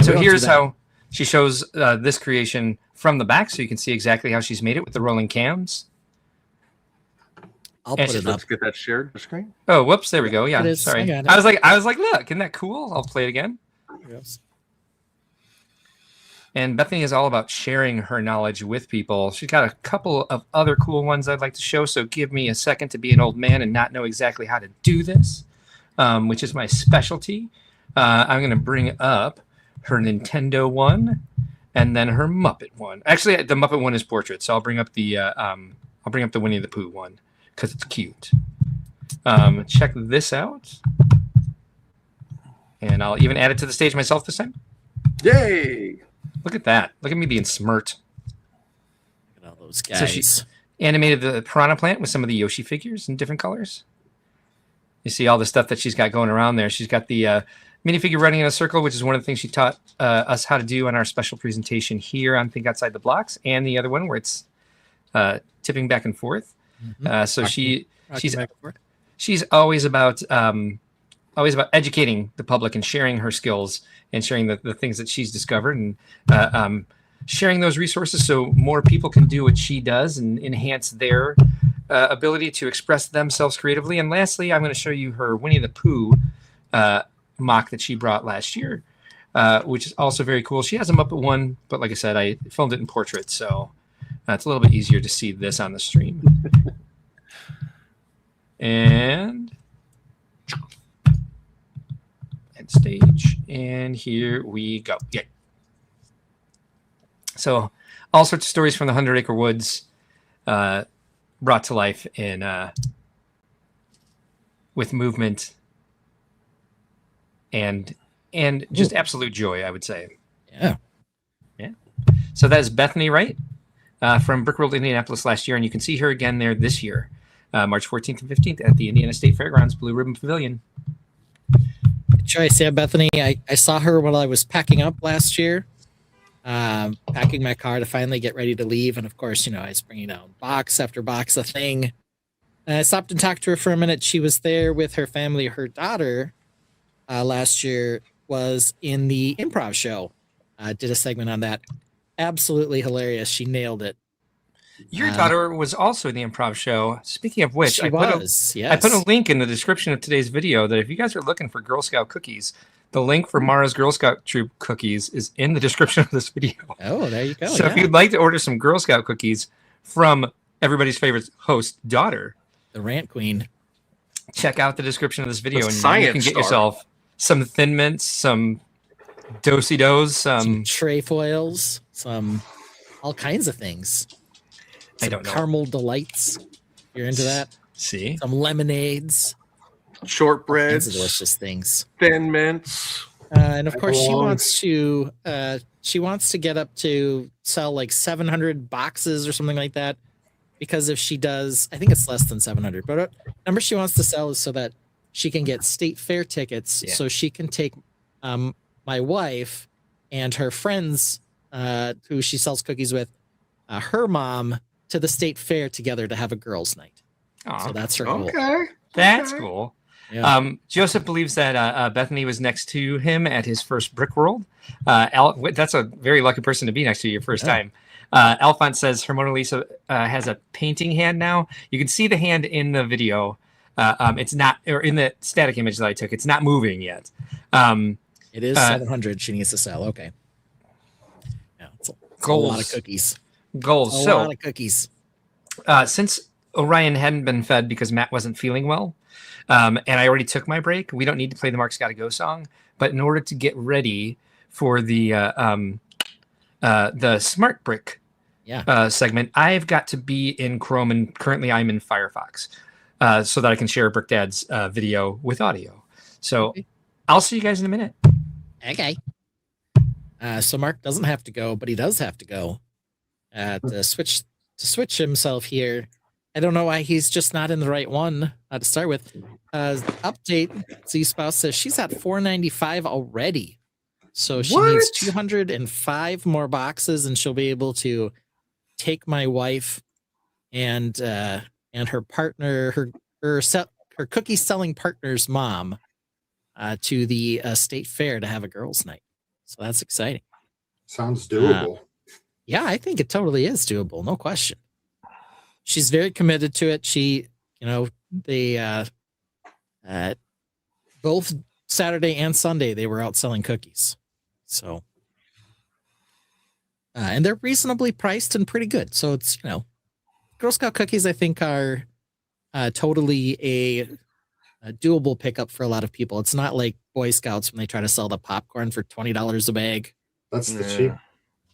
here's how she shows this creation from the back, so you can see exactly how she's made it with the rolling cams. I'll And put it up. Let's get that shared screen. Oh, whoops! There we go. Yeah, It is. sorry. I got it. I was like, look, isn't that cool? I'll play it again. Yes. And Bethany is all about sharing her knowledge with people. She's got a couple of other cool ones I'd like to show. So give me a second to be an old man and not know exactly how to do this, which is my specialty. I'm going to bring up her Nintendo one and then her Muppet one. Actually, the Muppet one is portrait, so I'll bring up the Winnie the Pooh one because it's cute. Check this out, and I'll even add it to the stage myself this time. Yay! Look at that! Look at me being smirked. Look at all those guys. So she animated the piranha plant with some of the Yoshi figures in different colors. You see all the stuff that she's got going around there. She's got the minifigure running in a circle, which is one of the things she taught us how to do on our special presentation here on Think Outside the Blocks, and the other one where it's tipping back and forth. So she's always about educating the public and sharing her skills and sharing the things that she's discovered and sharing those resources so more people can do what she does and enhance their ability to express themselves creatively. And lastly, I'm going to show you her Winnie the Pooh mock that she brought last year, which is also very cool. She has a Muppet one, but like I said, I filmed it in portrait, so it's a little bit easier to see this on the stream. And stage, and here we go. Yeah. So all sorts of stories from the 100 Acre Woods brought to life in with movement and just absolute joy, I would say. Yeah. So that is Bethany Wright from Brickworld, Indianapolis last year, and you can see her again there this year, March 14th and 15th at the Indiana State Fairgrounds Blue Ribbon Pavilion. Good choice. Yeah, Bethany, I saw her while I was packing up last year, packing my car to finally get ready to leave. And of course, I was bringing down box after box of thing. And I stopped and talked to her for a minute. She was there with her family. Her daughter last year was in the improv show, did a segment on that. Absolutely hilarious. She nailed it. Your daughter was also in the improv show. Speaking of which, She I put a link in the description of today's video that if you guys are looking for Girl Scout cookies, the link for Mara's Girl Scout Troop cookies is in the description of this video. Oh, there you go. So if you'd like to order some Girl Scout cookies from everybody's favorite host, daughter, the Rant Queen, check out the description of this video and you can get star. yourself some Thin Mints, some Do-si-dos, some trefoils, some all kinds of things. I don't know. Caramel delights. You're into that? See? Some lemonades. Shortbreads. Delicious things. Thin Mints. And of course, she wants to get up to sell like 700 boxes or something like that. Because if she does, I think it's less than 700. But the number she wants to sell is so that she can get state fair tickets, so she can take my wife and her friends, who she sells cookies with, her mom, to the state fair together to have a girls' night. Aww. So that's her goal. Okay. That's cool. Yeah. Joseph believes that Bethany was next to him at his first Brickworld. That's a very lucky person to be next to your first time. Alphonse says her Mona Lisa has a painting hand now. You can see the hand in the video. It's not, or in the static image that I took, it's not moving yet. It is 700 she needs to sell. Okay. Yeah, it's a lot of cookies. Goals. A lot of cookies. Since Orion hadn't been fed because Matt wasn't feeling well, and I already took my break, we don't need to play the Mark's Gotta Go song. But in order to get ready for the Smart Brick segment, I've got to be in Chrome, and currently I'm in Firefox, so that I can share Brick Dad's video with audio. So I'll see you guys in a minute. Okay. So Mark doesn't have to go, but he does have to go. To switch himself here. I don't know why he's just not in the right one to start with. Update, Z Spouse says she's at 495 already. So she needs 205 more boxes and she'll be able to take my wife and her partner, her cookie selling partner's mom to the state fair to have a girls' night. So that's exciting. Sounds doable. Yeah, I think it totally is doable. No question. She's very committed to it. She, they both Saturday and Sunday, they were out selling cookies. So and they're reasonably priced and pretty good. So it's Girl Scout cookies I think are totally a doable pickup for a lot of people. It's not like Boy Scouts when they try to sell the popcorn for $20 a bag. That's the cheap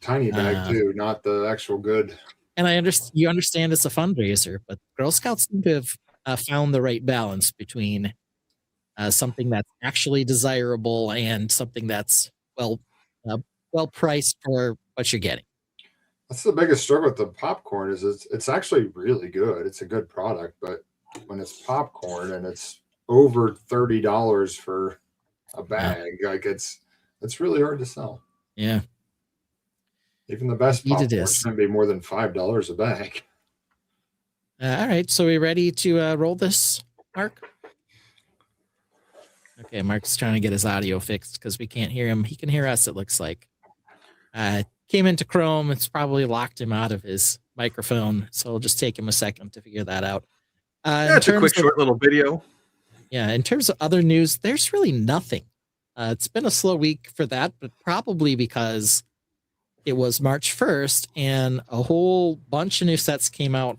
tiny bag too, not the actual good. And you understand it's a fundraiser, but Girl Scouts seem to have found the right balance between something that's actually desirable and something that's well priced for what you're getting. That's the biggest struggle with the popcorn is it's actually really good. It's a good product, but when it's popcorn and it's over $30 for a bag, like it's really hard to sell. Yeah. Even the best Indeed it popcorn is. can be more than $5 a bag. All right, so we ready to roll this, Mark? Okay, Mark's trying to get his audio fixed because we can't hear him. He can hear us, it looks like. Came into Chrome. It's probably locked him out of his microphone, so it'll just take him a second to figure that out. That's a quick, short little video. Yeah, in terms of other news, there's really nothing. It's been a slow week for that, but probably because it was March 1st and a whole bunch of new sets came out.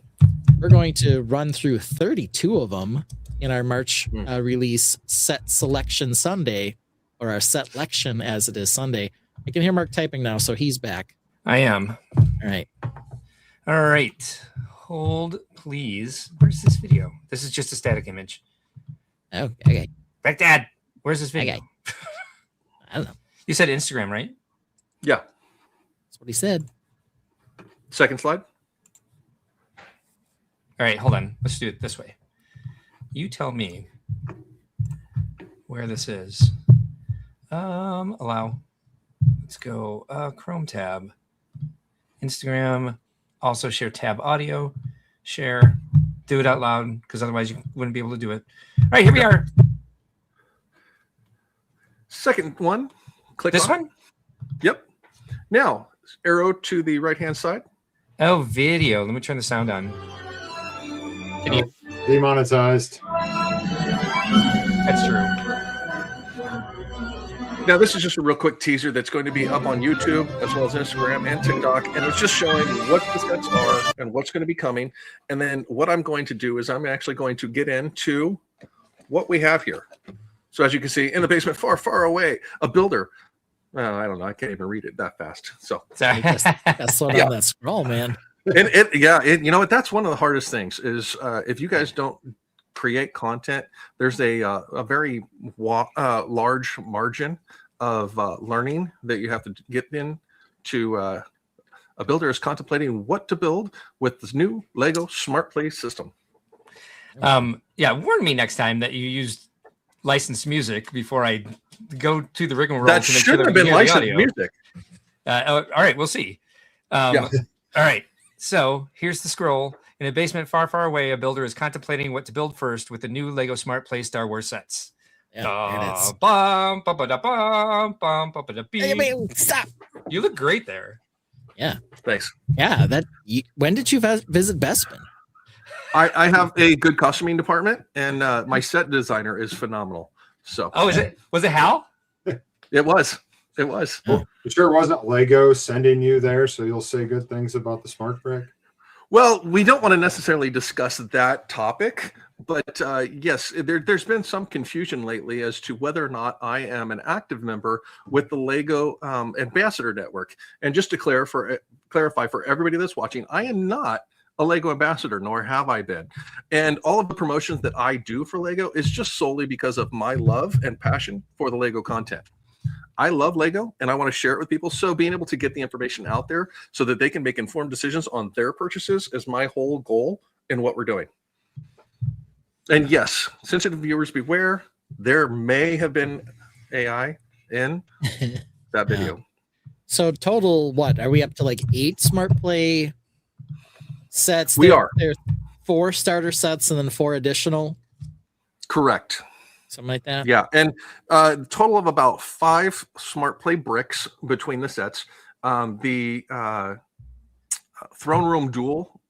We're going to run through 32 of them in our March release set selection Sunday, or our set lection as it is Sunday. I can hear Mark typing now, so he's back. I am. All right. All right. Hold, please. Where's this video? This is just a static image. Oh, okay. Back, Dad. Where's this video? Okay. I don't know. You said Instagram, right? Yeah. That's what he said. Second slide. All right, hold on. Let's do it this way. You tell me where this is. Allow. Let's go Chrome tab. Instagram. Also share tab audio. Share. Do it out loud because otherwise you wouldn't be able to do it. All right, here we are. Second one. Click This on one? Yep. Now, arrow to the right-hand side. Oh, video. Let me turn the sound on. Can you? Demonetized. That's true. Now, this is just a real quick teaser that's going to be up on YouTube as well as Instagram and TikTok. And it's just showing what the sets are and what's going to be coming. And then what I'm going to do is I'm actually going to get into what we have here. So as you can see, in the basement, far, far away, a builder. Well, I don't know. I can't even read it that fast. So Sorry. That's slow down that scroll, man. and you know what? That's one of the hardest things is if you guys don't create content, there's a very large margin of learning that you have to get in to a builder is contemplating what to build with this new Lego Smart Play system. Yeah, warn me next time that you used licensed music before I go to the Brickworld. That shouldn't have been licensed music. All right, we'll see. Yeah. All right, so here's the scroll. In a basement far, far away, a builder is contemplating what to build first with the new Lego Smart Play Star Wars sets. Yeah, there it is. Bum, bum, ba, da, bum, bum, ba, ba, da, bee. Hey, stop. You look great there. Yeah. Thanks. Yeah. When did you visit Bespin? I have a good costuming department, and my set designer is phenomenal. So, Oh, was it Hal? it was. You sure it wasn't Lego sending you there so you'll say good things about the Smart Brick? Well, we don't want to necessarily discuss that topic, but yes, there's been some confusion lately as to whether or not I am an active member with the Lego Ambassador Network. And just to clarify for everybody that's watching, I am not a Lego ambassador, nor have I been. And all of the promotions that I do for Lego is just solely because of my love and passion for the Lego content. I love Lego and I want to share it with people. So being able to get the information out there so that they can make informed decisions on their purchases is my whole goal in what we're doing. And yes, sensitive viewers beware, there may have been AI in that video. So total, what are we up to? Like 8 Smart Play sets? We are. There's 4 starter sets and then 4 additional. Correct. Something like that. Yeah, and total of about 5 Smart Play bricks between the sets. The Throne Room Duel,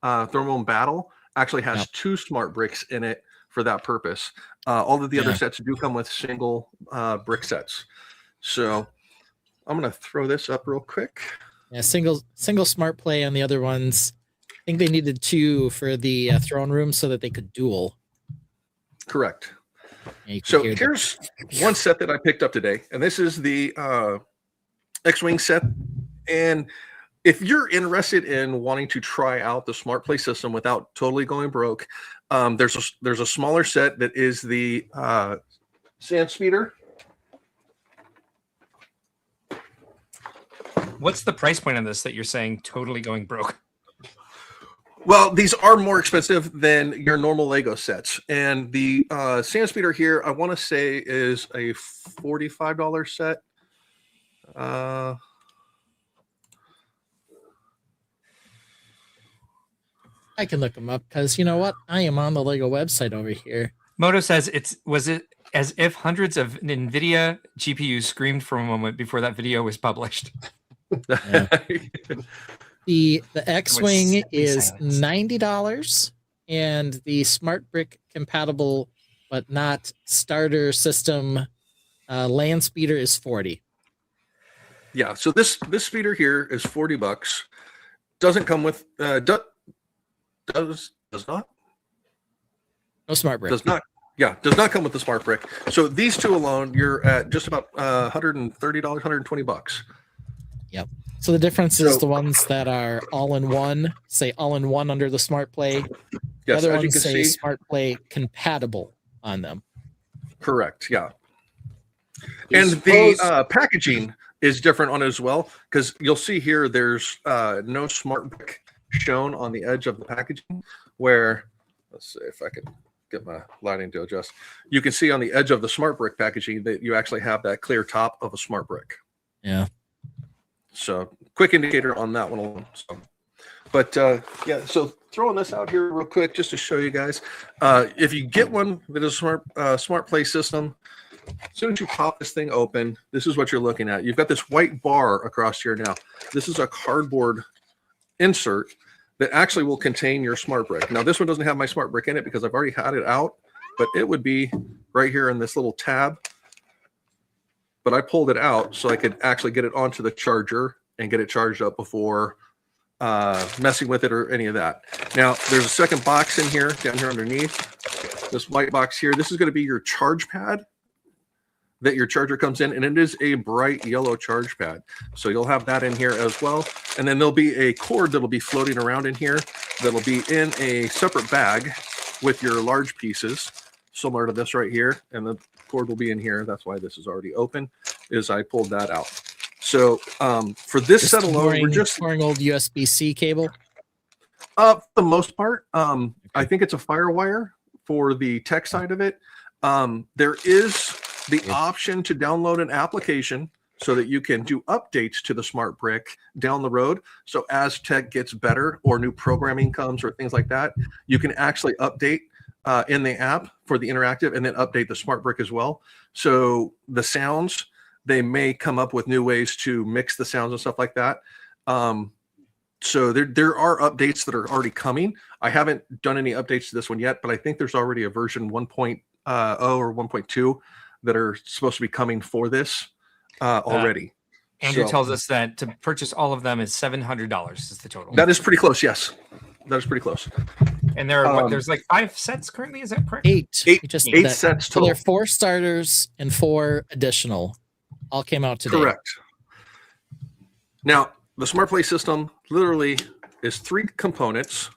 Throne Room Battle actually has 2 smart bricks in it for that purpose. All of the other sets do come with single brick sets. So I'm going to throw this up real quick. Yeah, single smart play on the other ones. I think they needed 2 for the throne room so that they could duel. Correct. Yeah, you could So hear the- here's one set that I picked up today, and this is the X-Wing set. And if you're interested in wanting to try out the smart play system without totally going broke, there's a smaller set that is the sand speeder. What's the price point on this that you're saying totally going broke? Well, these are more expensive than your normal Lego sets, and the sand speeder here, I want to say, is a $45 set. I can look them up because you know what? I am on the Lego website over here. Moto says was it as if hundreds of NVIDIA GPUs screamed for a moment before that video was published. Yeah. The X-Wing With is silence. $90, and the Smart Brick compatible but not starter system land speeder is $40. Yeah, so this speeder here is $40. Doesn't come with does not No Smart Brick. does not come with the smart brick. So these two alone, you're at just about $130, $120. Yep. So the difference is So- the ones that are all in one, say all in one under the Smart Play. The Yes, other as you ones can say see, Smart Play compatible on them. correct. Yeah, Do you and suppose- the packaging is different on it as well, because you'll see here there's no smart brick shown on the edge of the packaging. Where, let's see if I can get my lighting to adjust. You can see on the edge of the smart brick packaging that you actually have that clear top of a smart brick. Yeah. So quick indicator on that one alone. So, but yeah, so throwing this out here real quick just to show you guys, if you get one that is a smart play system, as soon as you pop this thing open, this is what you're looking at. You've got this white bar across here now. This is a cardboard insert that actually will contain your smart brick. Now this one doesn't have my smart brick in it because I've already had it out, but it would be right here in this little tab. But I pulled it out so I could actually get it onto the charger and get it charged up before messing with it or any of that. Now, there's a second box in here, down here underneath. This white box here, this is going to be your charge pad that your charger comes in, and it is a bright yellow charge pad. So you'll have that in here as well. And then there'll be a cord that'll be floating around in here that'll be in a separate bag with your large pieces, similar to this right here. And the cord will be in here. That's why this is already open, is I pulled that out. So for this set alone, we're just pouring old USB-C cable. for the most part. I think it's a Firewire for the tech side of it. There is the option to download an application so that you can do updates to the smart brick down the road. So as tech gets better or new programming comes or things like that, you can actually update in the app for the interactive and then update the smart brick as well. So the sounds, they may come up with new ways to mix the sounds and stuff like that. So there are updates that are already coming. I haven't done any updates to this one yet, but I think there's already a version 1.0 or 1.2 that are supposed to be coming for this already. Andrew So- tells us that to purchase all of them is $700 is the total. That is pretty close. Yes, that is pretty close. And there are Um, there's like 5 sets currently. Is that correct? Eight. Eight- We just eight did that. sets So there are total. 4 starters and 4 additional. All came out today. Correct. Now, the smart play system literally is 3 components.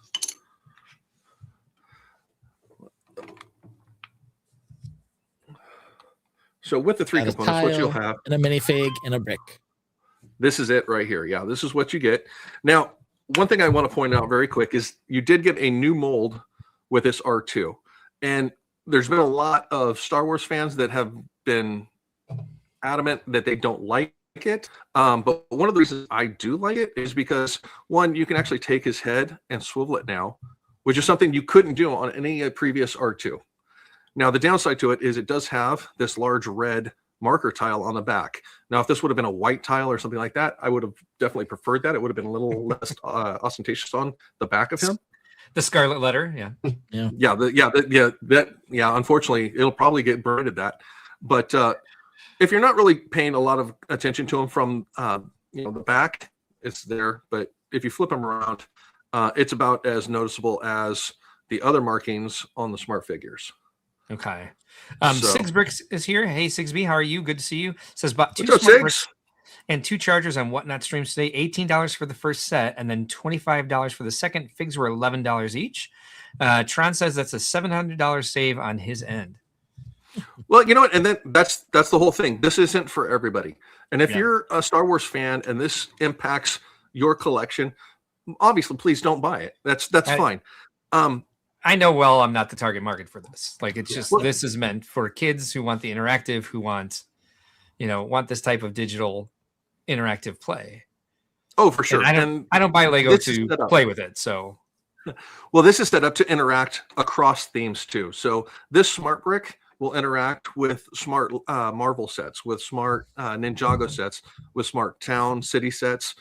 So with the 3 Got a components, what you'll tile have, and a minifig and a brick. this is it right here. Yeah, this is what you get. Now, one thing I want to point out very quick is you did get a new mold with this R2. And there's been a lot of Star Wars fans that have been adamant that they don't like it. But one of the reasons I do like it is because, one, you can actually take his head and swivel it now, which is something you couldn't do on any previous R2. Now, the downside to it is it does have this large red marker tile on the back. Now, if this would have been a white tile or something like that, I would have definitely preferred that. It would have been a little less ostentatious on the back of him. The Scarlet Letter, yeah. Unfortunately, it'll probably get burned at that. But if you're not really paying a lot of attention to him from the back, it's there. But if you flip them around, it's about as noticeable as the other markings on the smart figures. Okay. So- Sigs Bricks is here. Hey, Sigsby, how are you? Good to see you. Says, bought 2 What's up, smart Sigs? bricks and 2 chargers on Whatnot streams today. $18 for the first set, and then $25 for the second. Figs were $11 each. Tron says that's a $700 save on his end. Well, you know what? And then that's the whole thing. This isn't for everybody. And if Yeah. you're a Star Wars fan and this impacts your collection, obviously, please don't buy it. That's fine. I know well I'm not the target market for this. Like, it's just Well- this is meant for kids who want the interactive, who want this type of digital interactive play. Oh, for sure. And I don't buy Lego this is to set up. play with it. So Well, this is set up to interact across themes too. So this smart brick will interact with smart Marvel sets, with smart Ninjago sets, with smart town city sets.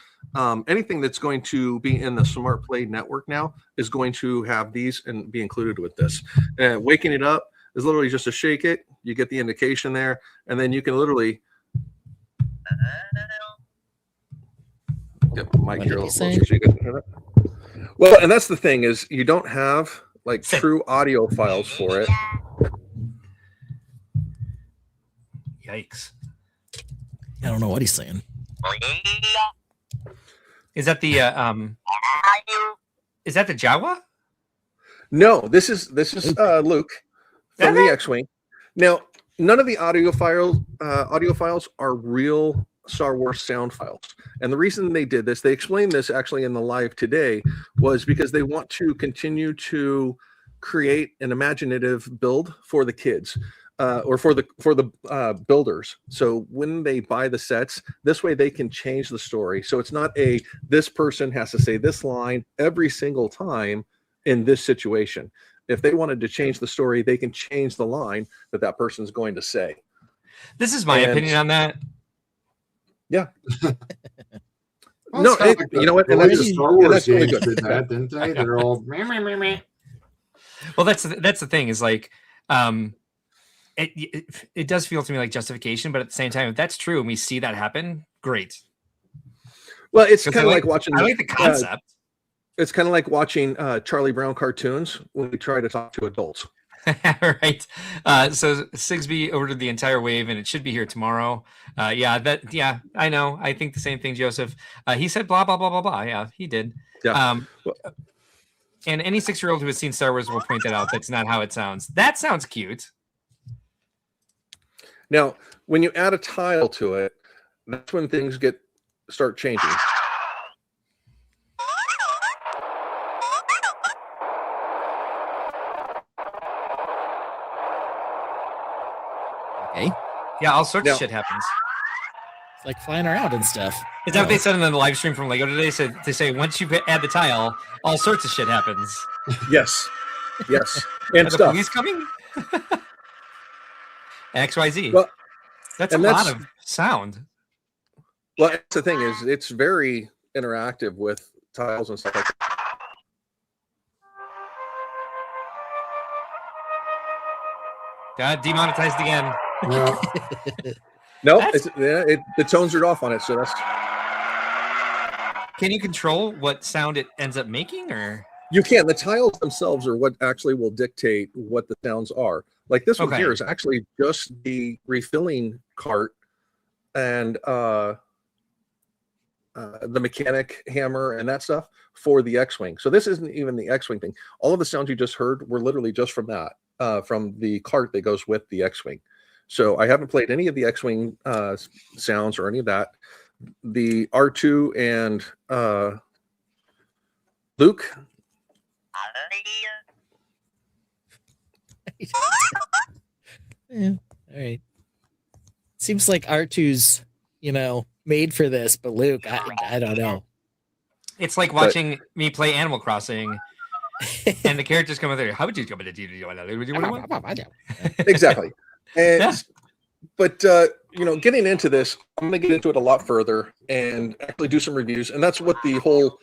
Anything that's going to be in the Smart Play network now is going to have these and be included with this. Waking it up is literally just to shake it. You get the indication there, and then you can literally get the mic What here did a he little say? closer so you can hear that. Well, and that's the thing is you don't have like true audio files for it. yikes. I don't know what he's saying. Is that the Jawa? No, this is Luke from the X-wing. Now, none of the audio files are real Star Wars sound files, and the reason they did this, they explained this actually in the live today, was because they want to continue to create an imaginative build for the kids. Or for the builders. So when they buy the sets, this way they can change the story. So it's not this person has to say this line every single time in this situation. If they wanted to change the story, they can change the line that person's going to say. This is my opinion on that. Yeah. Well, No, it's kinda like you know what? The And that's- latest Star Wars that's really games good. did that, didn't they? They're all meh, meh, meh, meh. Well, that's the thing is like, it does feel to me like justification, but at the same time, if that's true and we see that happen, great. Well, it's 'Cause kind of like watching. I like the concept. It's kind of like watching Charlie Brown cartoons when we try to talk to adults. Right. So Sigsby ordered the entire wave, and it should be here tomorrow. Yeah, I know. I think the same thing, Joseph. He said blah blah blah blah blah. Yeah, he did. Yeah. And any 6-year-old who has seen Star Wars will point that out. That's not how it sounds. That sounds cute. Now, when you add a tile to it, that's when things start changing. Okay. Yeah, all sorts Now- of shit happens. It's like flying around and stuff. Is that what they said in the live stream from Lego today? Said they say once you add the tile, all sorts of shit happens. Yes. Yes. And Are the stuff. police coming? XYZ. Well, that's a and lot that's- of sound. Well, that's the thing is it's very interactive with tiles and stuff like that. Got demonetized again. Yeah. No, That's- the tones are off on it, so that's Can you control what sound it ends up making, or you can. The tiles themselves are what actually will dictate what the sounds are. Like this one Okay. here is actually just the refilling cart and the mechanic hammer and that stuff for the X-wing. So this isn't even the X-wing thing. All of the sounds you just heard were literally just from that, from the cart that goes with the X-wing. So I haven't played any of the X-wing sounds or any of that. The R2 and Luke. Yeah. All right. Seems like R2's, made for this, but Luke, I don't know. it's like watching me play Animal Crossing, and the characters come in there. How would you come in? Exactly. And Yeah. but getting into this, I'm gonna get into it a lot further and actually do some reviews. And that's what the whole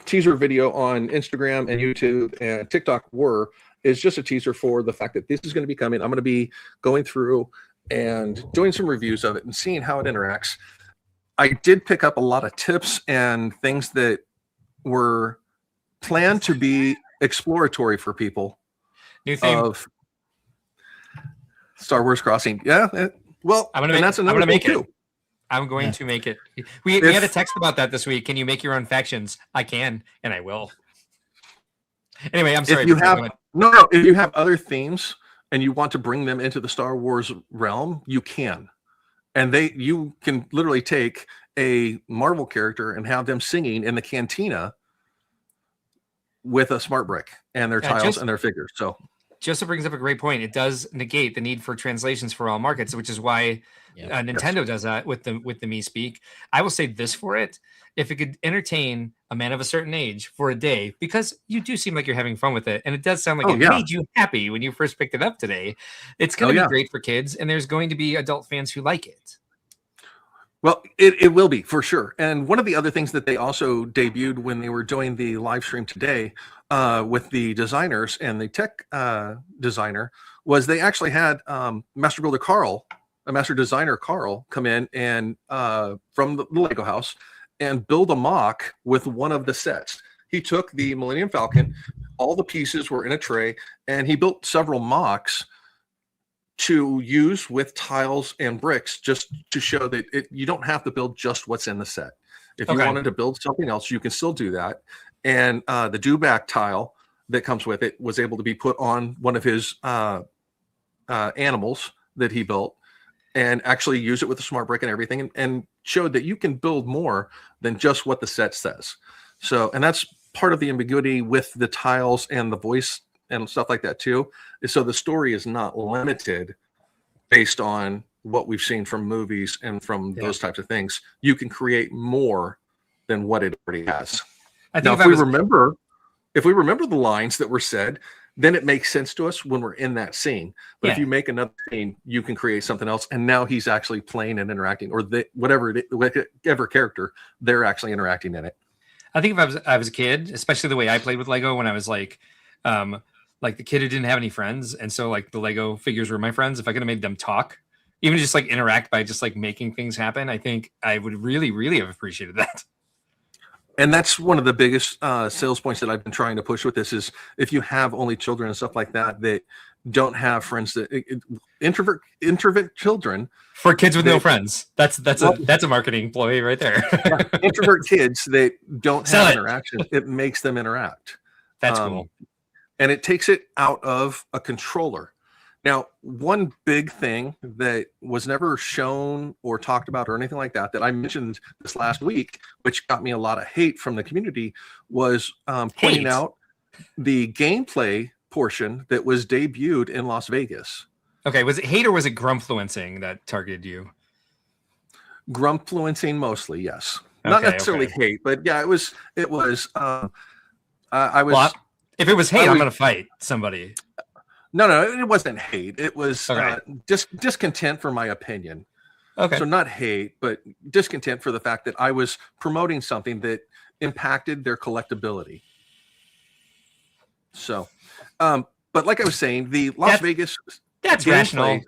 teaser video on Instagram and YouTube and TikTok is just a teaser for the fact that this is going to be coming. I'm going to be going through and doing some reviews of it and seeing how it interacts. I did pick up a lot of tips and things that were planned to be exploratory for people New theme. of Star Wars Crossing. Yeah. Well, I'm gonna and make, that's I'm another gonna thing make it. too. I'm going to make it. We had a text about that this week. Can you make your own factions? I can, and I will. Anyway, I'm sorry. If you Go have ahead. no, if you have other themes and you want to bring them into the Star Wars realm, you can. And you can literally take a Marvel character and have them singing in the cantina with a smart brick and their tiles and their figures. So Joseph brings up a great point. It does negate the need for translations for all markets, which is why Nintendo does that with the Me Speak. I will say this for it: if it could entertain a man of a certain age for a day, because you do seem like you're having fun with it, and it does sound like it made you happy when you first picked it up today. It's going to be great for kids, and there's going to be adult fans who like it. Well, it will be for sure. And one of the other things that they also debuted when they were doing the live stream today with the designers and the tech designer was they actually had Master Designer Carl come in and from the Lego house and build a mock with one of the sets. He took the Millennium Falcon, all the pieces were in a tray, and he built several mocks to use with tiles and bricks just to show that you don't have to build just what's in the set. If you wanted to build something else, you can still do that. And the dewback tile that comes with it was able to be put on one of his animals that he built and actually use it with a smart brick and everything and showed that you can build more than just what the set says. So, and that's part of the ambiguity with the tiles and the voice and stuff like that too. So the story is not limited based on what we've seen from movies and from those types of things. You can create more than what it already has. Now, if we remember the lines that were said, then it makes sense to us when we're in that scene. But if you make another scene, you can create something else. And now he's actually playing and interacting, or whatever character they're actually interacting in it. I think if I was a kid, especially the way I played with Lego when I was like the kid who didn't have any friends, and so like the Lego figures were my friends. If I could have made them talk, even just like interact by just like making things happen, I think I would really, really have appreciated that. And that's one of the biggest sales points that I've been trying to push with this is if you have only children and stuff like that that don't have friends, that introvert children for kids with no friends. That's a marketing ploy right there. Introvert kids that don't have interaction, it makes them interact. That's cool. And it takes it out of a controller. Now, one big thing that was never shown or talked about or anything like that I mentioned this last week, which got me a lot of hate from the community, was pointing out the gameplay portion that was debuted in Las Vegas. Okay, was it hate or was it grumpfluencing that targeted you? Grumpfluencing mostly, yes. Not necessarily hate, but yeah, it was. I was. Well, if it was hate, I'm going to fight somebody. No, it wasn't hate. It was just discontent for my opinion. Okay. So not hate, but discontent for the fact that I was promoting something that impacted their collectability. So, but like I was saying, the Las Vegas. That's rational.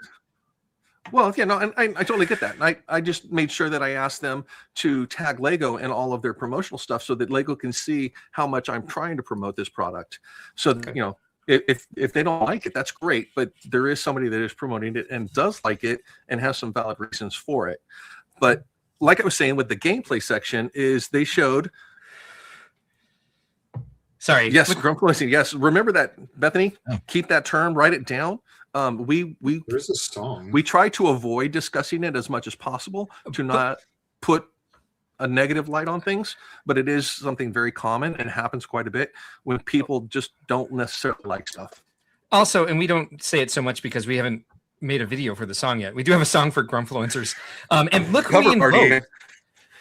Well, yeah, no, and I totally get that. And I just made sure that I asked them to tag Lego in all of their promotional stuff so that Lego can see how much I'm trying to promote this product. So, you know, if they don't like it, that's great. But there is somebody that is promoting it and does like it and has some valid reasons for it. But like I was saying with the gameplay section is they showed. Sorry. Yes, grumpfluencing. Yes. Remember that, Bethany? Oh. Keep that term, write it down. There's a song. We try to avoid discussing it as much as possible to not put a negative light on things, but it is something very common and happens quite a bit when people just don't necessarily like stuff. Also, and we don't say it so much because we haven't made a video for the song yet. We do have a song for grumpfluencers. And look who we invoked.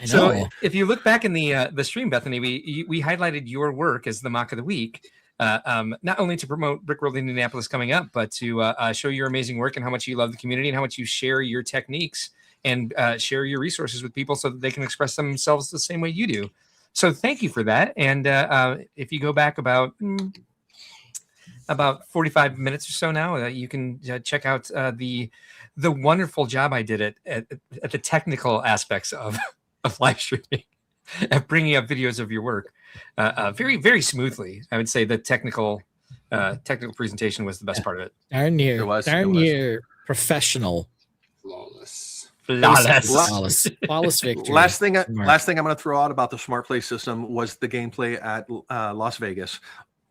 So if you look back in the stream, Bethany, we highlighted your work as the mock of the week. Not only to promote Brickworld Indianapolis coming up, but to show your amazing work and how much you love the community and how much you share your techniques and share your resources with people so that they can express themselves the same way you do. So thank you for that. And if you go back about 45 minutes or so now, you can check out the wonderful job I did at the technical aspects of of live streaming, of bringing up videos of your work very, very smoothly. I would say the technical presentation was the best part of it. Darn near, It was. professional. Flawless. Flawless victory. Last thing I'm Mark. going to throw out about the Smart Play system was the gameplay at Las Vegas.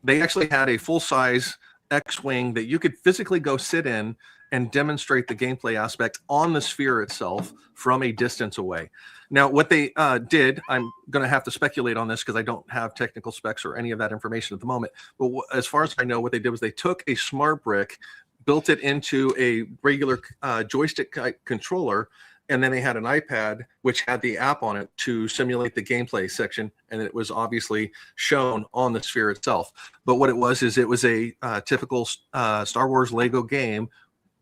They actually had a full-size X-Wing that you could physically go sit in and demonstrate the gameplay aspect on the sphere itself from a distance away. Now, what they did, I'm going to have to speculate on this because I don't have technical specs or any of that information at the moment. But as far as I know, what they did was they took a smart brick, built it into a regular joystick controller, and then they had an iPad which had the app on it to simulate the gameplay section, and it was obviously shown on the sphere itself. But what it was is it was a typical Star Wars Lego game,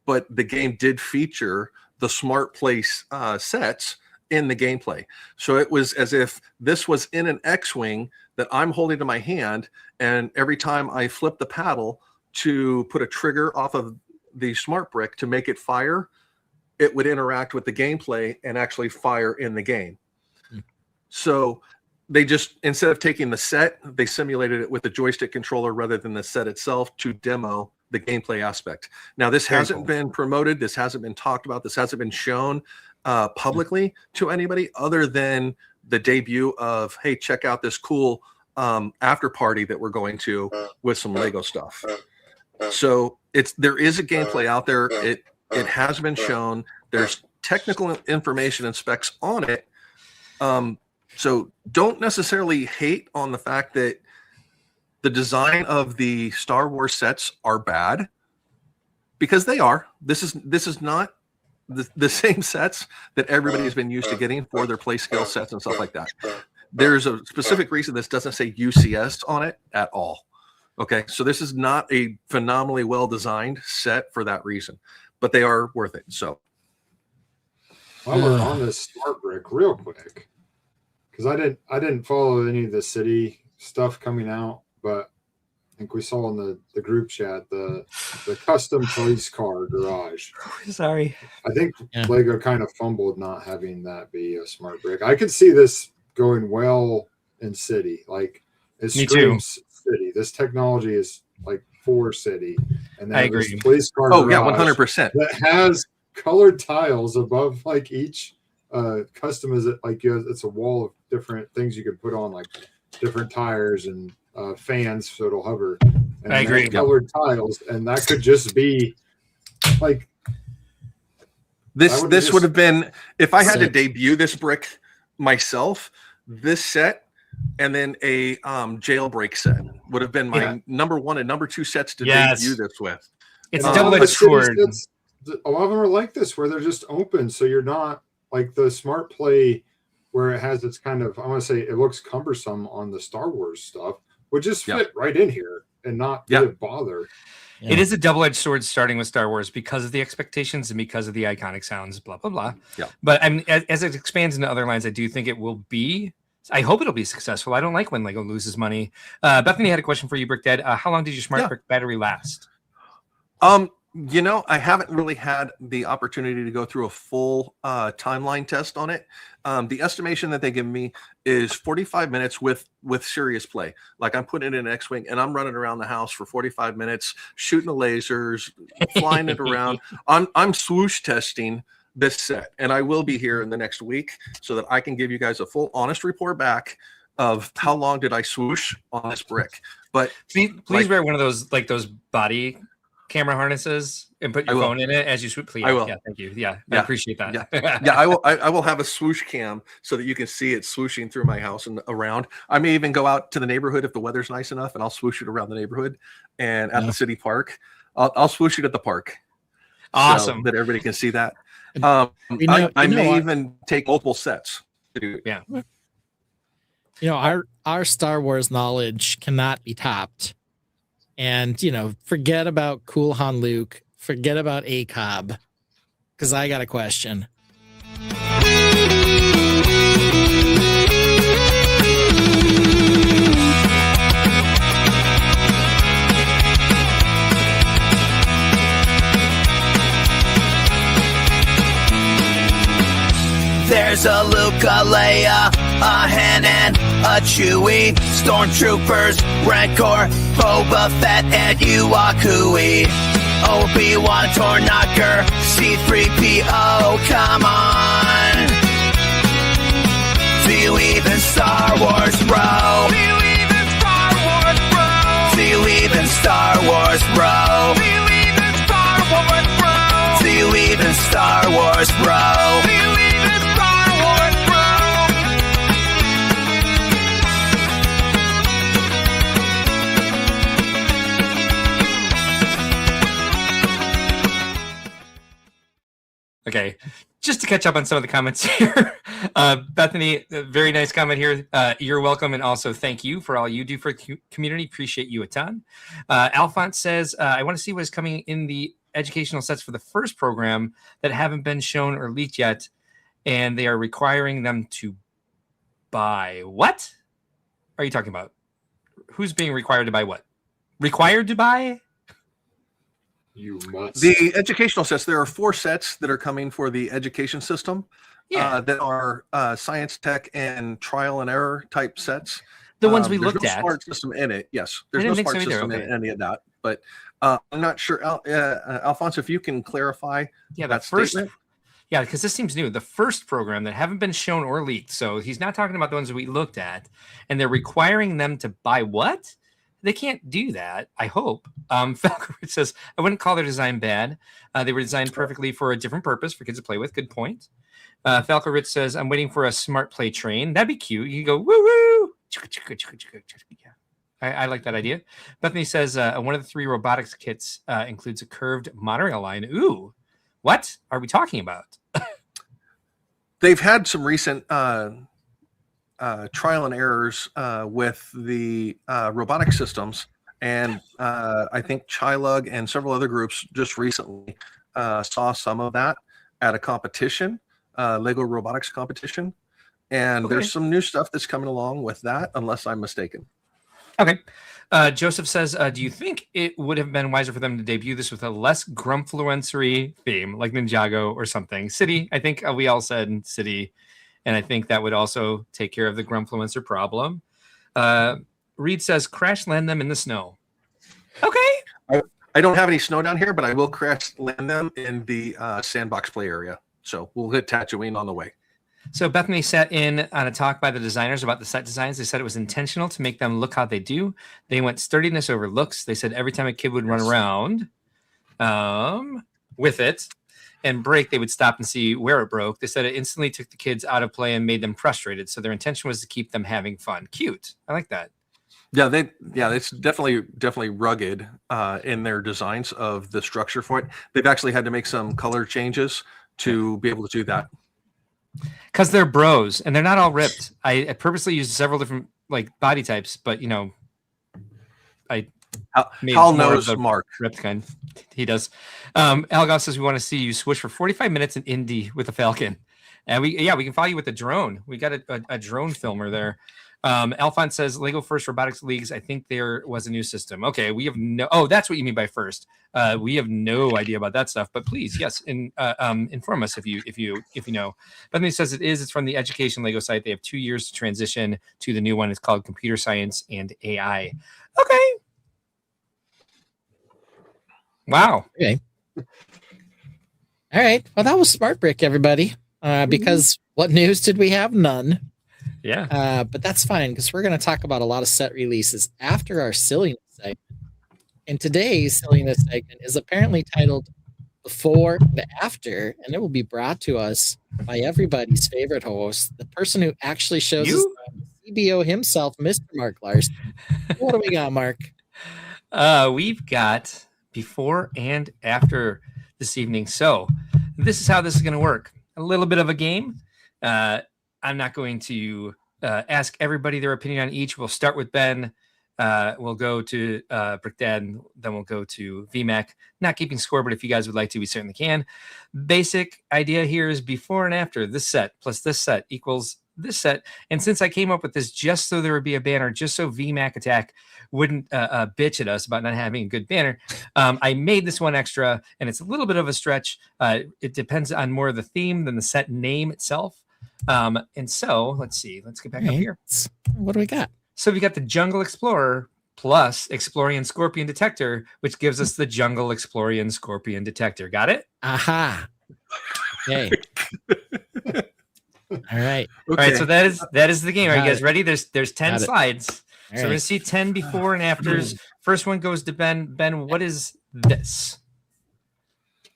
but the game did feature the Smart Play sets in the gameplay. So it was as if this was in an X-Wing that I'm holding in my hand, and every time I flip the paddle to put a trigger off of the smart brick to make it fire, it would interact with the gameplay and actually fire in the game. So they just, instead of taking the set, they simulated it with the joystick controller rather than the set itself to demo the gameplay aspect. Now, this hasn't been promoted. This hasn't been talked about. This hasn't been shown publicly to anybody other than the debut of, hey, check out this cool after party that we're going to with some Lego stuff. So there is a gameplay out there. It has been shown. There's technical information and specs on it. So don't necessarily hate on the fact that the design of the Star Wars sets are bad, because they are. This is not the same sets that everybody's been used to getting for their play scale sets and stuff like that. There's a specific reason this doesn't say UCS on it at all. Okay, so this is not a phenomenally well designed set for that reason, but they are worth it. So while we're on this smart brick, real quick, because I didn't follow any of the city stuff coming out, but I think we saw in the group chat the custom police car garage. Sorry, I think Lego kind of fumbled not having that be a smart brick. I could see this going well in city, like it screams city. This technology is like for city, and then I agree. this police car. Oh yeah, garage 100%. That has colored tiles above like each custom is it like it's a wall of different things you could put on, like different tires and fans so it'll hover. And I agree. Colored tiles, and that could just be like this would have been, if I had to debut this brick myself, this set and then a jailbreak set would have been my number 1 and number 2 sets to debut this with. It's a double-edged sword. A lot of them are like this, where they're just open, so you're not like the Smart Play, where it has its kind of, I want to say it looks cumbersome on the Star Wars stuff, would just fit right in here and not be a bother. Yeah. It is a double-edged sword, starting with Star Wars because of the expectations and because of the iconic sounds, blah blah blah. Yeah. But I mean, as it expands into other lines, I do think it will be. I hope it'll be successful. I don't like when Lego loses money. Bethany had a question for you, Brick Dad. How long did your smart brick battery last? You know, I haven't really had the opportunity to go through a full timeline test on it. The estimation that they give me is 45 minutes with serious play. Like I'm putting it in an X-Wing and I'm running around the house for 45 minutes, shooting the lasers, flying it around. I'm swoosh testing this set, and I will be here in the next week so that I can give you guys a full honest report back of how long did I swoosh on this brick. But please wear one of those, like those body camera harnesses and put your phone in it as you swoop. Please. I will. Yeah, thank you. Yeah, I appreciate that. Yeah, I will have a swoosh cam so that you can see it swooshing through my house and around. I may even go out to the neighborhood if the weather's nice enough, and I'll swoosh it around the neighborhood and at the city park. I'll swoosh it at the park. Awesome. So that everybody can see that. I may even take multiple sets to do it. Yeah. You know, our Star Wars knowledge cannot be topped. And, you know, forget about Cool Han Luke, forget about ACOB, because I got a question. There's There's a Luke, a Leia, a Han, and a Chewie. Stormtroopers, Rancor, Boba Fett, and Yuakui. Obi-Wan, Tornaker, C-3PO, come on. Do you even Star Wars, bro? Do you even Star Wars, bro? Do you even Star Wars, bro? Do you even Star Wars, bro? Do you even Star Wars, bro? Do you even Star Wars, bro? Okay, just to catch up on some of the comments here. Bethany, a very nice comment here. You're welcome, and also thank you for all you do for the community. Appreciate you a ton. Alphonse says, I want to see what is coming in the educational sets for the first program that haven't been shown or leaked yet, and they are requiring them to buy. What are you talking about? Who's being required to buy what? Required to buy? You must. The educational sets, there are 4 sets that are coming for the education system that are science, tech, and trial and error type sets. The ones we there's looked no at. Smart system in it. Yes, there's I no didn't think smart so either. system Okay. in any of that. But I'm not sure. Alphonse, if you can clarify that first statement. Yeah, because this seems new. The first program that haven't been shown or leaked. So he's not talking about the ones that we looked at, and they're requiring them to buy what? They can't do that, I hope. Falcorit says, I wouldn't call their design bad. They were designed perfectly for a different purpose for kids to play with. Good point. Falcorit says, I'm waiting for a smart play train. That'd be cute. You can go, woo woo. Yeah. I like that idea. Bethany says, one of the 3 robotics kits includes a curved monorail line. Ooh, what are we talking about? They've had some recent trial and errors with the robotic systems, and I think Chilug and several other groups just recently saw some of that at a competition, Lego robotics competition, and there's some new stuff that's coming along with that, unless I'm mistaken. Okay. Joseph says, do you think it would have been wiser for them to debut this with a less grumpfluencery theme, like Ninjago or something? City, I think we all said City, and I think that would also take care of the grumpfluencer problem. Reed says, crash land them in the snow. Okay. I don't have any snow down here, but I will crash land them in the sandbox play area. So we'll hit Tatooine on the way. So Bethany sat in on a talk by the designers about the set designs. They said it was intentional to make them look how they do. They went sturdiness over looks. They said every time a kid would run around with it and break, they would stop and see where it broke. They said it instantly took the kids out of play and made them frustrated. So their intention was to keep them having fun. Cute. I like that. Yeah, it's definitely rugged in their designs of the structure for it. They've actually had to make some color changes to be able to do that. Because they're bros and they're not all ripped. I purposely used several different like body types, but I Hal knows Mark. Ripped kind. He does. Algoff says we want to see you swoosh for 45 minutes in Indy with a Falcon. And we can follow you with a drone. We got a drone filmer there. Alphonse says Lego First Robotics Leagues. I think there was a new system. Okay, we have that's what you mean by first. We have no idea about that stuff, but please, yes, inform us if you know. Bethany says it's from the education Lego site. They have 2 years to transition to the new one. It's called Computer Science and AI. Okay. Wow. Okay. All right. Well, that was Smart Brick, everybody. Because what news did we have? None. Yeah. But that's fine because we're going to talk about a lot of set releases after our silliness segment. And today's silliness segment is apparently titled Before and After, and it will be brought to us by everybody's favorite host, the person who actually shows us the CBO himself, Mr. Mark Larson. What do we got, Mark? We've got before and after this evening. So this is how this is going to work. A little bit of a game. I'm not going to ask everybody their opinion on each. We'll start with Ben. We'll go to Brickdad, then we'll go to VMAC. Not keeping score, but if you guys would like to, we certainly can. Basic idea here is before and after this set plus this set equals this set. And since I came up with this just so there would be a banner, just so VMAC Attack wouldn't bitch at us about not having a good banner, I made this one extra, and it's a little bit of a stretch. It depends on more of the theme than the set name itself. And so let's see. Let's get back up Right. here. What do we got? So we got the Jungle Explorer plus Explorian Scorpion Detector, which gives us the Jungle Explorian Scorpion Detector. Got it? Aha. Okay. All right. All right. So that is the game. Are you Got guys it. ready? There's 10 Got it. slides. All So we're gonna right. see 10 before and afters. First one goes to Ben. Ben, what is this?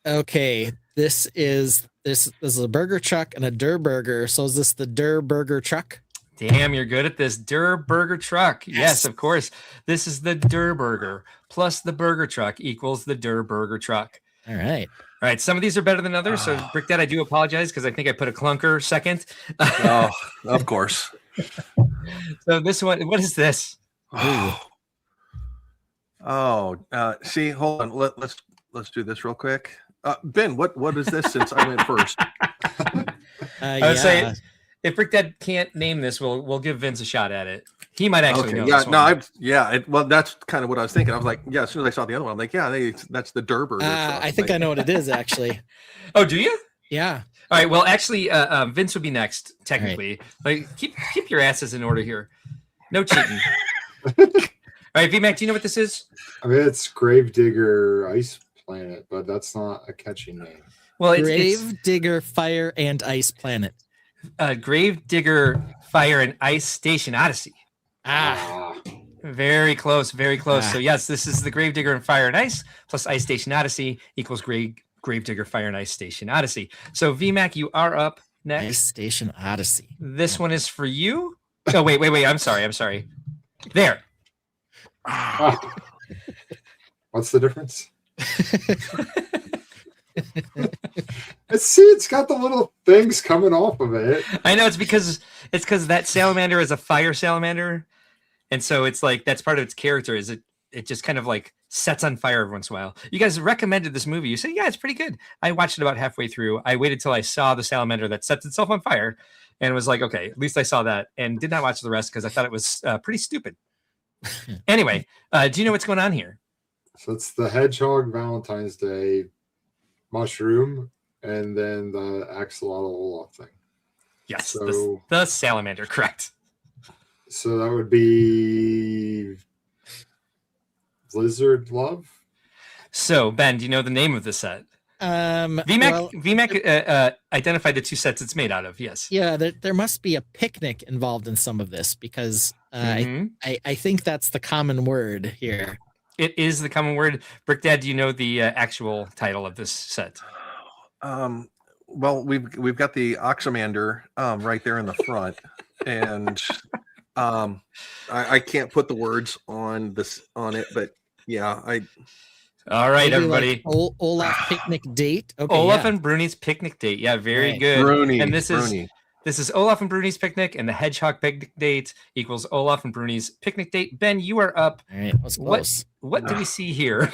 Okay. This is a burger truck and a Der Burger. So is this the Der Burger truck? Damn, you're good at this. Der Burger Truck. Yes, Yes. of course. This is the Der Burger plus the Burger Truck equals the Der Burger Truck. All right. All right, some of these are better than others. So, Brick Dad, I do apologize because I think I put a clunker second. Oh, of course. So this one, what is this? See, hold on. Let's do this real quick. Ben, what is this? Since I went first. I would say if Brick Dad can't name this, we'll give Vince a shot at it. He might actually know. Yeah, this no, one. well, that's kind of what I was thinking. I was like, yeah, as soon as I saw the other one, I'm like, yeah, that's the Der Burger. I think I know what it is actually. Oh, do you? Yeah. All right. Well, actually, Vince would be next. Technically, like keep your asses in order here. No cheating. All right, VMAC, do you know what this is? I mean, it's Gravedigger Ice Planet, but that's not a catchy name. Well, it's Grave Digger Fire and Ice Planet. Grave Digger Fire and Ice Station Odyssey. Ah. Very close, very close. Ah. So yes, this is the Grave Digger and Fire and Ice plus Ice Station Odyssey equals Grave Digger Fire and Ice Station Odyssey. So VMAC, you are up next. Ice Station Odyssey. This one is for you. Oh wait. I'm sorry. There. What's the difference? It's got the little things coming off of it. I know it's because that salamander is a fire salamander, and so it's like that's part of its character. Is it just kind of like sets on fire every once in a while. You guys recommended this movie. You said, yeah, it's pretty good. I watched it about halfway through. I waited till I saw the salamander that sets itself on fire, and was like, okay, at least I saw that, and did not watch the rest because I thought it was pretty stupid. Anyway, do you know what's going on here? So it's the Hedgehog Valentine's Day mushroom, and then the axolotl Olaf thing. Yes, So the salamander, correct. So that would be Blizzard Love. So Ben, do you know the name of the set? VMAC identified the two sets it's made out of. Yes. Yeah, there must be a picnic involved in some of this because I think that's the common word here. It is the common word. Brick Dad, do you know the actual title of this set? Well, we've got the Oxymander right there in the front, and I can't put the words on it, but yeah, All right, Maybe everybody. like Olaf picnic date. Okay, Olaf yeah. and Bruni's picnic date. Yeah, very Right. good. Bruni, And this Bruni. is Olaf and Bruni's picnic, and the Hedgehog picnic date equals Olaf and Bruni's picnic date. Ben, you are up. All right, that was close. What do we see here?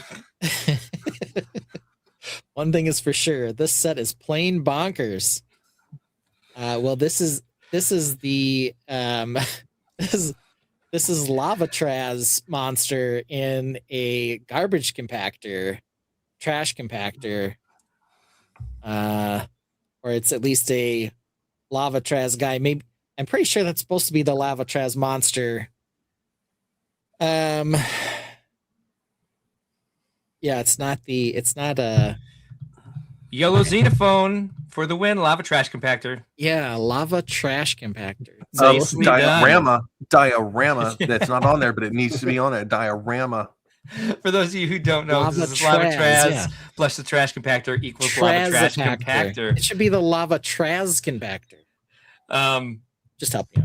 One thing is for sure, this set is plain bonkers. Well, this is the this is Lavatraz monster in a garbage compactor, trash compactor, or it's at least a Lavatraz guy. Maybe I'm pretty sure that's supposed to be the Lavatraz monster. Yeah, it's not a Yellow Xenophone for the win. Lava trash compactor. lava trash compactor. Nicely done. Diorama. That's not on there, but it needs to be on it. Diorama. For those of you who don't know, this is Lavatraz, Lava Traz yeah. plus the trash compactor equals Lava Trash Trazapactor. Compactor. It should be the lava Traz compactor. Just help me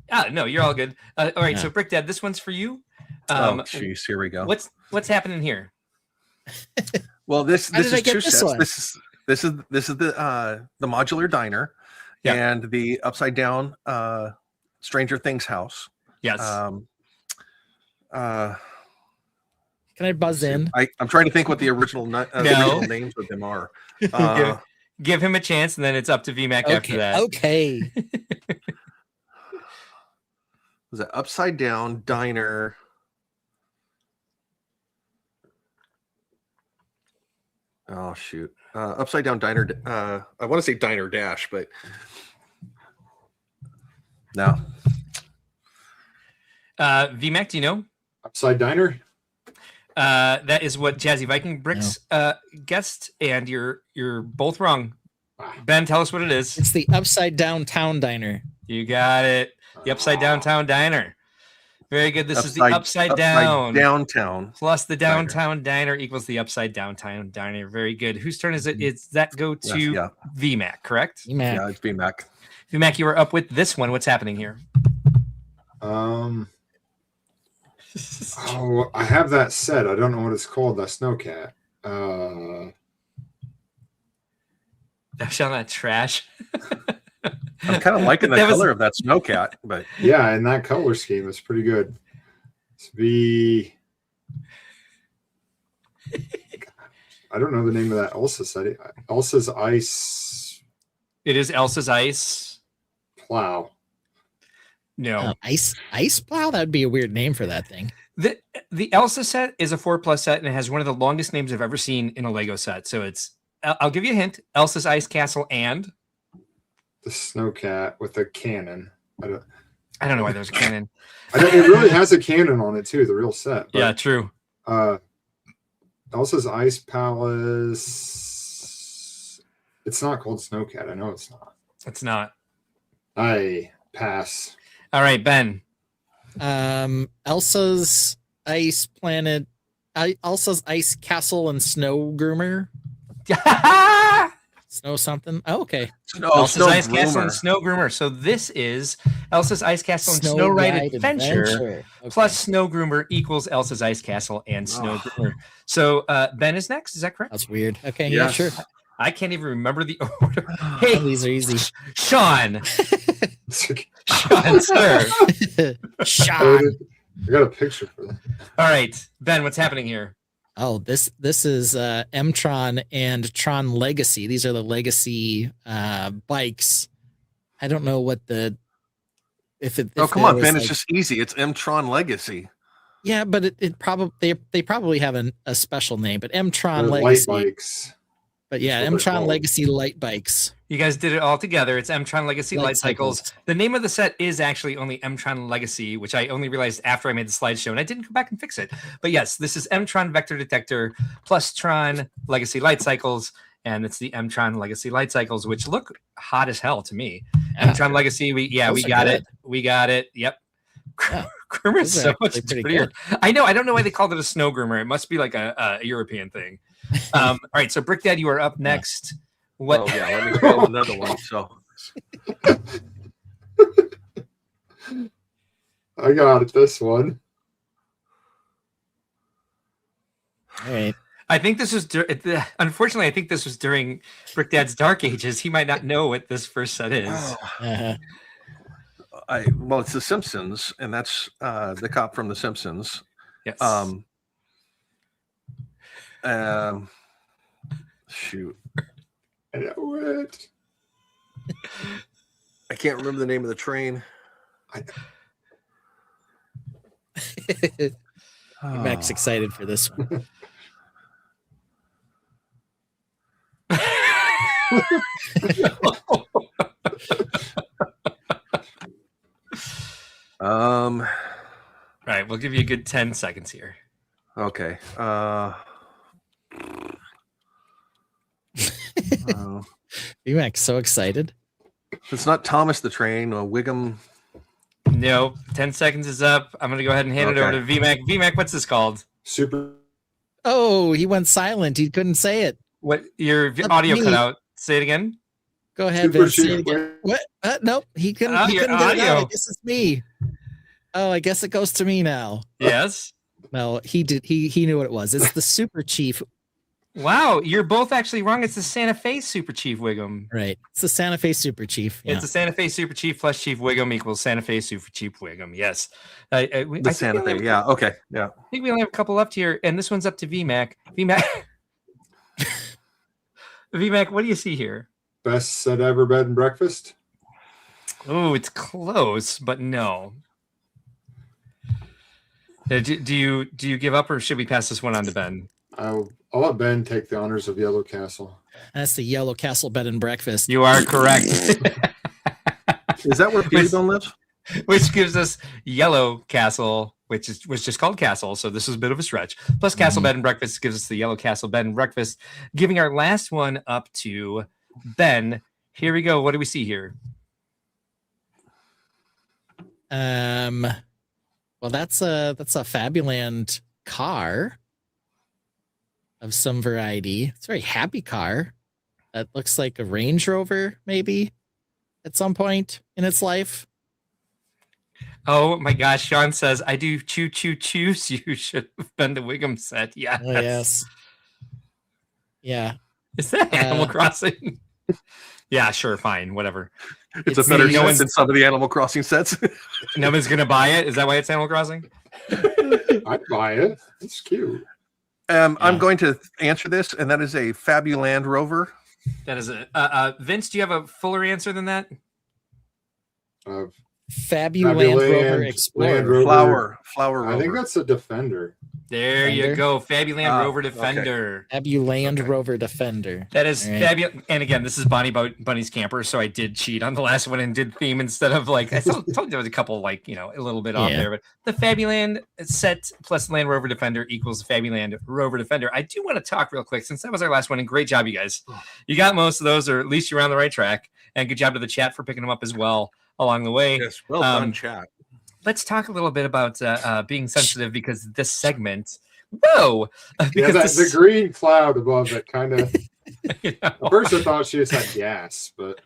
out. No, you're all good. All right, Yeah. so Brick Dad, this one's for you. Oh, jeez, here we go. What's happening here? Well, this How did I is get two this sets. one? This is the modular diner, and the upside down Stranger Things house. Yes. Can I buzz in? I'm trying to think what the original names of them are. Give him a chance, and then it's up to VMAC after that. Okay. Was it upside down diner? Oh shoot! Upside down diner. I want to say Diner Dash, but No. VMAC, do you know? Upside Diner. That is what Jazzy Viking Bricks guessed, and you're both wrong. Ben, tell us what it is. It's the Upside Down Town Diner. You got it. The Upside Downtown Diner. Very good. This is the Upside Down. Downtown. Plus the Downtown Diner equals the Upside Downtown Diner. Very good. Whose turn is it? Does that go to VMAC, correct? VMAC. Yeah, it's VMAC. VMAC, you are up with this one. What's happening here? Oh, I have that set. I don't know what it's called. That snowcat. Thou shalt not trash. I'm kind of liking the color of that snowcat, but yeah, and that color scheme is pretty good. I don't know the name of that Elsa set. Elsa's Ice. It is Elsa's Ice Plow. No. Ice Plow? That would be a weird name for that thing. The Elsa set is a 4+ set, and it has one of the longest names I've ever seen in a Lego set. So I'll give you a hint. Elsa's Ice Castle and the snowcat with a cannon. I don't know why there's a cannon. It really has a cannon on it too, the real set. Yeah, true. Elsa's Ice Palace. It's not called Snowcat. I know it's not. It's not. I pass. All right, Ben. Elsa's Ice Planet. Elsa's Ice Castle and Snow Groomer. Snow something. Oh, okay. Elsa's Ice Castle and Snow Groomer. So this is Elsa's Ice Castle and Snow Ride Adventure. Okay. Plus Snow Groomer equals Elsa's Ice Castle and Snow Groomer. So Ben is next. Is that correct? That's weird. Okay. Yeah, sure. I can't even remember the order. Hey, these are easy. Sean. Sean, sir. Sean. I got a picture for that. All right, Ben, what's happening here? Oh, this is M-Tron and Tron Legacy. These are the Legacy bikes. I don't know what the come on, Ben. It's just easy. It's M-Tron Legacy. Yeah, but it probably they probably have a special name, but M-Tron Legacy. Light bikes. But yeah, M-Tron Legacy light bikes. You guys did it all together. It's M-Tron Legacy Light Cycles. The name of the set is actually only M-Tron Legacy, which I only realized after I made the slideshow, and I didn't go back and fix it. But yes, this is M-Tron Vector Detector plus Tron Legacy Light Cycles, and it's the M-Tron Legacy Light Cycles, which look hot as hell to me. M-Tron Legacy, we got it. We got it. Yep. Yeah. Groomer is so much prettier. I know. I don't know why they called it a snow groomer. It must be like a European thing. All right, so Brick Dad, you are up next. What? Oh yeah, let me roll another one. So I got this one. All right. I think this was unfortunately. I think this was during Brick Dad's Dark Ages. He might not know what this first set is. Well, it's The Simpsons, and that's the cop from The Simpsons. Yes. Shoot. I know it. I can't remember the name of the train. Mac's excited for this one. All right, we'll give you a good 10 seconds here. Okay. Mac's so excited. It's not Thomas the Train or Wiggum. No, 10 seconds is up. I'm going to go ahead and hand it over to VMAC. VMAC, what's this called? Super. Oh, he went silent. He couldn't say it. What? Your audio cut out. Say it again. Go ahead, Vince. Say it again. What? Nope. He couldn't. He couldn't get it out. I guess it's me. Oh, I guess it goes to me now. Yes. No, he did. He knew what it was. It's the Super Chief. Wow, you're both actually wrong. It's the Santa Fe Super Chief Wiggum. Right. It's the Santa Fe Super Chief. Yeah. It's the Santa Fe Super Chief plus Chief Wiggum equals Santa Fe Super Chief Wiggum. Yes. Santa Fe. Yeah. Okay. Yeah. I think we only have a couple left here, and this one's up to VMAC. VMAC. VMAC, what do you see here? Best set ever bed and breakfast. Oh, it's close, but no. Do you give up, or should we pass this one on to Ben? I'll let Ben take the honors of Yellow Castle. That's the Yellow Castle bed and breakfast. You are correct. Is that where Peter lives? which gives us yellow castle, which was just called castle. So this is a bit of a stretch. Plus castle bed and breakfast gives us the yellow castle bed and breakfast, giving our last one up to Ben. Here we go. What do we see here? Well, that's a Fabuland car of some variety. It's a very happy car. That looks like a Range Rover, maybe at some point in its life. Oh my gosh, Sean says, I do choose. You should have been the Wiggum set. Yeah. Oh, yes. Yeah. Is that Animal Crossing? Yeah, sure, fine, whatever. It's a better set than some of the Animal Crossing sets. No one's gonna buy it. Is that why it's Animal Crossing? I'd buy it. It's cute. I'm going to answer this, and that is a Fabuland Rover. That is it. Vince, do you have a fuller answer than that? Fabuland Rover Explorer. Flower Rover. I think that's a Defender. There you go. Fabuland Rover Defender. Okay. Fabuland Rover Defender. That is fabulous. And again, this is Bunny's camper, so I did cheat on the last one and did theme instead of like I told you there was a couple like a little bit off there, but the Fabuland set plus Land Rover Defender equals Fabuland Rover Defender. I do want to talk real quick since that was our last one, and great job, you guys. You got most of those, or at least you're on the right track. And good job to the chat for picking them up as well along the way. Yes, well done, chat. Let's talk a little bit about being sensitive because this segment. Whoa! The green cloud above it kind of. At first, I thought she just had gas, but.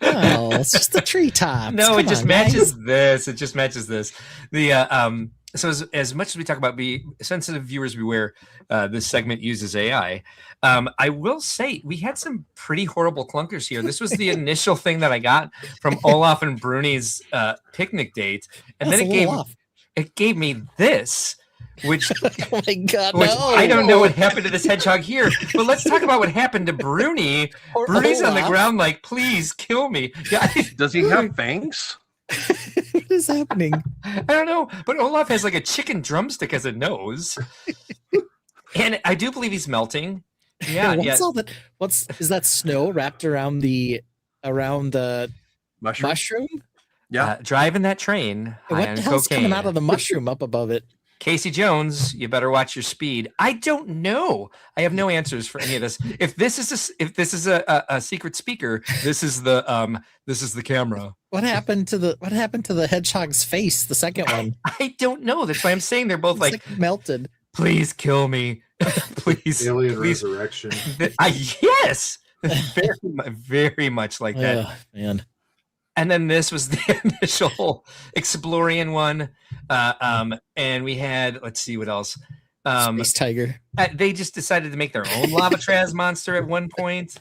Oh, it's just the treetops. No, it just matches this. It just matches this. The so as much as we talk about be sensitive viewers beware, this segment uses AI. I will say we had some pretty horrible clunkers here. This was the initial thing that I got from Olaf and Bruni's picnic date, and then it gave me this. Which, oh my God, which no. I don't know what happened to this hedgehog here, but let's talk about what happened to Bruni. Bruni's on the ground like, please kill me. Does he have fangs? What is happening? I don't know, but Olaf has like a chicken drumstick as a nose, and I do believe he's melting. Yeah, what's all that? Is that snow wrapped around the mushroom? Yeah, driving that train. What the hell's coming out of the mushroom up above it? Casey Jones, you better watch your speed. I don't know. I have no answers for any of this. If this is a secret speaker, this is the camera. What happened to the hedgehog's face? The second one. I don't know. That's why I'm saying they're both like melted. Please kill me, please. Alien resurrection. Yes, very much like that. Man. And then this was the initial Explorian one. And we had, let's see what else. Space Tiger. They just decided to make their own Lava Traz monster at one point.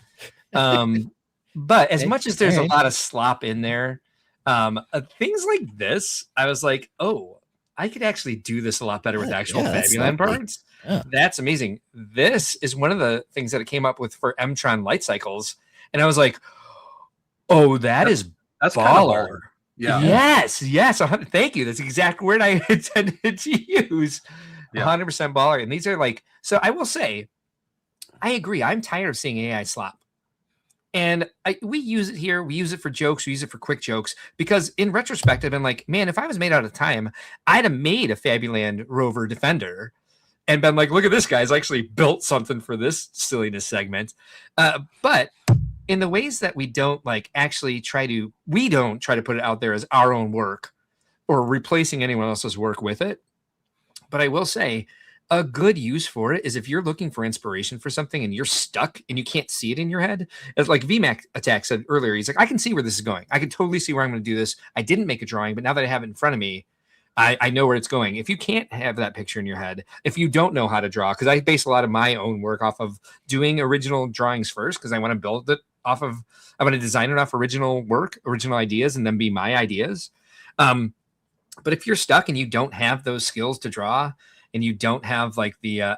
But as much as there's a lot of slop in there, things like this, I was like, oh, I could actually do this a lot better with actual Fabuland parts. Yeah. That's amazing. This is one of the things that it came up with for Mtron light cycles. And I was like, oh, that's baller. Kind of baller. Yeah. Yes. Thank you. That's the exact word I intended to use. 100% baller. And these are like, so I will say, I agree. I'm tired of seeing AI slop. And we use it here. We use it for jokes. We use it for quick jokes. Because in retrospect, I've been like, man, if I was made out of time, I'd have made a Fabuland Rover Defender and been like, look at this, guys. I actually built something for this silliness segment. But in the ways that we don't like actually try to put it out there as our own work or replacing anyone else's work with it. But I will say a good use for it is if you're looking for inspiration for something and you're stuck and you can't see it in your head. It's like VMAC Attack said earlier. He's like, I can see where this is going. I can totally see where I'm going to do this. I didn't make a drawing, but now that I have it in front of me, I know where it's going. If you can't have that picture in your head, if you don't know how to draw, because I base a lot of my own work off of doing original drawings first, because I want to build it I want to design it off original work, original ideas, and then be my ideas. But if you're stuck and you don't have those skills to draw, and you don't have like the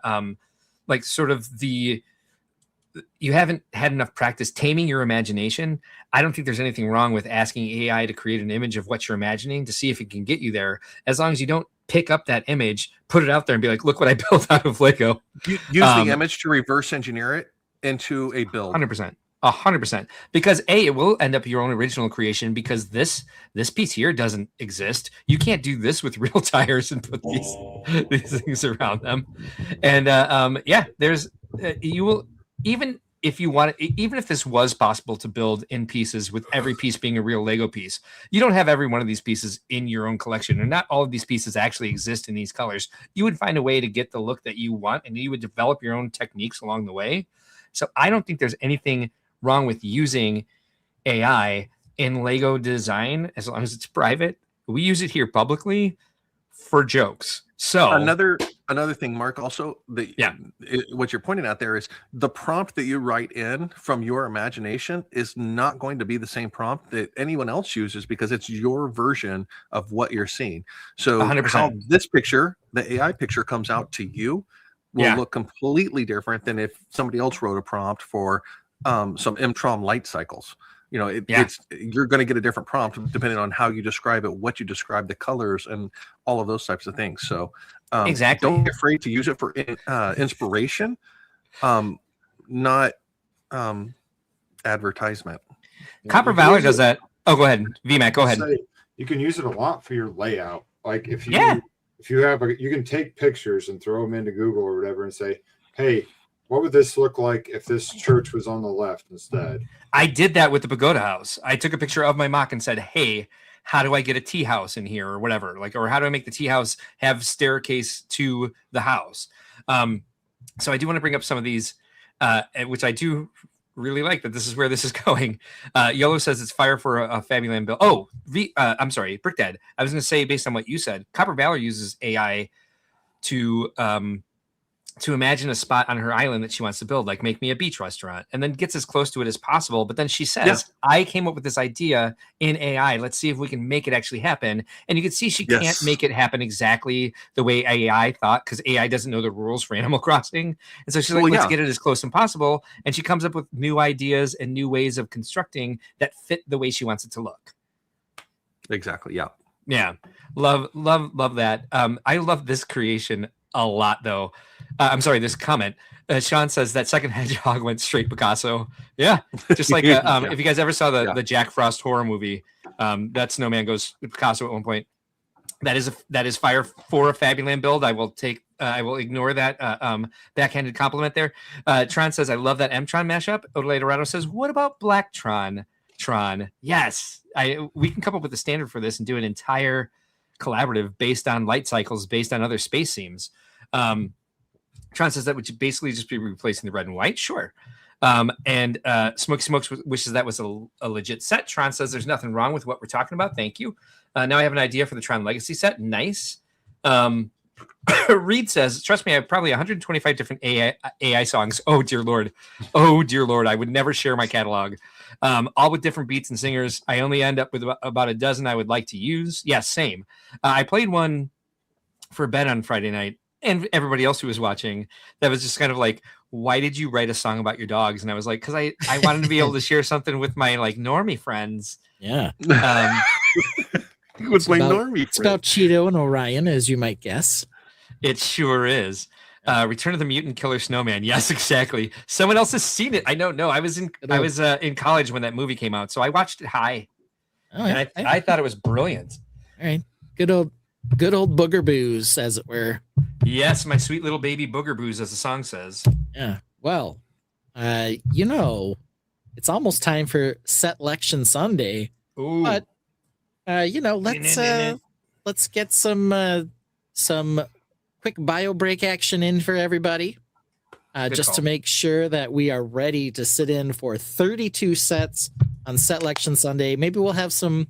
you haven't had enough practice taming your imagination, I don't think there's anything wrong with asking AI to create an image of what you're imagining to see if it can get you there, as long as you don't pick up that image, put it out there and be like, look what I built out of Lego. Use the image to reverse engineer it into a build. 100%. 100%. Because it will end up your own original creation, because this piece here doesn't exist. You can't do this with real tires and put these things around them. And there's you will, even if you want, even if this was possible to build in pieces with every piece being a real Lego piece, you don't have every one of these pieces in your own collection, and not all of these pieces actually exist in these colors. You would find a way to get the look that you want, and you would develop your own techniques along the way. So I don't think there's anything wrong with using AI in Lego design as long as it's private. We use it here publicly for jokes. So another thing, Mark, also what you're pointing out there is the prompt that you write in from your imagination is not going to be the same prompt that anyone else uses, because it's your version of what you're seeing. So 100%. How this picture, the AI picture, comes out to you will look completely different than if somebody else wrote a prompt for some M-Tron light cycles. You know, it's you're going to get a different prompt depending on how you describe it, what you describe, the colors, and all of those types of things. So exactly, don't be afraid to use it for inspiration, not advertisement. Copper Valor does that. Oh, go ahead, VMAC. Go ahead. You can use it a lot for your layout. Like if you have you can take pictures and throw them into Google or whatever and say, hey, what would this look like if this church was on the left instead? I did that with the pagoda house. I took a picture of my mock and said, hey, how do I get a tea house in here or whatever? Like, or how do I make the tea house have staircase to the house? So I do want to bring up some of these, which I do really like that this is where this is going. Yellow says it's fire for a Fabuland build. Oh, I'm sorry, Brick Dad. I was going to say, based on what you said, Copper Valor uses AI to imagine a spot on her island that she wants to build, like make me a beach restaurant, and then gets as close to it as possible. But then she says, I came up with this idea in AI. Let's see if we can make it actually happen. And you can see she can't make it happen exactly the way AI thought, because AI doesn't know the rules for Animal Crossing. And so she's like, let's get it as close as possible. And she comes up with new ideas and new ways of constructing that fit the way she wants it to look. Exactly. Yeah. Yeah. Love that. I love this creation a lot, though. I'm sorry, this comment. Sean says that second hedgehog went straight Picasso. Yeah, just like if you guys ever saw the Jack Frost horror movie, that snowman goes Picasso at one point. That is fire for a Fabuland build. I will ignore that backhanded compliment there. Tron says, I love that M-Tron mashup. Odelay Dorado says, what about Black Tron? Yes, we can come up with a standard for this and do an entire collaborative based on light cycles, based on other space seams. Tron says that would basically just be replacing the red and white. Sure. And Smokey Smokes wishes that was a legit set. Tron says there's nothing wrong with what we're talking about. Thank you. Now I have an idea for the Tron Legacy set. Nice. Reed says, trust me, I have probably 125 different AI songs. Oh, dear Lord. I would never share my catalog. All with different beats and singers. I only end up with about a dozen I would like to use. Yeah, same. I played one for bed on Friday night, and everybody else who was watching, that was just kind of like, why did you write a song about your dogs? And I was like, because I wanted to be able to share something with my like normie friends. Yeah. It's normie. It's about Cheeto and Orion, as you might guess. It sure is. Return of the Mutant Killer Snowman. Yes, exactly. Someone else has seen it. I don't know. I was in college when that movie came out, so I watched it high. And I thought it was brilliant. All right. Good old booger booze, as it were. Yes, my sweet little baby booger booze, as the song says. Yeah. Well, it's almost time for Set Election Sunday. Ooh. But let's get some quick bio break action in for everybody. Just to make sure that we are ready to sit in for 32 sets on Set Election Sunday. Maybe we'll have some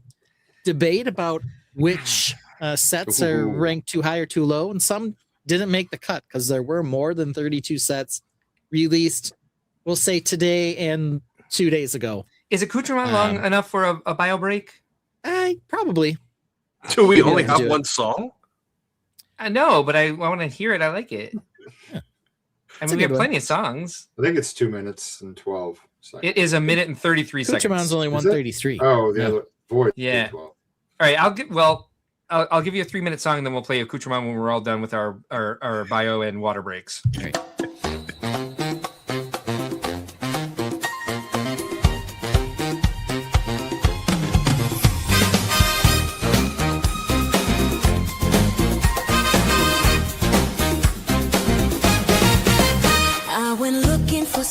debate about which sets are ranked too high or too low, and some didn't make the cut because there were more than 32 sets released, we'll say today and 2 days ago. Is accoutrement long enough for a bio break? Probably. Do we only have one song? I know, but I want to hear it. I like it. Yeah. I mean, we have plenty of songs. I think it's 2 minutes and 12 seconds. It is 1 minute and 33 seconds. Accoutrements only 133. Oh, the other voice. Yeah. 12. All right, I'll give you a 3-minute song, and then we'll play accoutrement when we're all done with our bio and water breaks. All right.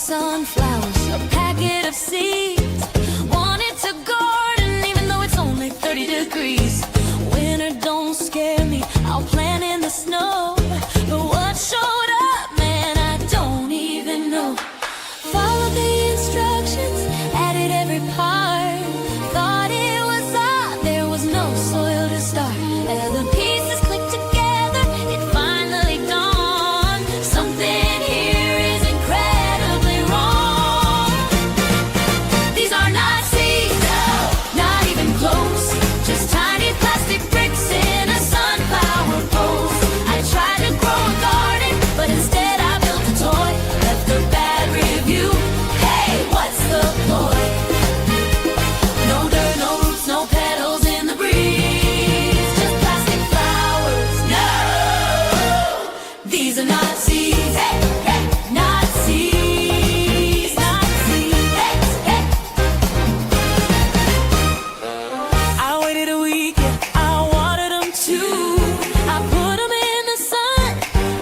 sunflowers, a packet of seeds. Wanted to garden even though it's only 30 degrees. Winter don't scare me, I'll plant in the snow. But what showed up, man, I don't even know. Followed the instructions, added every part. Thought it was odd, there was no soil to start. As the pieces clicked together, it finally dawned. Something here is incredibly wrong. These are not seeds, no, not even close. Just tiny plastic bricks in a sunflower pose. I tried to grow a garden, but instead I built a toy. Left a bad review. Hey, what's the ploy? No dirt, no roots, no petals in the breeze. Just plastic flowers. No, these are not seeds. Hey, hey, not seeds. Not seeds. Hey, hey. I waited a week, yeah, I watered them too. I put them in the sun,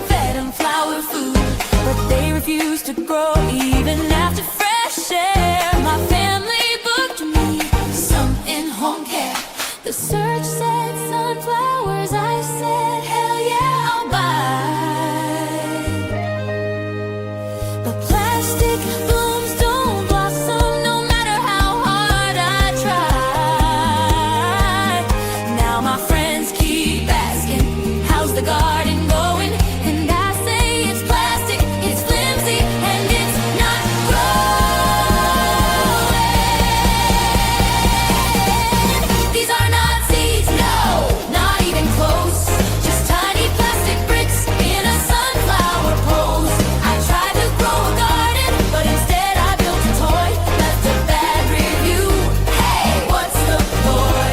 fed them flower food. But they refused to grow even after fresh air. My family booked me some in-home care. The search said sunflowers, I said, hell yeah, I'll buy. But plastic blooms don't blossom no matter how hard I try. Now my friends keep asking, how's the garden going? And I say it's plastic, it's flimsy, and it's not growing. These are not seeds, no, not even close. Just tiny plastic bricks in a sunflower pose. I tried to grow a garden, but instead I built a toy. Left a bad review. Hey, what's the ploy?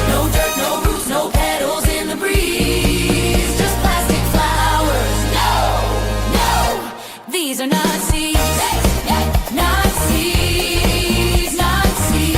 No dirt, no roots, no petals in the breeze. Just plastic flowers. No, no, these are not seeds. Not seeds, not seeds.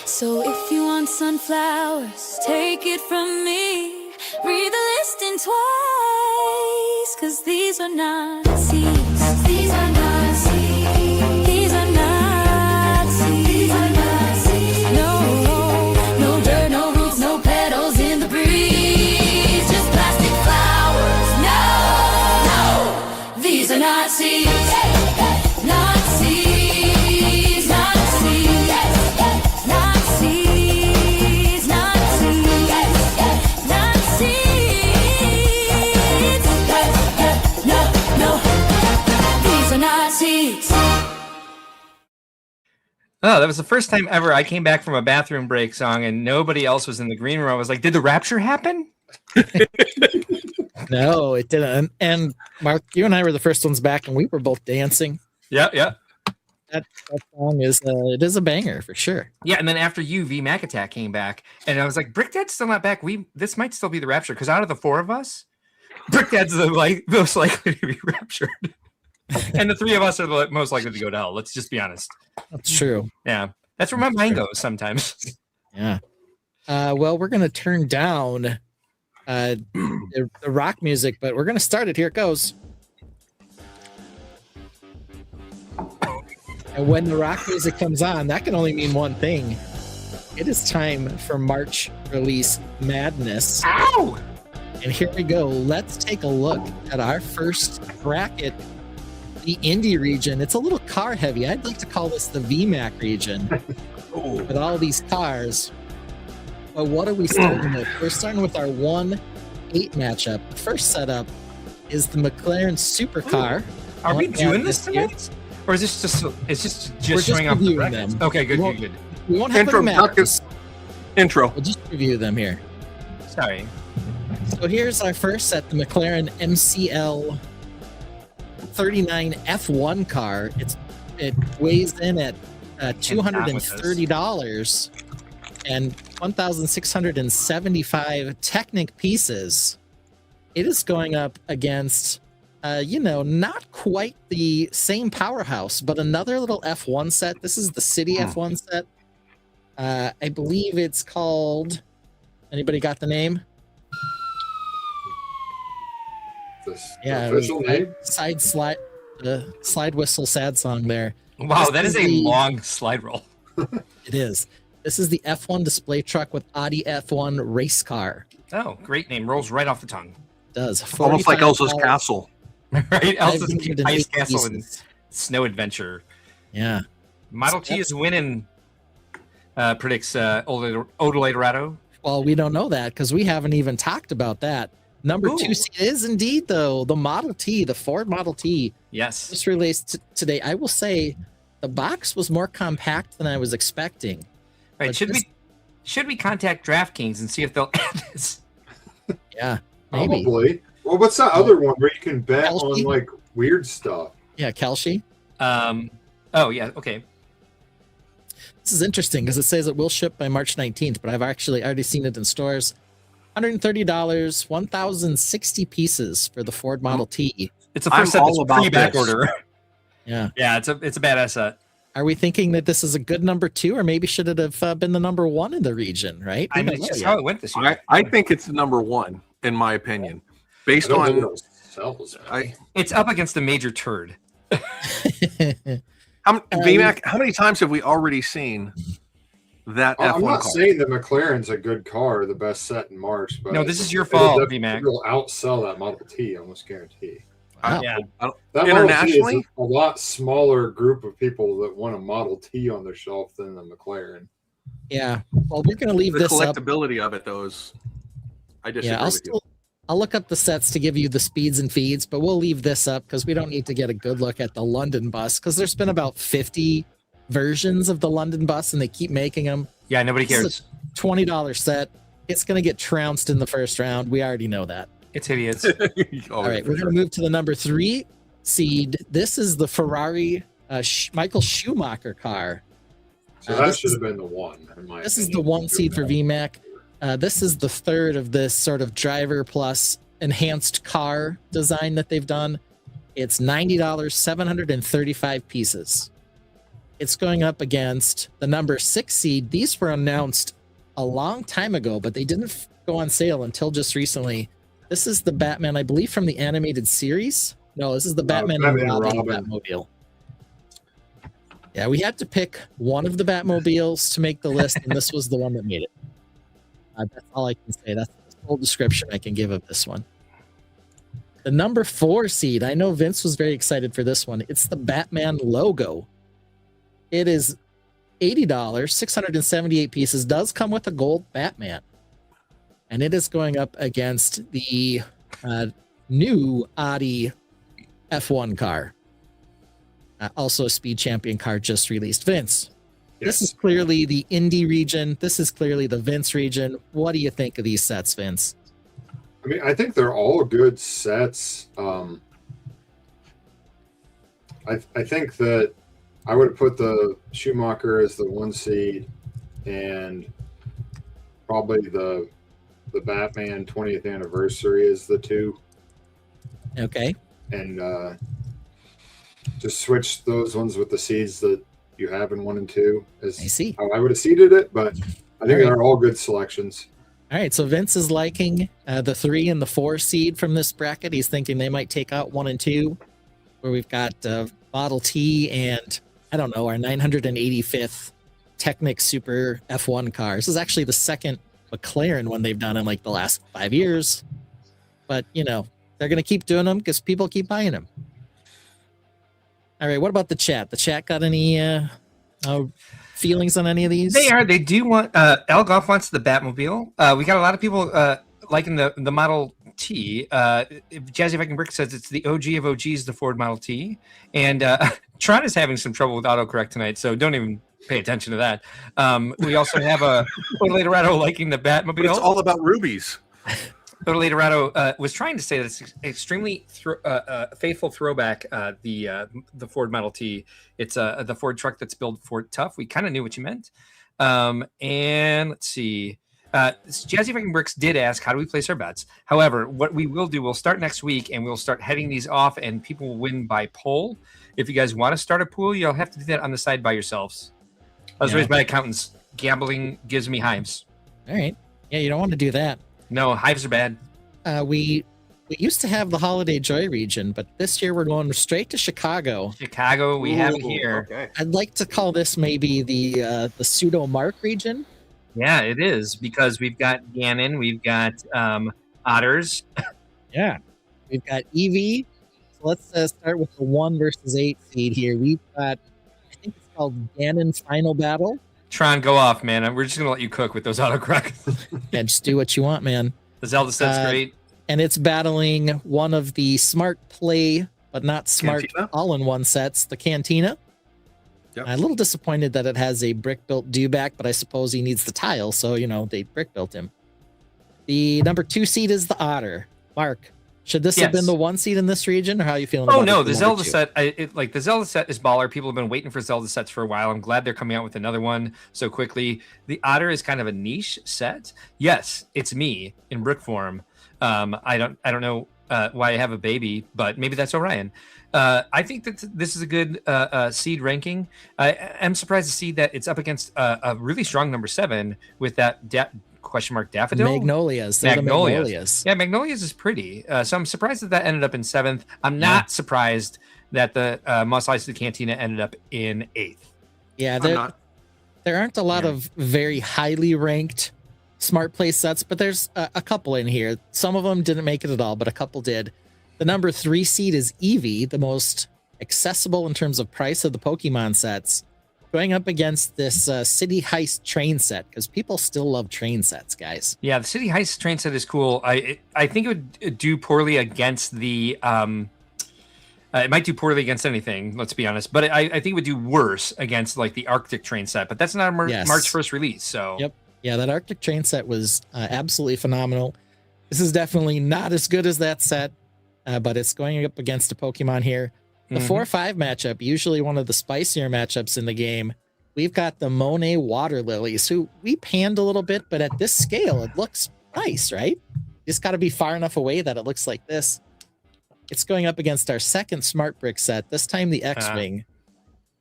So if you want sunflowers, take it from me. Read the listing twice, 'cause these are not seeds. These are not seeds. These are not seeds. These are not seeds. No, no dirt, no roots, no petals in the breeze. Just plastic flowers. No, no, these are not seeds. Not seeds. Not seeds. Not seeds. Not seeds. Not seeds. No, no, these are not seeds. Oh, that was the first time ever I came back from a bathroom break song and nobody else was in the green room. I was like, did the rapture happen? No, it didn't. And Mark, you and I were the first ones back, and we were both dancing. Yeah, yeah. That song is it is a banger for sure. Yeah, and then after you, V Mac Attack came back, and I was like, Brick Dad's still not back. This might still be the rapture, because out of the four of us, Brick Dad's the most likely to be raptured. And the three of us are the most likely to go to hell. Let's just be honest. That's true. Yeah. That's where my mind goes sometimes. Yeah. Well, we're gonna turn down the rock music, but we're gonna start it. Here it goes. And when the rock music comes on, that can only mean one thing. It is time for March release madness. Ow! And here we go. Let's take a look at our first bracket, the indie region. It's a little car heavy. I'd like to call this the VMAC region with all these cars. But what are we starting with? We're starting with our 1-8 matchup. The first setup is the McLaren supercar. Are we doing this tonight? Or is this just showing off the reviewing brackets? them. Okay, good, good. We won't have Intro, the maps. Intro. We'll just review them here. Sorry. So here's our first set, the McLaren MCL 39 F1 car. It weighs in at $230 and 1,675 Technic pieces. It is going up against, not quite the same powerhouse, but another little F1 set. This is the City F1 set. I believe it's called. Anybody got the name? This Yeah, official name? slide whistle sad song there. Wow, This that is a the- long slide roll. It is. This is the F1 display truck with Audi F1 race car. Oh, great name. Rolls right off the tongue. Does Almost like Elsa's $45, Castle. Right? Elsa's 508 Ice Castle and pieces. Snow Adventure. Yeah. Model T is winning, predicts Odolado. Well, we don't know that because we haven't even talked about that. Number Ooh. 2 seed is indeed, though, the Model T, the Ford Model T. Yes. Just released today. I will say the box was more compact than I was expecting. Right. But Should we contact DraftKings and see if they'll add this? Yeah, maybe. Probably. Well, what's that other one where you can bet Kelsey? on like weird stuff? Yeah, Kelshi. Oh yeah, okay. This is interesting because it says it will ship by March 19th, but I've actually already seen it in stores. $130, 1,060 pieces for the Ford Model T. It's the I'm first set all that's about pre-back this. order. Yeah. Yeah, it's a badass set. Are we thinking that this is a good number 2, or maybe should it have been the number 1 in the region, right? I We mean, don't it's know just yet. how it went this year. I think it's number one, in my opinion. I Based don't think on it sells. It's up against the major turd. VMAC, how many times have we already seen that I'm F1 not car? saying that McLaren's a good car, the best set in March, but No, this is your fault, it'll VMAC. Will outsell that Model T, I almost guarantee. Wow. Yeah. That Model T is Internationally? a lot smaller group of people that want a Model T on their shelf than the McLaren. Yeah. Well, we're going to leave The this up. collectability of it, though, is I disagree Yeah, with you. I'll look up the sets to give you the speeds and feeds, but we'll leave this up because we don't need to get a good look at the London bus because there's been about 50 versions of the London bus and they keep making them. Yeah, nobody This cares. is a $20 set. It's going to get trounced in the first round. We already know that. It's hideous. All right, we're going to move to the number 3 seed. This is the Ferrari Michael Schumacher car. So that this should is- have been the one. In my This is opinion. the 1 seed for VMAC. This is the third of this sort of driver plus enhanced car design that they've done. It's $90, 735 pieces. It's going up against the number 6 seed. These were announced a long time ago, but they didn't go on sale until just recently. This is the Batman, I believe, from the animated series. No, this is the Batman and Batman and Robin Robin. Batmobile. Yeah, we had to pick one of the Batmobiles to make the list, and this was the one that made it. That's all I can say. That's the full description I can give of this one. The number 4 seed. I know Vince was very excited for this one. It's the Batman logo. It is $80, 678 pieces. Does come with a gold Batman. And it is going up against the new Audi F1 car. Also a Speed Champion car just released. Vince, this is clearly the Indy region. This is clearly the Vince region. What do you think of these sets, Vince? I mean, I think they're all good sets. I think that I would have put the Schumacher as the 1 seed, and probably the Batman 20th anniversary is the 2, Okay. and just switch those ones with the seeds that you have in 1 and 2 is I see. how I would have seeded it. But I think All right. they're all good selections. All right, so Vince is liking the 3 and the 4 seed from this bracket. He's thinking they might take out 1 and 2, where we've got Model T and, I don't know, our 985th Technic Super F1 car. This is actually the second McLaren one they've done in like the last 5 years. But, you know, they're going to keep doing them because people keep buying them. All right, what about the chat? The chat got any feelings on any of these? They do want L Golf wants the Batmobile. We got a lot of people liking the Model T. Jazzy Viking Brick says it's the OG of OGs, the Ford Model T. And Tron is having some trouble with autocorrect tonight, so don't even pay attention to that. We also have a Laterado liking the Batmobile. But it's all about rubies. Laterado was trying to say that it's extremely faithful throwback. The Ford Model T. It's the Ford truck that's built Ford Tough. We kind of knew what you meant. And let's see. Jazzy Viking Bricks did ask, how do we place our bets? However, what we will do, we'll start next week and we'll start heading these off, and people will win by poll. If you guys want to start a pool, you'll have to do that on the side by yourselves. I was raised by accountants. Gambling gives me hives. All right. Yeah, you don't want to do that. No, hives are bad. We We used to have the Holiday Joy region, but this year we're going straight to Chicago. Chicago, we have it Ooh, here. Okay. I'd like to call this maybe the pseudo Mark region. Yeah, it is because we've got Gannon, we've got Otters. Yeah, we've got EV. So let's start with the 1 versus 8 seed here. We've got, I think it's called Gannon Final Battle. Tron, go off, man. We're just gonna let you cook with those autocorrects. Yeah, just do what you want, man. The Zelda set's great. And it's battling one of the smart play, but not smart Cantina? all-in-one sets, the Cantina. Yep. I'm a little disappointed that it has a brick-built dewback, but I suppose he needs the tile, so, they brick-built him. The number 2 seed is the Otter. Mark, should this have been Yes. the 1 seed in this region, or how are you feeling Oh about no, it, the number Zelda 2? set, the Zelda set is baller. People have been waiting for Zelda sets for a while. I'm glad they're coming out with another one so quickly. The Otter is kind of a niche set. Yes, it's me in brick form. I don't know why I have a baby, but maybe that's Orion. I think that this is a good seed ranking. I'm surprised to see that it's up against a really strong number 7 with that question mark daffodil. Magnolias. They're the Magnolias. Yeah, Magnolias is pretty. So I'm surprised that ended up in 7th. I'm not surprised that the Mos Eisley Cantina ended up in 8th. Yeah, I'm not. there aren't a lot of very highly ranked smart play sets, but there's a couple in here. Some of them didn't make it at all, but a couple did. The number 3 seed is Eevee, the most accessible in terms of price of the Pokemon sets, going up against this City Heist train set, because people still love train sets, guys. Yeah, the City Heist train set is cool. I think it would do poorly against the it might do poorly against anything, let's be honest, but I think it would do worse against like the Arctic train set, but that's not a Yes. March 1st release, so Yep. Yeah, that Arctic train set was absolutely phenomenal. This is definitely not as good as that set, but it's going up against a Pokemon here. The 4-5 matchup, usually one of the spicier matchups in the game. We've got the Monet Water Lilies, who we panned a little bit, but at this scale, it looks nice, right? Just got to be far enough away that it looks like this. It's going up against our second Smart Brick set, this time the X-Wing.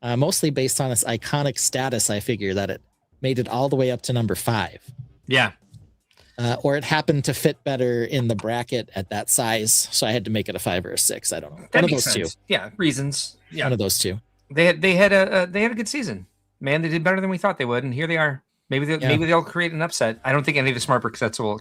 Mostly based on its iconic status, I figure that it made it all the way up to number 5. yeah. Or it happened to fit better in the bracket at that size, so I had to make it a 5 or a 6. I don't know. That One of makes those sense. two. Yeah, reasons. Yeah. One of those two. They had a good season. Man, they did better than we thought they would, and here they are. Maybe they'll create an upset. I don't think any of the Smart Brick sets will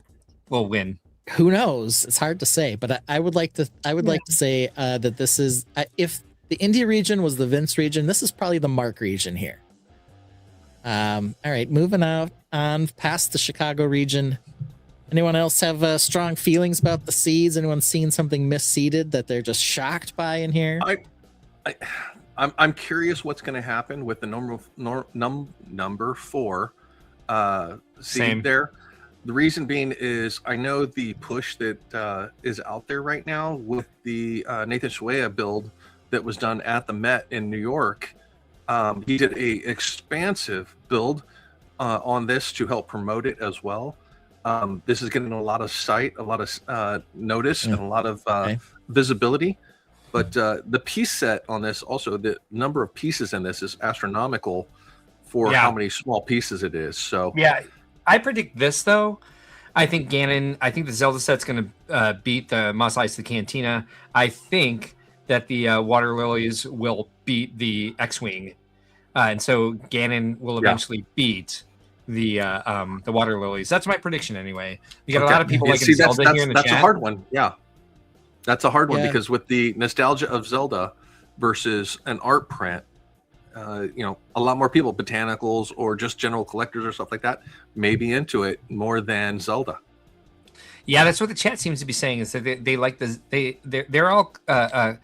win. Who knows? It's hard to say, but I would like to. I would like to say that this is if the India region was the Vince region, this is probably the Mark region here. All right, moving on past the Chicago region. Anyone else have strong feelings about the seeds? Anyone seen something misseeded that they're just shocked by in here? I'm curious what's going to happen with the number 4 seed Same. there. The reason being is I know the push that is out there right now with the Nathan Shwaya build that was done at the Met in New York. He did a expansive build on this to help promote it as well. This is getting a lot of sight, a lot of notice, and a lot of visibility. But the piece set on this, also the number of pieces in this is astronomical for how many small pieces it is. So Yeah, I predict this though. I think the Zelda set's going to beat the Mos Eisley Cantina. I think that the Water Lilies will beat the X-Wing, and so Ganon will eventually beat the Water Lilies. That's my prediction anyway. You got a lot of people like Zelda here in the that's chat. a hard one. Yeah, that's a hard one Yeah. because with the nostalgia of Zelda versus an art print, a lot more people, botanicals or just general collectors or stuff like that, may be into it more than Zelda. Yeah, that's what the chat seems to be saying. Is that they like this? They're all. I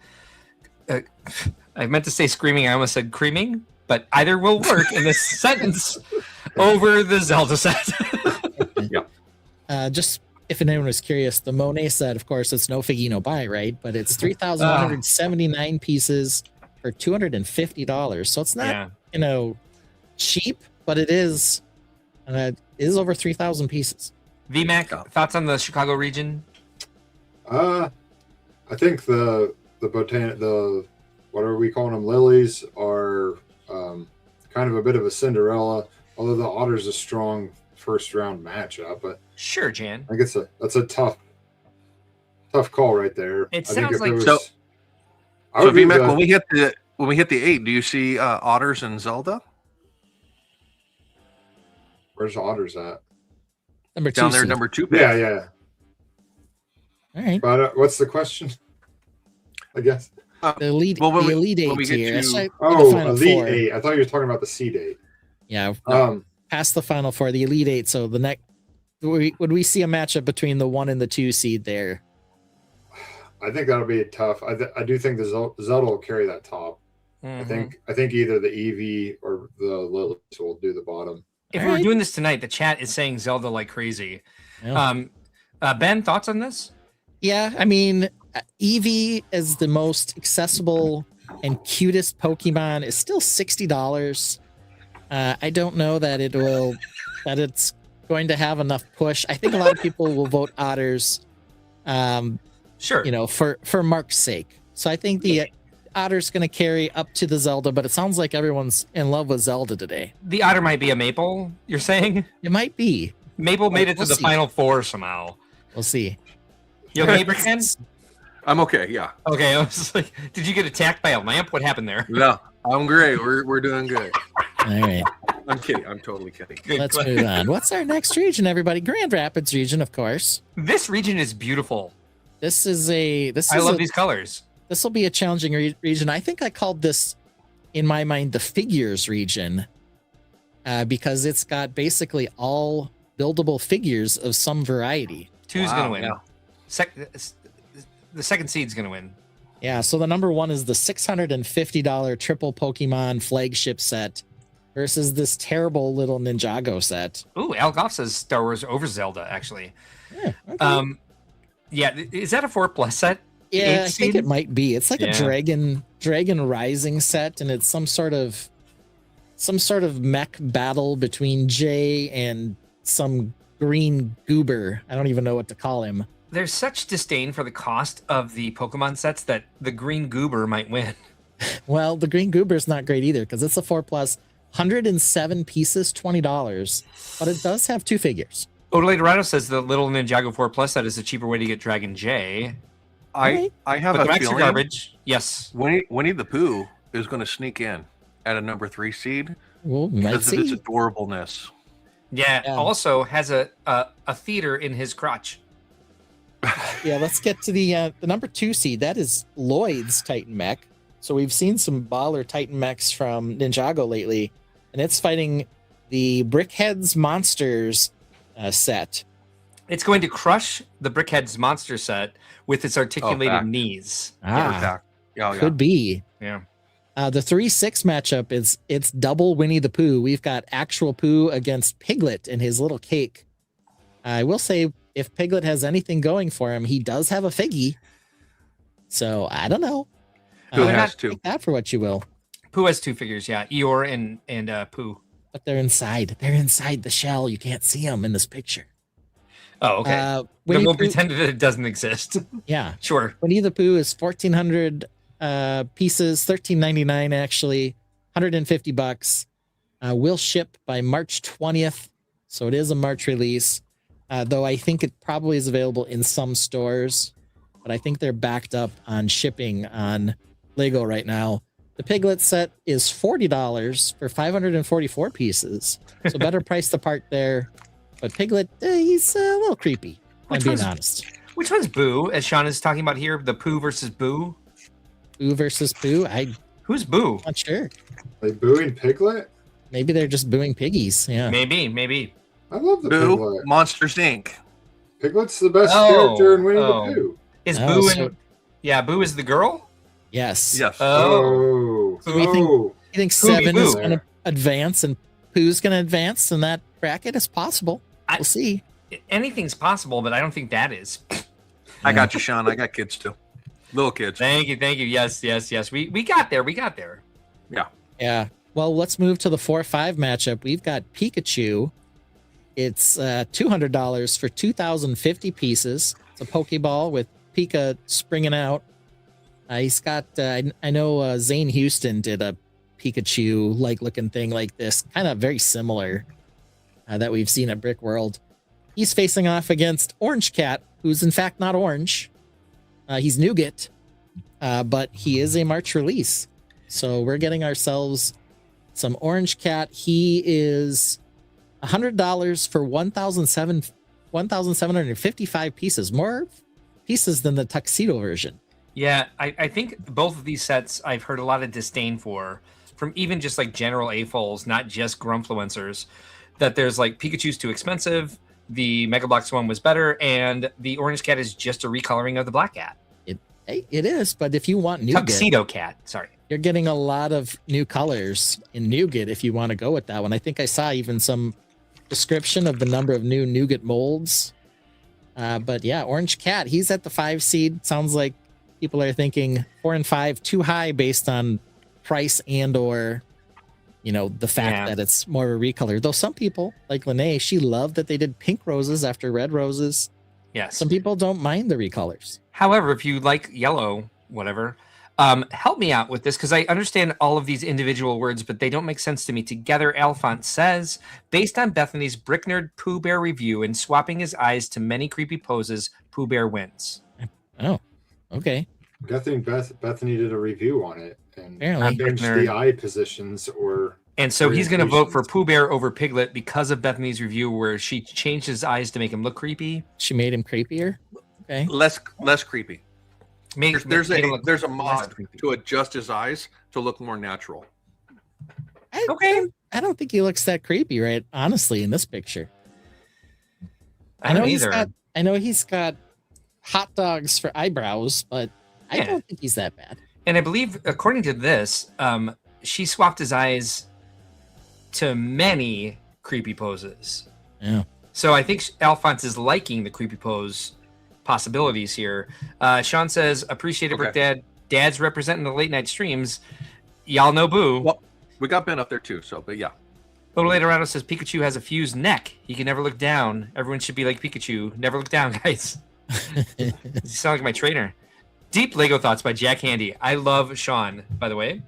meant to say screaming. I almost said creaming, but either will work in this sentence over the Zelda set. Just if anyone was curious, the Monet set, of course, it's no figgy, no buy, right? But it's 3,179 pieces for $250. So it's not, cheap, but it is over 3,000 pieces. VMAC, thoughts on the Chicago region? I think the what are we calling them, lilies, are kind of a bit of a Cinderella, although the Otter's a strong first round matchup. But Sure, Jan. I guess that's a tough tough call right there. It I think sounds if like- was, So- I So would be VMAC, the- when we hit the 8, do you see otters and Zelda where's Otters at? Number 2 down there? seed. Number 2. Yeah. All right. But what's the question? I guess. The elite, Well, when the we- elite when we eight get here. to- That's like the Oh, final Elite 4. 8. I thought you were talking about the Seed 8. Yeah, Um, past the final 4, the elite 8. So the next, would we see a matchup between the 1 and the 2 seed there? I think that'll be tough. I do think the Zelda will carry that top. Mhm. I think either the Eevee or the Lilith will do the bottom. If All we were right. doing this tonight, the chat is saying Zelda like crazy. Yeah. Ben, thoughts on this? Yeah, I mean, Eevee is the most accessible and cutest Pokemon. Is still $60. I don't know that it's going to have enough push. I think a lot of people will vote Otters, Sure. for Mark's sake. So I think the Otter's going to carry up to the Zelda, but it sounds like everyone's in love with Zelda today. The otter might be a maple, you're saying? It might be. Maple made it to We'll the see. final 4 somehow. We'll see. You okay, Brickhead? I'm okay. Yeah. Okay, I was just like, did you get attacked by a lamp? What happened there? No, I'm great. We're doing good. All right, I'm kidding. I'm totally kidding. Good. let's move on. What's our next region, everybody? Grand Rapids region, of course. This region is beautiful. This is I love these colors. This will be a challenging region. I think I called this, in my mind, the figures region, because it's got basically all buildable figures of some variety. Two's Wow, gonna win. yeah. The second seed's gonna win. Yeah, so the number 1 is the $650 triple Pokemon flagship set versus this terrible little Ninjago set. Ooh, Al Goff says Star Wars over Zelda, actually. Yeah, okay. Yeah, is that a 4+ set? Yeah, I eight think seed? it might be. It's like Yeah. a dragon rising set, and it's some sort of mech battle between Jay and some green goober. I don't even know what to call him. There's such disdain for the cost of the Pokemon sets that the green goober might win. Well, the green goober's not great either because it's a 4+, 107 pieces, $20, but it does have 2 figures. Odele Dorado says the little Ninjago 4+ set is a cheaper way to get Dragon J. I have But the a Max are feeling garbage. Yes. Winnie the Pooh is going to sneak in at a number 3 seed Well, we might because of its see. adorableness. Yeah, Yeah. also has a theater in his crotch. Yeah, let's get to the number 2 seed. That is Lloyd's Titan Mech. So we've seen some baller Titan mechs from Ninjago lately, and it's fighting the Brickheads Monsters set. It's going to crush the Brickhead's monster set with its articulated fact. knees. Yeah. Yeah. Could be. Yeah. The 3-6 matchup it's double Winnie the Pooh. We've got actual Pooh against Piglet and his little cake. I will say, if Piglet has anything going for him, he does have a figgy. So I don't know. Pooh has 2. Take that for what you will. Pooh has 2 figures, yeah. Eeyore and Pooh. But they're inside. They're inside the shell. You can't see them in this picture. Oh, okay. Winnie Then the we'll Pooh- pretend that it doesn't exist. Yeah. Sure. Winnie the Pooh is 1,400 pieces, $13.99 actually, $150. Will ship by March 20th, so it is a March release. Though I think it probably is available in some stores, but I think they're backed up on shipping on Lego right now. The Piglet set is $40 for 544 pieces, so better price the part there. But Piglet, he's a little creepy. I'm Which being one's- honest. Which one's Boo, as Sean is talking about here? The Pooh versus Boo? Boo versus Pooh. I'm Who's Boo? not sure. Like booing Piglet? Maybe they're just booing piggies. Yeah. Maybe. I love the Boo, Piglet. Monsters Inc. Piglet's the best Oh, character in Winnie oh. the Pooh. Is Oh, Boo so- in... Yeah, Boo is the girl? Yes. Yes. Oh. Oh. So we think- Oh. I think Pooh be 7 is Boo. going to advance and Pooh's going to advance, and that bracket is possible. We'll see. Anything's possible, but I don't think that is. I got you, Sean. I got kids too. Little kids. Thank you. Yes. We got there. Yeah. Well, let's move to the 4-5 matchup. We've got Pikachu. It's $200 for 2,050 pieces. It's a Pokeball with Pika springing out. He's got, I know Zane Houston did a Pikachu-like looking thing like this, kind of very similar that we've seen at Brickworld. He's facing off against Orange Cat, who's in fact not orange. He's nougat, but he is a March release. So we're getting ourselves some Orange Cat. He is $100 for 1,755 pieces. More pieces than the tuxedo version. Yeah, I think both of these sets I've heard a lot of disdain for from even just like general AFOLs, not just Grumfluencers, that there's like Pikachu's too expensive, the Mega Bloks one was better, and the Orange Cat is just a recoloring of the Black Cat. It is, but if you want nougat, Tuxedo Cat, sorry. you're getting a lot of new colors in nougat if you want to go with that one. I think I saw even some description of the number of new nougat molds. But yeah, Orange Cat, he's at the 5 seed. Sounds like people are thinking 4 and 5 too high based on price and or the fact that it's more of a recolor. Though some people like Lene, she loved that they did pink roses after red roses. Yes. Some people don't mind the recolors. However, if you like yellow, whatever, help me out with this because I understand all of these individual words, but they don't make sense to me. Together, Alphonse says, based on Bethany's Brick Nerd Pooh Bear review and swapping his eyes to many creepy poses, Pooh Bear wins. Oh, okay. I think Bethany did a review on it and Apparently. changed the eye positions And so he's going to vote for orientations. Pooh Bear over Piglet because of Bethany's review where she changed his eyes to make him look creepy. She made him creepier. Okay. Less creepy. There's Made him a look there's a less mod creepy. to adjust his eyes to look more natural. Okay. I don't think he looks that creepy, right? Honestly, in this picture. I don't he's either. he's got hot dogs for eyebrows, but I Yeah. don't think he's that bad. And I believe, according to this, she swapped his eyes to many creepy poses. Yeah. So I think Alphonse is liking the creepy pose possibilities here. Sean says, appreciate it, Brick Okay. Dad. Dad's representing the late night streams. Y'all know Boo. Well, we got Ben up there too, but yeah. Little later on, it says Pikachu has a fused neck. He can never look down. Everyone should be like Pikachu. Never look down, guys. You sound like my trainer. Deep Lego Thoughts by Jack Handy. I love Sean, by the way.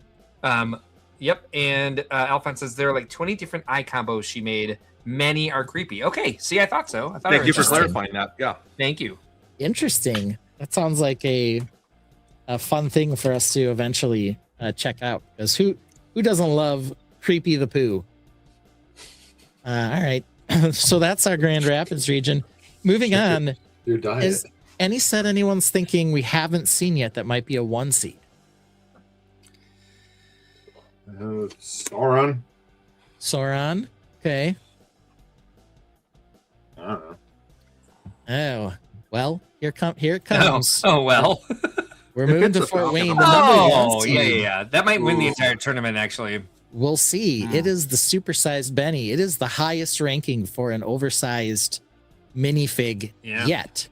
Yep. And Alphonse says there are like 20 different eye combos she made. Many are creepy. Okay. See, I thought so. I thought Thank you for interesting. clarifying that. Yeah. Thank you. Interesting. That sounds like a fun thing for us to eventually check out. Because who doesn't love Creepy the Pooh? All right. So that's our Grand Rapids region. Moving on. Your diet. Is any set anyone's thinking we haven't seen yet that might be a 1 seed? Sauron. Sauron. Okay. I don't know. Oh, well, here it comes. Oh well. We're moving It's to a Fort Falcon. Wayne. The number one Oh, seed. yeah. That might win the Ooh. entire tournament, actually. We'll see. It is the supersized Benny. It is the highest ranking for an oversized minifig Yeah. yet.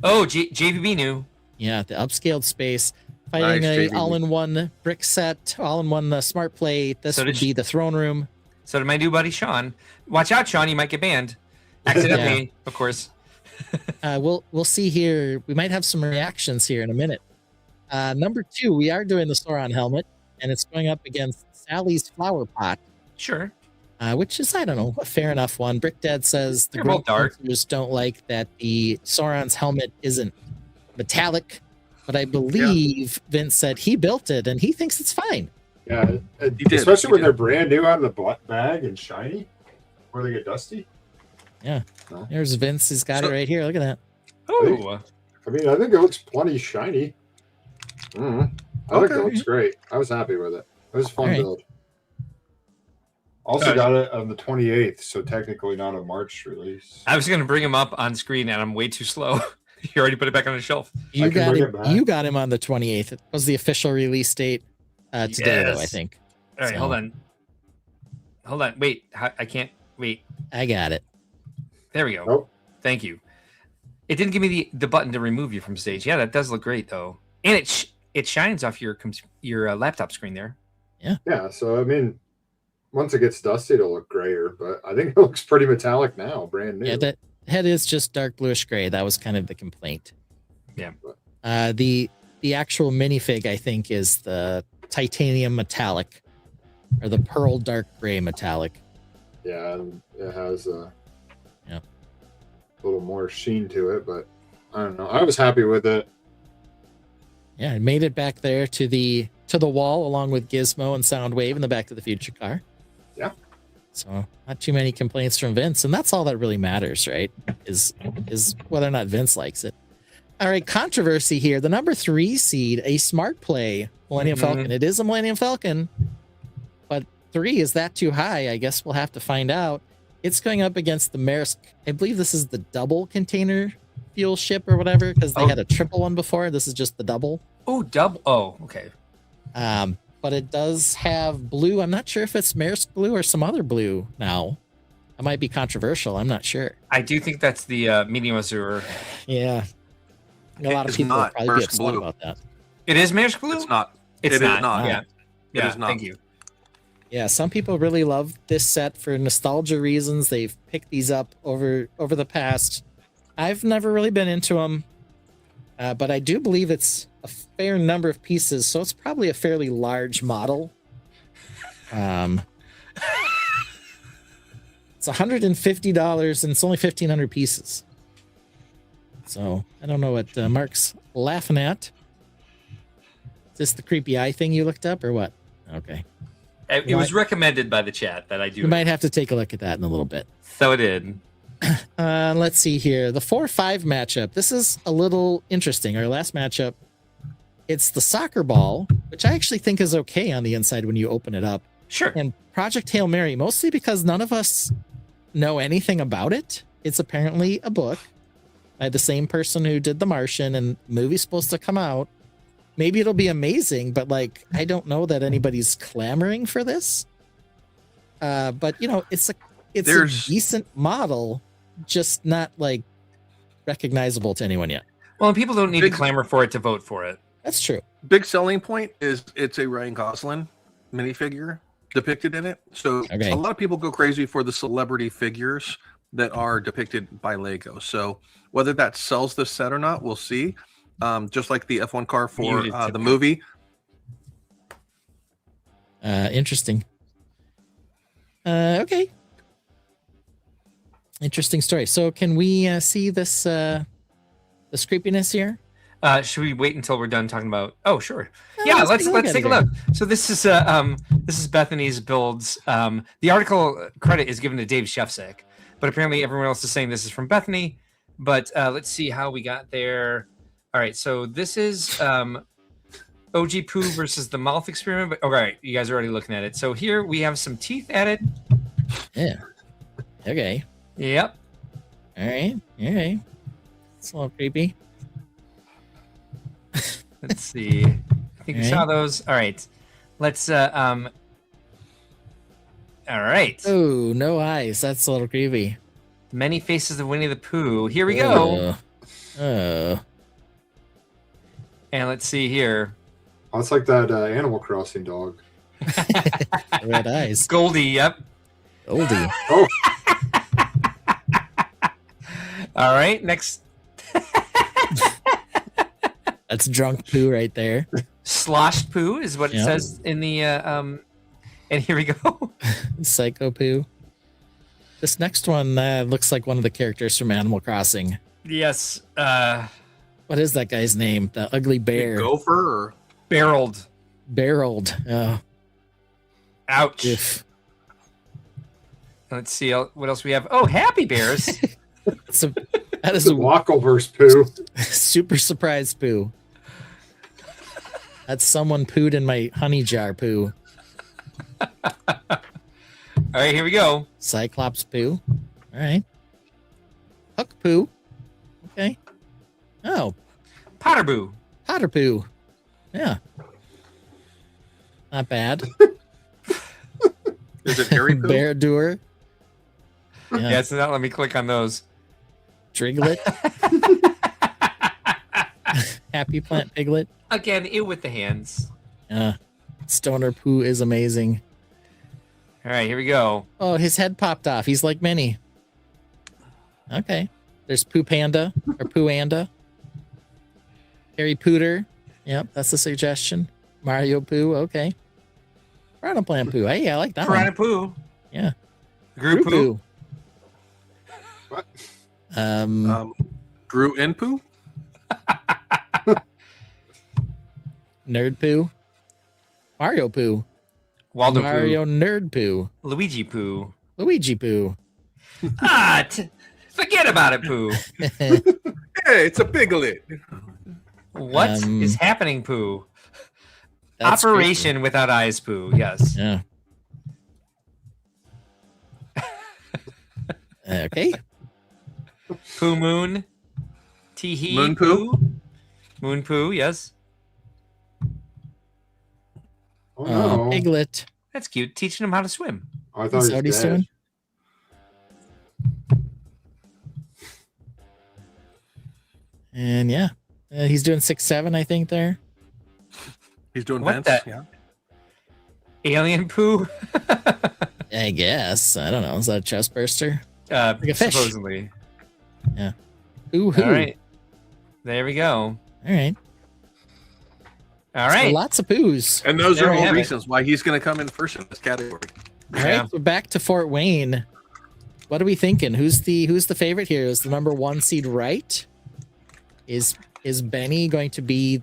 Oh, JVB knew. Yeah, the upscaled space. Fighting Nice, a JVB. all-in-one brick set, all-in-one smart play. This So would did be the throne room. So did my new buddy Sean. Watch out, Sean. You might get banned. Accidentally, of course. We'll see here. We might have some reactions here in a minute. Number 2, we are doing the Sauron helmet, and it's going up against Sally's flower pot. Sure. Which is, I don't know, a fair enough one. Brick Dad says the They're both dark. Grumpsters don't like that the Sauron's helmet isn't metallic, but I believe Vince said he built it and he thinks it's fine. Yeah, did. especially He when did. they're brand new out of the bag and shiny, where they get dusty. There's Vince. He's got So- it right here. Look at that. Oh, I mean, I think it looks plenty shiny. I think Okay. it looks great. I was happy with it. It was a fun All right. build. Also got it on the 28th, so technically not a March release. I was going to bring him up on screen, and I'm way too slow. You already put it back on the shelf. You can got bring him. it back. You got him on the 28th. It was the official release date today, though. I Yes. think. All right, So- hold on. Wait, I can't. Wait. I got it. There we go. Nope. Thank you. It didn't give me the button to remove you from stage. Yeah, that does look great though, and it shines off your laptop screen there. Yeah, so I mean, once it gets dusty, it'll look grayer, but I think it looks pretty metallic now, brand new. Yeah, that head is just dark bluish gray. That was kind of the complaint. Yeah. The actual minifig, I think, is the titanium metallic or the pearl dark gray metallic. Yeah, and it has a Yeah. little more sheen to it, but I don't know. I was happy with it. Yeah, it made it back there to the wall along with Gizmo and Soundwave in the Back to the Future car. Yeah. So not too many complaints from Vince, and that's all that really matters, right? Is whether or not Vince likes it. All right, controversy here. The number 3 seed, a smart play, Millennium Falcon. It is a Millennium Falcon, but 3, is that too high? I guess we'll have to find out. It's going up against the Maersk. I believe this is the double container fuel ship or whatever, because they had a triple one before. This is just the double. Oh, double. Oh, okay. But it does have blue. I'm not sure if it's Maersk blue or some other blue now. That might be controversial. I'm not sure. I do think that's the medium azure. Yeah. A lot of people will probably be upset about that. It is Maersk blue? It's not. It's It is not. not. Yeah. It is not. Thank you. Yeah, some people really love this set for nostalgia reasons. They've picked these up over the past. I've never really been into them, but I do believe it's a fair number of pieces, so it's probably a fairly large model. It's $150 and it's only 1,500 pieces. So I don't know what Mark's laughing at. Is this the creepy eye thing you looked up or what? Okay. It was recommended by the chat that I do. You might have to take a look at that in a little bit. So it did. Let's see here. The 4-5 matchup. This is a little interesting. Our last matchup, it's the soccer ball, which I actually think is okay on the inside when you open it up. Sure. And Project Hail Mary, mostly because none of us know anything about it. It's apparently a book by the same person who did The Martian, and the movie's supposed to come out. Maybe it'll be amazing, but like I don't know that anybody's clamoring for this. But you know, it's a decent model, just not like recognizable to anyone yet. Well, and people don't need to clamor for it to vote for it. That's true. Big selling point is it's a Ryan Gosling minifigure depicted in it. So a lot of people go crazy for the celebrity figures that are depicted by Lego. So whether that sells this set or not, we'll see. Just like the F1 car for the movie. Interesting. Okay. Interesting story. So can we see this this creepiness here? Should we wait until we're done talking about? Oh, sure. Yeah, let's take a look. So this is Bethany's builds. The article credit is given to Dave Shefsek, but apparently everyone else is saying this is from Bethany. But let's see how we got there. All right, so this is OG Poo versus the mouth experiment. But all right, you guys are already looking at it. So here we have some teeth added. Yeah. Okay. Yep. All right. Okay. It's a little creepy. Let's see. I think we saw those. All right. Let's all right. Oh, no eyes. That's a little creepy. Many faces of Winnie the Pooh. Here we go. And let's see here. Oh, it's like that Animal Crossing dog. Red eyes. Goldie, yep. Goldie. Oh. All right, next. That's drunk Pooh right there. Sloshed Pooh is what it says in the and here we go. Psycho Pooh. This next one looks like one of the characters from Animal Crossing. Yes. What is that guy's name? The ugly bear. Gopher or Barreled. Barreled. Oh. Ouch. If. Let's see what else we have. Oh, Happy Bears. That is a Wackleverse Pooh. Super surprise Pooh. That's someone pooed in my honey jar Pooh. All right, here we go. Cyclops Pooh. All right. Huck Pooh. Okay. Oh. Potter Boo. Potter Pooh. Yeah. Not bad. is it Harry Pooh? Bear Doer. Yeah, so now let me click on those. Driglet. Happy Plant Piglet. Again, it with the hands. Stoner Pooh is amazing. All right, here we go. Oh, his head popped off. He's like Minnie. Okay. There's Pooh Panda or Pooh Anda. Harry Pooter. Yep, that's a suggestion. Mario Pooh. Okay. Piranha Plant Pooh. Hey, I like that Piranha one. Pooh. Yeah. Gru Pooh. What? Gru and Pooh? Nerd Poo, Mario Poo, Waldo Mario Poo, Nerd Poo, Luigi Poo. Luigi Poo. Forget about it, Poo. Hey, it's a piglet. What is happening, Poo? That's Operation Without Eyes, Poo. Yes. Yeah. Okay. Poo Moon. Teehee. Moon Poo? Moon Poo, yes. Oh no! Piglet. That's cute. Teaching him how to swim. I thought Is he that what was he's dead. doing? And yeah, he's doing 6'7", I think there. He's doing What vents. the- Yeah. Alien Poo. I guess. I don't know. Is that a chest burster? a fish. Supposedly. Ooh, All right. There we go. All right. All So right. lots of poos. And those There are we all have it. reasons why he's going to come in first in this category. All Yeah. right. So back to Fort Wayne. What are we thinking? Who's the favorite here? Is the number 1 seed right? Is Benny going to be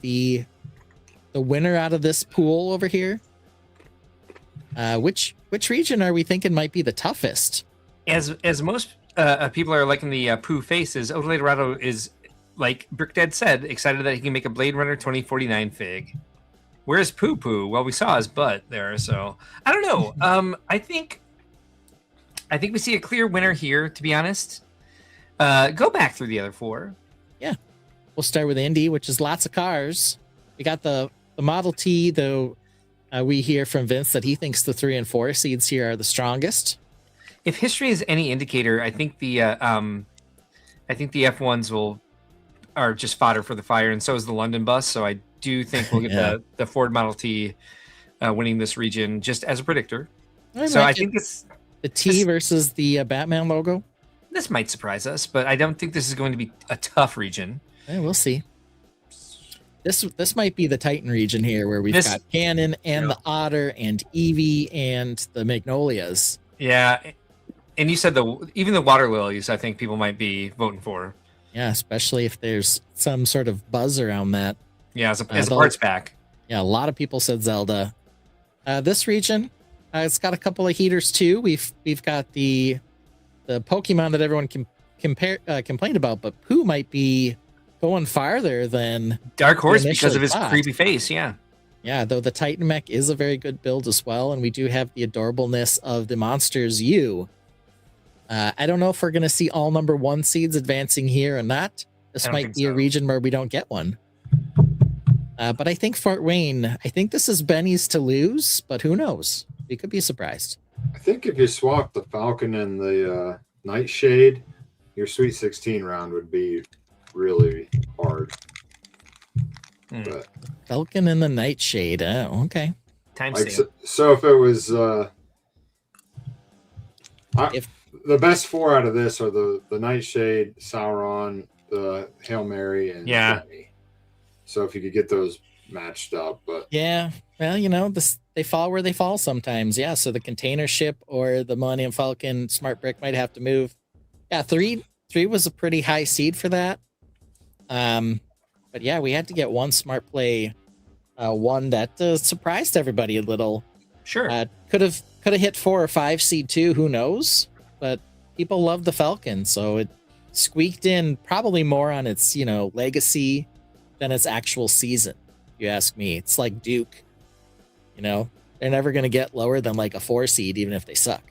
the winner out of this pool over here? Which region are we thinking might be the toughest? As most people are liking the Pooh faces, Old Dorado is, like Brick Dad said, excited that he can make a Blade Runner 2049 fig. Where's Pooh Pooh? Well, we saw his butt there, so I don't know. I think we see a clear winner here, to be honest. Go back through the other 4. We'll start with Indy, which is lots of cars. We got the Model T, though. We hear from Vince that he thinks the 3 and 4 seeds here are the strongest. If history is any indicator, I think the F1s are just fodder for the fire, and so is the London bus. So I do think we'll get Yeah. the Ford Model T winning this region, just as a predictor. I So I like think the T versus the Batman logo. this might surprise us, but I don't think this is going to be a tough region. We'll see. This might be the Titan region here, where we've got Cannon and the Otter and Eevee and the Magnolias. Yeah, and you said even the water lilies, I think people might be voting for. Yeah, especially if there's some sort of buzz around that. Yeah, as a the- parts pack. Yeah, a lot of people said Zelda. This region, it's got a couple of heaters too. We've got the Pokemon that everyone complained about, but Pooh might be going farther than Dark Horse initially because of his thought. creepy face. Yeah. Yeah, though the Titan mech is a very good build as well, and we do have the adorableness of the Monsters U. I don't know if we're going to see all number 1 seeds advancing here or not. This I don't might think be a so. region where we don't get one. But I think Fort Wayne, I think this is Benny's to lose, but who knows? We could be surprised. I think if you swap the Falcon and the Nightshade, your Sweet 16 round would be really hard. But Falcon and the Nightshade. Oh, okay. Time like, stamp. so if it was If- the best 4 out of this are the Nightshade, Sauron, the Hail Mary, and Yeah. Benny. So if you could get those matched up, but Yeah, well, they fall where they fall sometimes. Yeah, so the container ship or the Millennium Falcon Smart Brick might have to move. Yeah, three was a pretty high seed for that. But yeah, we had to get one smart play, one that surprised everybody a little. Sure. Could have hit 4 or 5 seed too. Who knows? But people love the Falcon, so it squeaked in probably more on its legacy than its actual season. You ask me. It's like Duke. They're never going to get lower than like a 4 seed, even if they suck.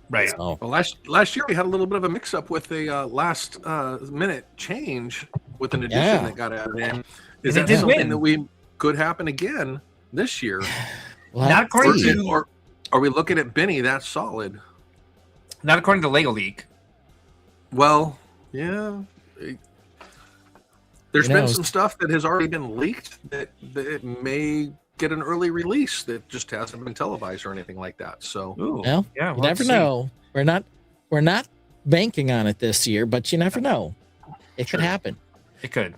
Right. So, Well, last year we had a little bit of a mix-up with a last minute change with an addition Yeah. that got added in. And Is it that did something win. that we could happen again this year? we'll Not have to according see. to- Or are we looking at Benny that solid? Not according to Lego Leak. Well, yeah. There's Who been knows? some stuff that has already been leaked that it may get an early release that just hasn't been televised or anything like that. So Ooh. Well, Yeah. you we'll have never to see. know. We're not banking on it this year, but you never know. It could happen. It could.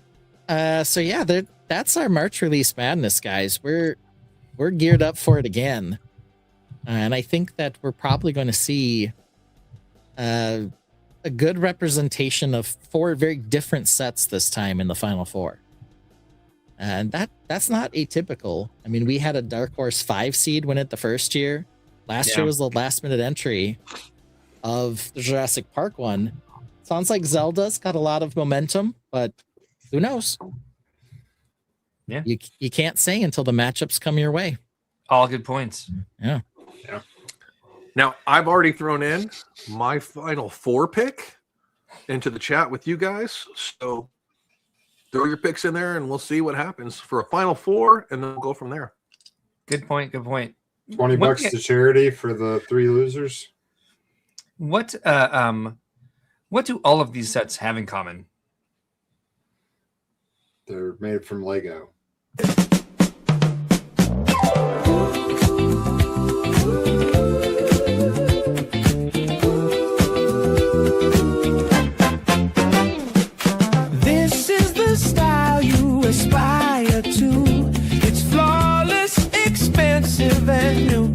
So yeah, that's our March release madness, guys. We're geared up for it again, and I think that we're probably going to see a good representation of 4 very different sets this time in the final 4. And that's not atypical. I mean, we had a Dark Horse 5 seed win it the first year. Last year was the last minute entry of the Jurassic Park one. Sounds like Zelda's got a lot of momentum, but who knows? Yeah. You can't say until the matchups come your way. All good points. Yeah. Now, I've already thrown in my final 4 pick into the chat with you guys. So throw your picks in there and we'll see what happens for a final 4, and then we'll go from there. Good point. Good point. $20 to charity for the 3 losers. What do all of these sets have in common? They're made from Lego. This is the style you aspire to. It's flawless, expensive, and new.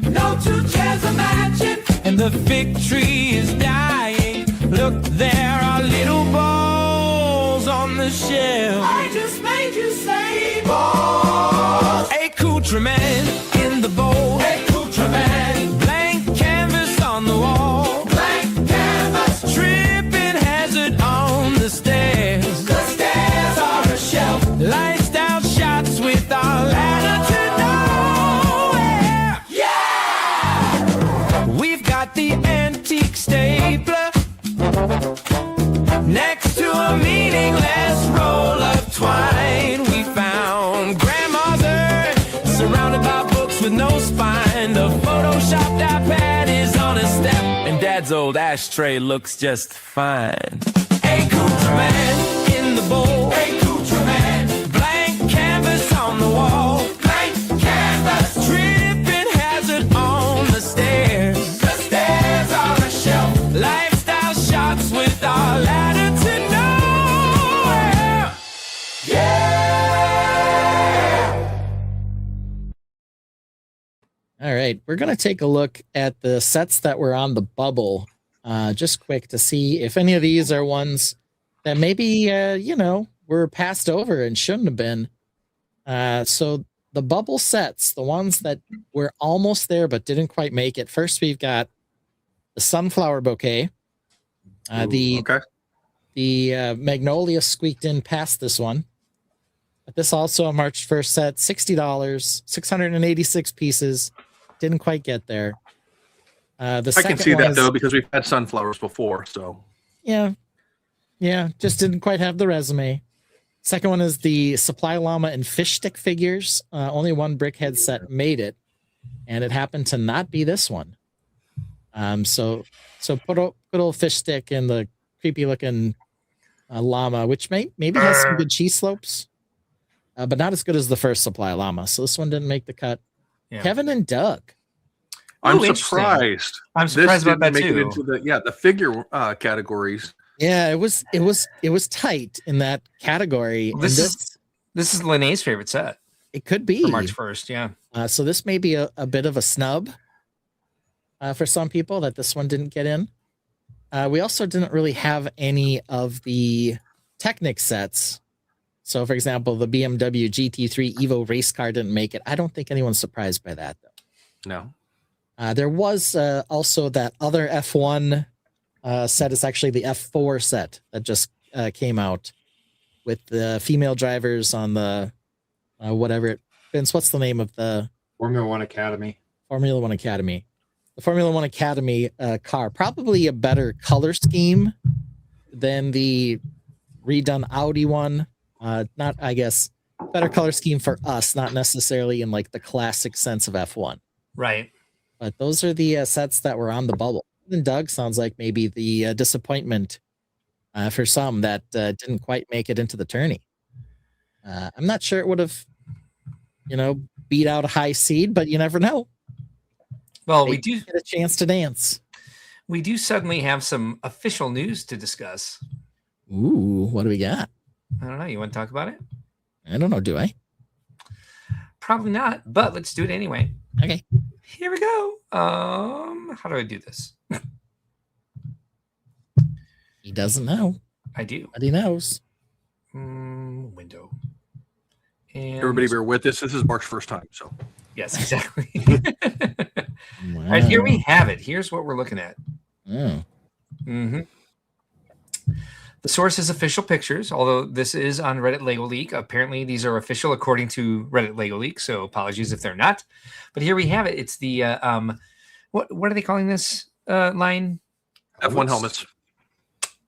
No 2 chairs are matching, and the fig tree is dying. Look, there are little balls on the shelf. I just made you say balls. Accoutrement in the bowl. Accoutrement. Blank canvas on the wall. Blank canvas. Tripping hazard on the stairs. The stairs are a shelf. Lifestyle shots with our ladder to nowhere. Yeah! We've got the antique stapler next to a meaningless roll of twine. We found grandma's urn, surrounded by books with no spine. The photoshopped iPad is on a step, and dad's old ashtray looks just fine. Accoutrement in the bowl. Accoutrement. Blank canvas on the wall. Blank canvas. Tripping hazard on the stairs. The stairs are a shelf. Lifestyle shots with our ladder to nowhere. Yeah! All right, we're going to take a look at the sets that were on the bubble, just quick to see if any of these are ones that maybe, were passed over and shouldn't have been. So the bubble sets, the ones that were almost there but didn't quite make it. First, we've got the sunflower bouquet. The magnolia squeaked in past this one. But this also a March 1st set, $60, 686 pieces. Didn't quite get there. I can see that though, because we've had sunflowers before. So yeah, just didn't quite have the resume. Second one is the supply llama and fish stick figures. Only one brickhead set made it, and it happened to not be this one. So put a good old fish stick and the creepy looking llama, which maybe has some good cheese slopes, but not as good as the first supply llama. So this one didn't make the cut. Yeah. Kevin and Doug. I'm surprised. I'm surprised about that make too. It into the figure categories. Yeah, it was tight in that category. Well, this is Lene's favorite set. It could be for March 1st. Yeah. So this may be a bit of a snub for some people that this one didn't get in. We also didn't really have any of the Technic sets. So, for example, the BMW GT3 Evo race car didn't make it. I don't think anyone's surprised by that, though. No. There was also that other F1 set. Is actually the F4 set that just came out with the female drivers on the whatever. Vince, what's the name of the Formula One Academy? Formula One Academy. The Formula One Academy car. Probably a better color scheme than the redone Audi one. Not, I guess, better color scheme for us, not necessarily in like the classic sense of F1. Right. But those are the sets that were on the bubble. And Doug sounds like maybe the disappointment for some that didn't quite make it into the tourney. I'm not sure it would have, beat out a high seed, but you never know. Well, They we do get a chance to dance. we do suddenly have some official news to discuss. Ooh, what do we got? I don't know. You want to talk about it? I don't know. Do I? Probably not, but let's do it anyway. Okay. Here we go. How do I do this? He doesn't know, I do. but he knows. Window. And Everybody bear with us. This is Mark's first time. So yes, exactly. Wow. All right, here we have it. Here's what we're looking at. Oh. The source is official pictures, although this is on Reddit Lego Leak. Apparently, these are official according to Reddit Lego Leak, so apologies if they're not. But here we have it. It's the what are they calling this line? F1 helmets.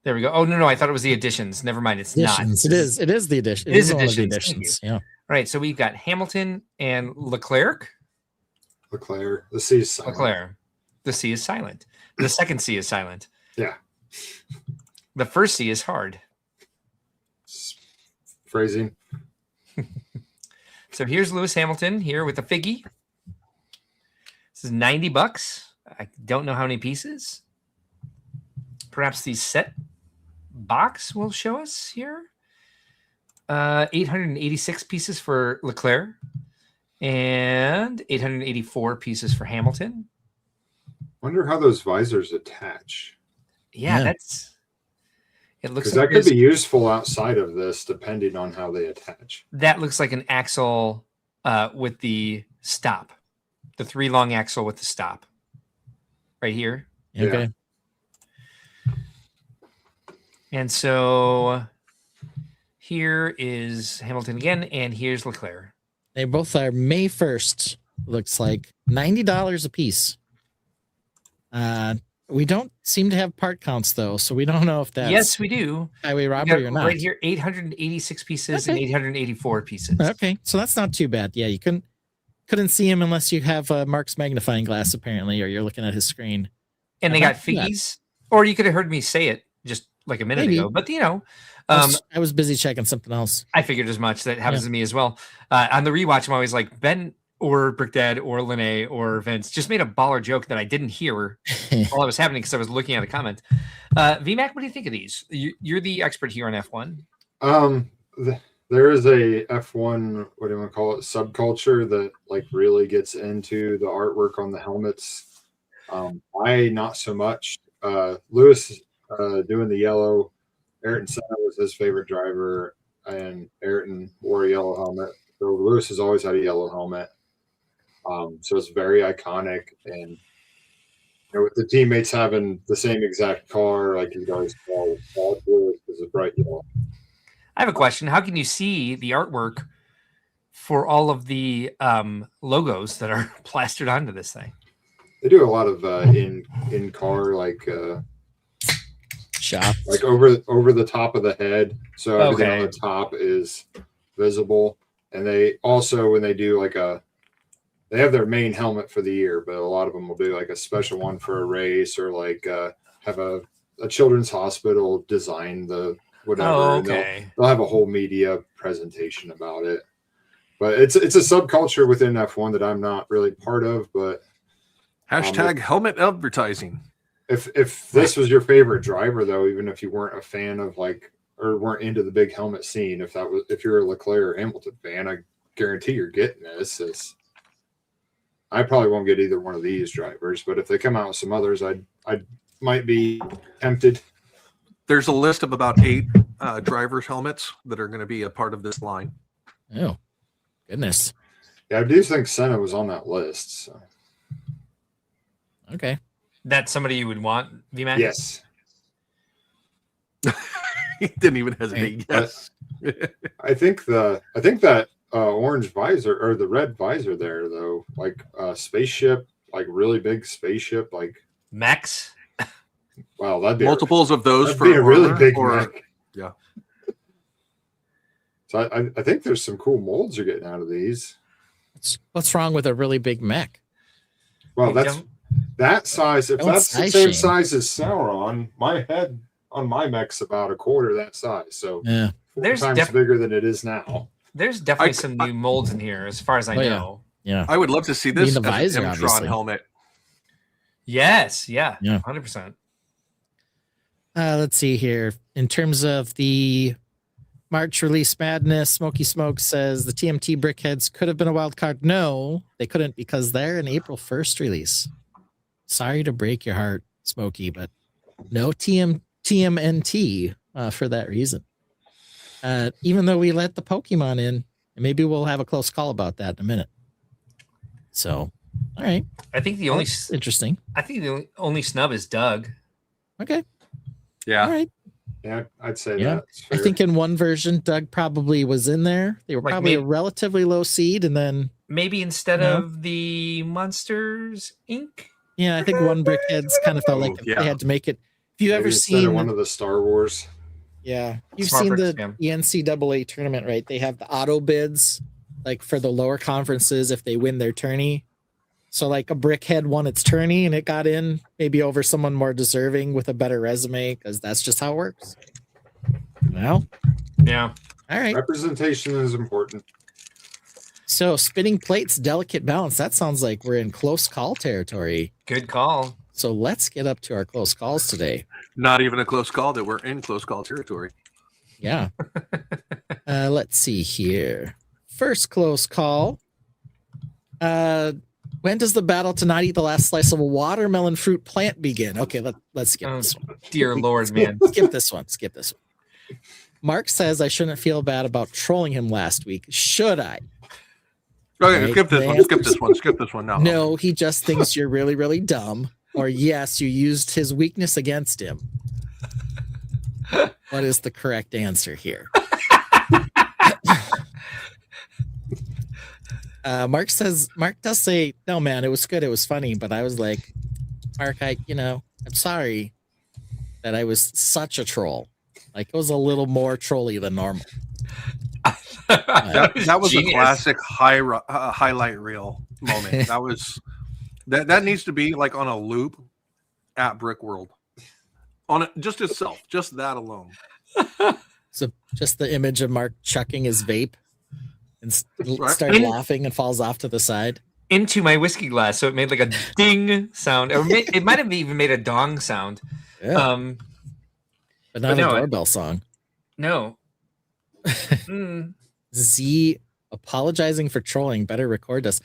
There we go. Oh no, I thought it was the additions. Never mind, it's Editions. not. It is the edition. It is one of the editions. Thank editions. Yeah. All right, so we've got Hamilton and Leclerc. Leclerc. The C is silent. Leclerc. The C is silent. The second C is silent. Yeah. The first C is hard. Phrasing. So here's Lewis Hamilton here with a figgy. This is $90. I don't know how many pieces. Perhaps the set box will show us here. 886 pieces for Leclerc and 884 pieces for Hamilton. Wonder how those visors attach. Yeah. It looks Because like that could be useful outside of this, depending on how they attach. that looks like an axle with the stop, the 3 long axle with the stop right here. Okay. And so here is Hamilton again, and here's Leclerc. They both are May 1st. Looks like $90 a piece. We don't seem to have part counts though, so we don't know if that's Yes, we do. highway We got robbery or not. right here, 886 pieces and Okay. 884 pieces. Okay, so that's not too bad. Yeah, you couldn't see him unless you have Mark's magnifying glass apparently, or you're looking at his screen. And they got Yeah. figgies, or you could have heard me say it just like a minute Maybe. ago. But I was busy checking something else. I figured as much. That happens to me as well. On the rewatch, I'm always like, Ben or Brick Dad or Lene or Vince just made a baller joke that I didn't hear while it was happening because I was looking at a comment. VMAC, what do you think of these? You're the expert here on F1. There is a F1, what do you want to call it, subculture that like really gets into the artwork on the helmets. I not so much. Lewis doing the yellow. Ayrton Senna was his favorite driver, and Ayrton wore a yellow helmet. So Lewis has always had a yellow helmet. So it's very iconic, and with the teammates having the same exact car, like you guys call Lewis is a bright yellow. I have a question. How can you see the artwork for all of the logos that are plastered onto this thing? They do a lot of in car like Shop. like over the top of the head, so everything on the top is visible. And they also, when they do like they have their main helmet for the year, but a lot of them will do like a special one for a race, or like have a children's hospital design the whatever. Oh, and okay. they'll have a whole media presentation about it. But it's a subculture within F1 that I'm not really part of. But Hashtag helmet advertising. if this was your favorite driver, though, even if you weren't a fan of like, or weren't into the big helmet scene, if you're a Leclerc or Hamilton fan, I guarantee you're getting this. I probably won't get either one of these drivers, but if they come out with some others, I might be tempted. There's a list of about 8 drivers' helmets that are going to be a part of this line. Oh, goodness. Yeah, I do think Senna was on that list. So. Okay. That's somebody you would want, VMAC? Yes. He didn't even hesitate. Yes. I think that orange visor or the red visor there, though, like spaceship, like really big spaceship, like Max? wow, that'd be Multiples of those that'd for be a really armor, big or mech. yeah. So I think there's some cool molds you're getting out of these. What's wrong with a really big mech? Well, Hey, that's that size. If Don't that's the size same shame. size as Sauron, my head on my mech's about a quarter that size. So Yeah. 4 There's times bigger than it is now. There's definitely some new molds in here, as far as I Oh, yeah. know. Yeah. I would love to see I mean, this the as visor, an M-Tron obviously. helmet. Yes, yeah, Yeah. 100%. Let's see here. In terms of the March release madness, Smoky Smoke says the TMT Brickheads could have been a wild card. No, they couldn't, because they're an April 1st release. Sorry to break your heart, Smoky, but no TMNT for that reason. Even though we let the Pokemon in, And maybe we'll have a close call about that in a minute. So, all right. I think the only That's interesting. I think the only snub is Doug. Okay. Yeah. All right. Yeah, I'd say Yeah. that's I fair. think in one version, Doug probably was in there. They were Like probably a maybe- relatively low seed, and then Maybe instead No. of the Monsters Inc. yeah, I think one Brickheads kind of felt like yeah. they had to make it. If you Maybe ever instead of seen one of the Star Wars. Yeah. You've Smart seen Bricks, the NCAA tournament, right? They have the auto bids, like for the lower conferences if they win their tourney. So like a Brickhead won its tourney and it got in maybe over someone more deserving with a better resume, because that's just how it works. Well, Yeah. all right. Representation is important. So spinning plates, delicate balance. That sounds like we're in close call territory. Good call. So let's get up to our close calls today. Not even a close call that we're in close call territory. Yeah. Let's see here. First close call. When does the battle to not eat the last slice of a watermelon fruit plant begin? Okay, let's skip Oh, this one. dear Lord, man. Skip this one. Skip this one. Mark says I shouldn't feel bad about trolling him last week. Should I? Okay, Right, skip this one. man. Skip this one. Skip this one. No. No, he just thinks you're really, really dumb. Or yes, you used his weakness against him. What is the correct answer here? Mark does say, no, man, it was good. It was funny. But I was like, Mark, I'm sorry that I was such a troll. Like it was a little more trolly than normal. That was genius. a classic highlight reel moment. That needs to be like on a loop at Brickworld. On it just itself, just that alone. So just the image of Mark chucking his vape and Right. started laughing and falls off to the side. Into my whiskey glass, so it made like a ding sound, or it might have even made a dong sound. Yeah. But not but no, a doorbell song. No. Mm. Z apologizing for trolling. Better record us.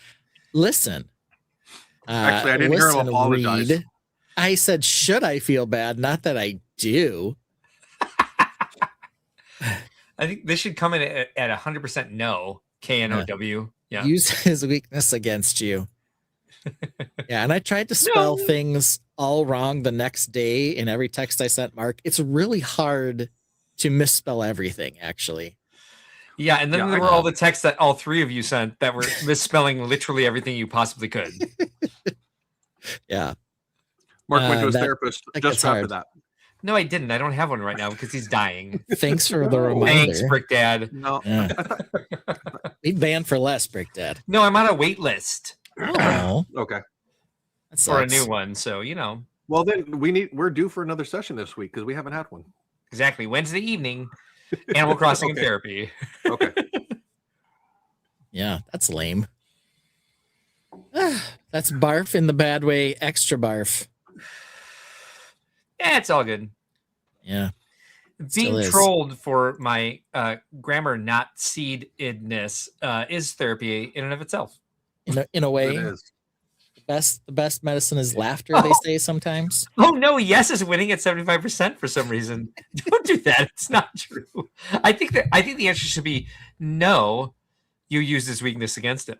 Listen. Actually, I didn't hear him apologize. Reed. I said, should I feel bad? Not that I do. I think this should come in at 100% no. KNOW. Yeah. Use his weakness against you. Yeah, and I tried to spell things all wrong the next day in every text I sent Mark. It's really hard to misspell everything, actually. Yeah, and then Yeah, there I were all know. the texts that all three of you sent that were misspelling literally everything you possibly could. Yeah. Mark went to his that- therapist that just gets after hard. that. No, I didn't. I don't have one right now because he's dying. Thanks for the reminder. Thanks, Brick Dad. No, Yeah. He'd ban for less, Brick Dad. No, I'm on a wait list Oh, okay. that for a sucks. new one. So, Well, then we're due for another session this week because we haven't had one. exactly. Wednesday evening, Animal Crossing and Okay. therapy. Okay. Yeah, that's lame. That's barf in the bad way, extra barf. Yeah, it's all good. Yeah. Being is. trolled for my grammar not seededness is therapy in and of itself. In a way, It is. the best medicine is laughter, they say sometimes. Oh no, yes is winning at 75% for some reason. Don't do that. It's not true. I think the answer should be no. You used his weakness against him.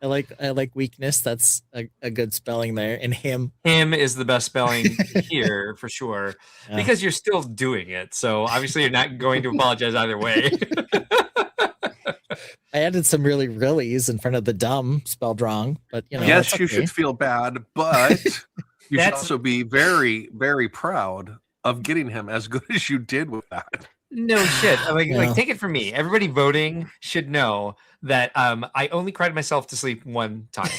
I like weakness. That's a good spelling there. And him. Him is the best spelling here for sure, Yeah. because you're still doing it. So obviously you're not going to apologize either way. I added some really's in front of the dumb spelled wrong, but Yes, it's you okay. should feel bad, but you should That's- also be very, very proud of getting him as good as you did with that. No shit. Like Yeah. take it from me. Everybody voting should know that I only cried myself to sleep one time.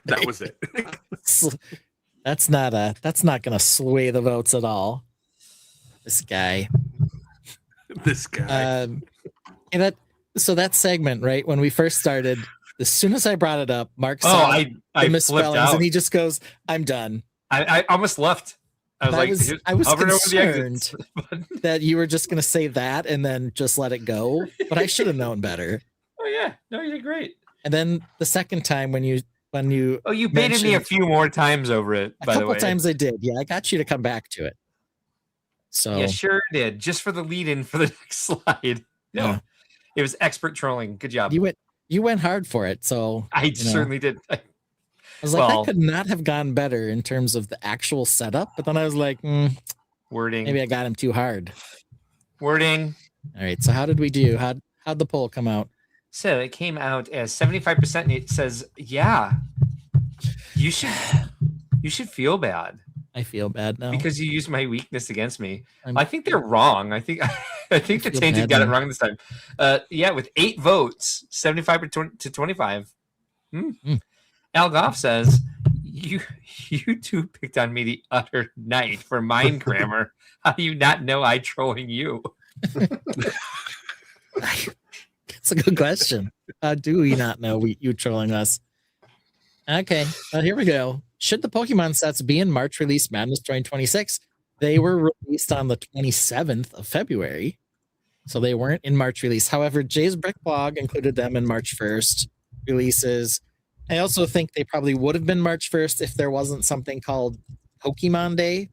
That was it. That's not gonna sway the votes at all. This guy. This guy. And that segment, right? When we first started, as soon as I brought it up, Mark Oh, saw I the flipped misspellings out. and he just goes, "I'm done." I almost left. I was like, I was hovering over the concerned exits. that you were just gonna say that and then just let it go. But I should have known better. Oh yeah, no, you did great. And then the second time when you Oh, you baited me a mentioned- few more times over it. a By the couple way, times I did. Yeah, I got you to come back to it. So Yeah, sure did. Just for the lead in for the next slide. No, Yeah. it was expert trolling. Good job. you went hard for it. So I certainly did. I was like, Well- that could not have gone better in terms of the actual setup. But then I was like, Wording. maybe I got him too hard. Wording. All right. So how did we do? How'd the poll come out? So it came out as 75%. And it says, yeah, you should feel bad I feel bad now. because you used my weakness against me. I'm- I think they're wrong. I think the feel Tainted bad got it now. wrong this time. Yeah, with 8 votes, 75 to 25. Al Goff says, you two picked on me the other night for mind grammar. How do you not know I trolling you? That's a good question. How do we not know you trolling us? Okay, here we go. Should the Pokemon sets be in March release Madness 2026? They were released on the 27th of February, so they weren't in March release. However, Jay's Brick Blog included them in March 1st releases. I also think they probably would have been March 1st if there wasn't something called Pokemon Day.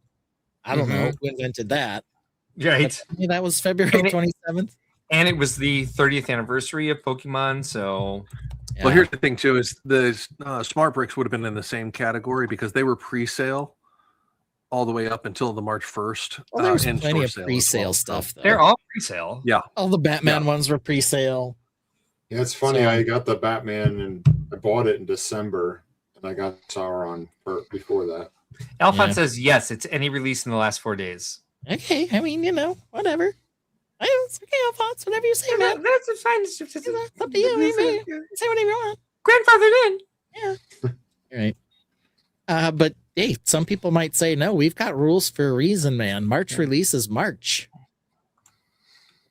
I don't know who invented that. Right. But that was February 27th. And it was the 30th anniversary of Pokemon, so Well, here's the thing too: is the Smart Bricks would have been in the same category because they were pre-sale all the way up until the March 1st. Well, there was in-store plenty of sale as pre-sale well. stuff, though. they're all pre-sale. Yeah, All the Batman ones were pre-sale. Yeah, it's funny. So- I got the Batman and I bought it in December, and I got Sauron before that. Alphonse Yeah. says yes, it's any release in the last 4 days. Okay, I mean, whatever. It's okay, Alphonse, whatever you say, man. That's fine. It's Up to you. Say whatever you want. grandfathered in. All right. But hey, some people might say, no, we've got rules for a reason, man. March release is March.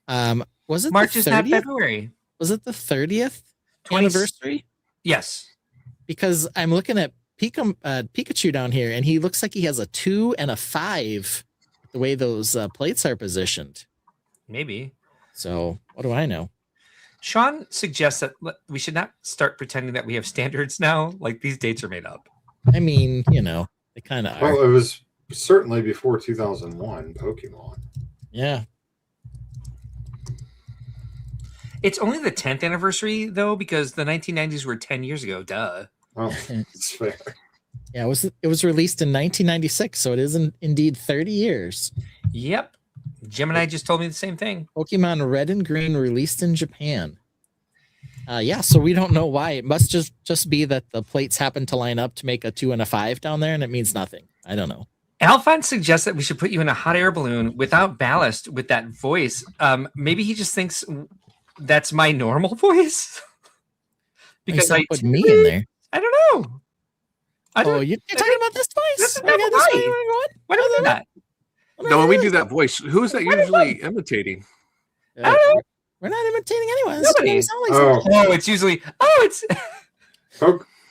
Was it March the is not 30th? February. Was it the 30th 20 anniversary? Yes. Because I'm looking at Pikachu down here, and he looks like he has a 2 and a 5, the way those plates are positioned. Maybe. So what do I know? Sean suggests that we should not start pretending that we have standards now. Like these dates are made up. I mean, they kind of are. Well, it was certainly before 2001 Pokemon. Yeah. It's only the 10th anniversary though, because the 1990s were 10 years ago. Duh. Well, it's fair. Yeah, it was released in 1996, so it is indeed 30 years. Yep. Gemini just told me the same thing. Pokemon Red and Green released in Japan. Yeah, so we don't know why. It must just be that the plates happen to line up to make a 2 and a 5 down there, and it means nothing. I don't know. Alphonse suggests that we should put you in a hot air balloon without ballast with that voice. Maybe he just thinks that's my normal voice. Because I put me in there. I don't know. You're talking about this voice? This is Okay, not this right. way you wanna go? Why do we do that? no, when we do that voice, who is that usually imitating? We're not imitating anyone. This Nobody. doesn't sound like Oh, It's usually it's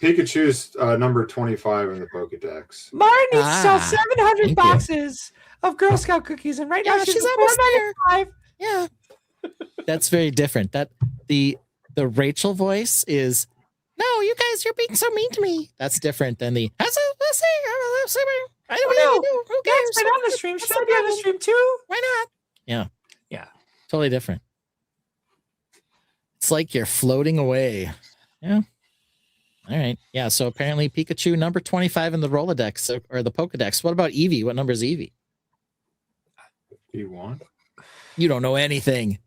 Pikachu's number 25 in the Pokedex. Marnie sell 700 thank you. boxes of Girl Scout cookies, and right now Yeah, she's she's at almost there. $4.95. Yeah. That's very different. That the Rachel voice is, no, you guys, you're being so mean to me. That's different than the I don't Oh, no. know. Who Yeah, cares? it's been on the stream. Should What's I the be on the problem? stream too? Why not? Yeah. Yeah. Totally different. It's like you're floating away. Yeah. All right. Yeah. So apparently Pikachu number 25 in the Rolodex or the Pokedex. What about Eevee? What number is Eevee? P1. You don't know anything.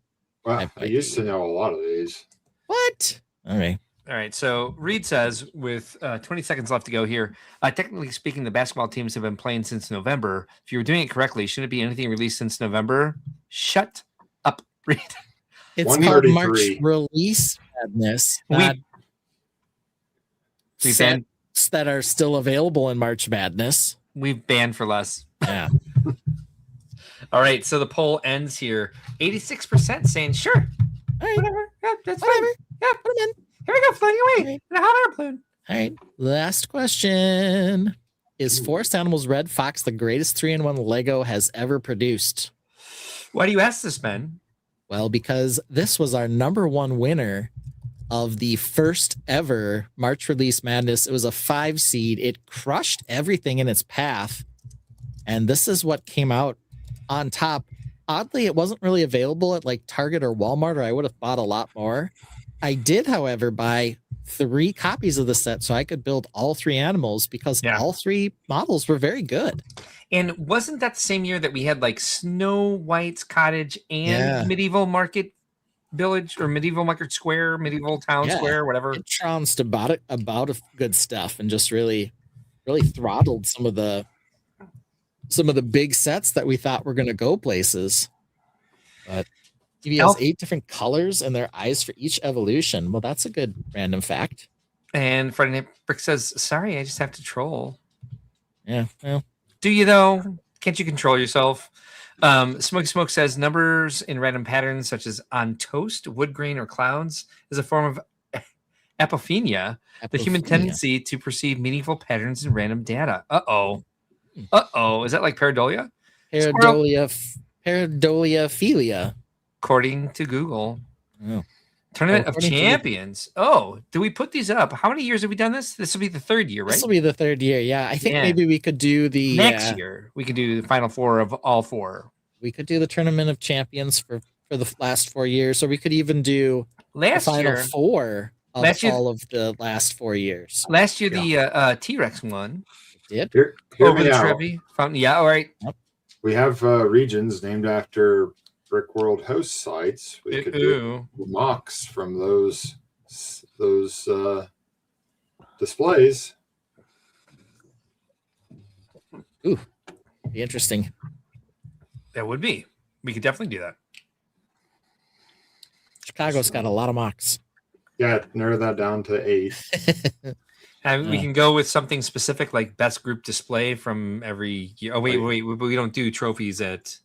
Well, I used to know a lot of these. What? All right. All right. So Reed says, with 20 seconds left to go here, technically speaking, the basketball teams have been playing since November. If you were doing it correctly, shouldn't it be anything released since November? Shut up, Reed. It's called 133. March Release Madness. Not We sets that are still available in March Madness. We've banned for less. Yeah. All right. So the poll ends here. 86% saying sure. All right. Whatever. Yeah, that's Whatever. fine. Yeah, Put 'em in. here we go, floating away Okay. in a hot air balloon. All right. Last question. Is Forest Animals Red Fox the greatest 3-in-1 Lego has ever produced? Why do you ask this, Ben? Well, because this was our number 1 winner of the first ever March Release Madness. It was a 5 seed. It crushed everything in its path. And this is what came out on top. Oddly, it wasn't really available at like Target or Walmart, or I would have bought a lot more. I did, however, buy 3 copies of the set so I could build all 3 animals because all 3 models were very good. And wasn't that the same year that we had like Snow White's cottage and Medieval Market Village or Medieval Market Square, Medieval Town Square, whatever? It trounced about good stuff and just really throttled some of the big sets that we thought were going to go places. But Eevee has 8 different colors and their eyes for each evolution. Well, that's a good random fact. And Friday Night Brick says, sorry, I just have to troll. Yeah, well. Do you, though? Can't you control yourself? Smoky Smoke says, numbers in random patterns, such as on toast, wood grain, or clouds, is a form of apophenia, the human tendency to perceive meaningful patterns in random data. Uh-oh. Uh-oh. Is that like pareidolia? Pareidoliaphilia. According to Google. Oh. Tournament of Champions. Oh, do we put these up? How many years have we done this? This will be the 3rd year, right? This will be the 3rd year. Yeah, I think maybe we could do the next year. We could do the final 4 of all 4. We could do the Tournament of Champions for the last 4 years, or we could even do the final 4 of all of the last 4 years. Last year, the T-Rex won. Did hear over me the out. Trevi Fountain. Yeah, all right. Yep. We have regions named after Brickworld host sites. We could do MOCs from those displays. Ooh, be interesting. That would be. We could definitely do that. Chicago's got a lot of MOCs. Yeah, narrow that down to 8. And we can go with something specific like best group display from every year. Oh, wait. We don't do trophies at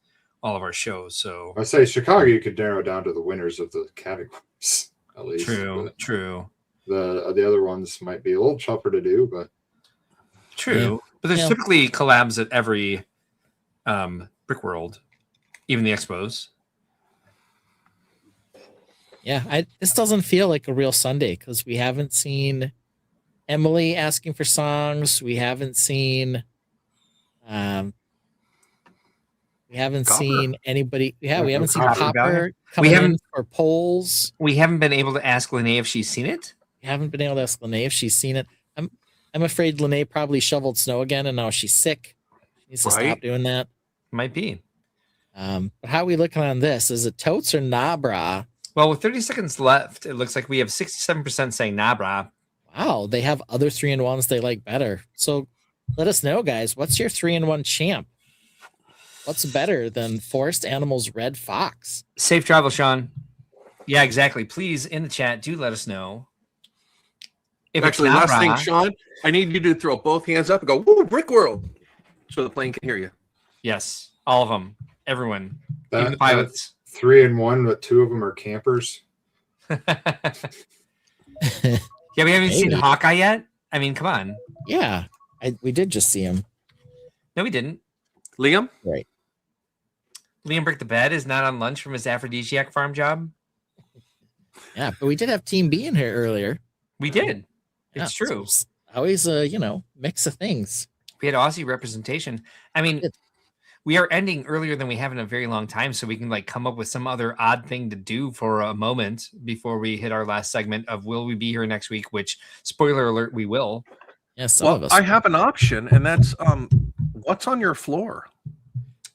all of our shows. So I say Chicago, you could narrow down to the winners of the categories at least. True. The other ones might be a little tougher to do, but true. But there's typically collabs at every Brickworld, even the expos. Yeah, this doesn't feel like a real Sunday because we haven't seen Emily asking for songs. We haven't seen seen anybody. Yeah, we haven't seen Copper coming in for polls. We haven't been able to ask Lene if she's seen it. We haven't been able to ask Lene if she's seen it. I'm afraid Lene probably shoveled snow again, and now she's sick. She needs to stop doing that. Might be. But how are we looking on this? Is it totes or Nabra? Well, with 30 seconds left, it looks like we have 67% saying Nabra. Wow, they have other 3-in-1s they like better. So let us know, guys. What's your 3-in-1 champ? What's better than Forest Animals Red Fox? Safe travel, Sean. Yeah, exactly. Please, in the chat, do let us know. If actually, last thing, Sean, I need you to throw both hands up and go, "Woo, Brickworld," so the plane can hear you. Yes, all of them, everyone, even the pilots. 3-in-1, but 2 of them are campers. Yeah, we haven't seen Hawkeye yet. I mean, come on. Yeah, we did just see him. No, we didn't. Liam? Right. Liam Brick the Bed is not on lunch from his aphrodisiac farm job. Yeah, but we did have Team B in here earlier. We did. It's true. So always a mix of things. We had Aussie representation. I mean, we are ending earlier than we have in a very long time, so we can like come up with some other odd thing to do for a moment before we hit our last segment of will we be here next week, which spoiler alert, we will. Yes, well, I have an option, and that's what's on your floor?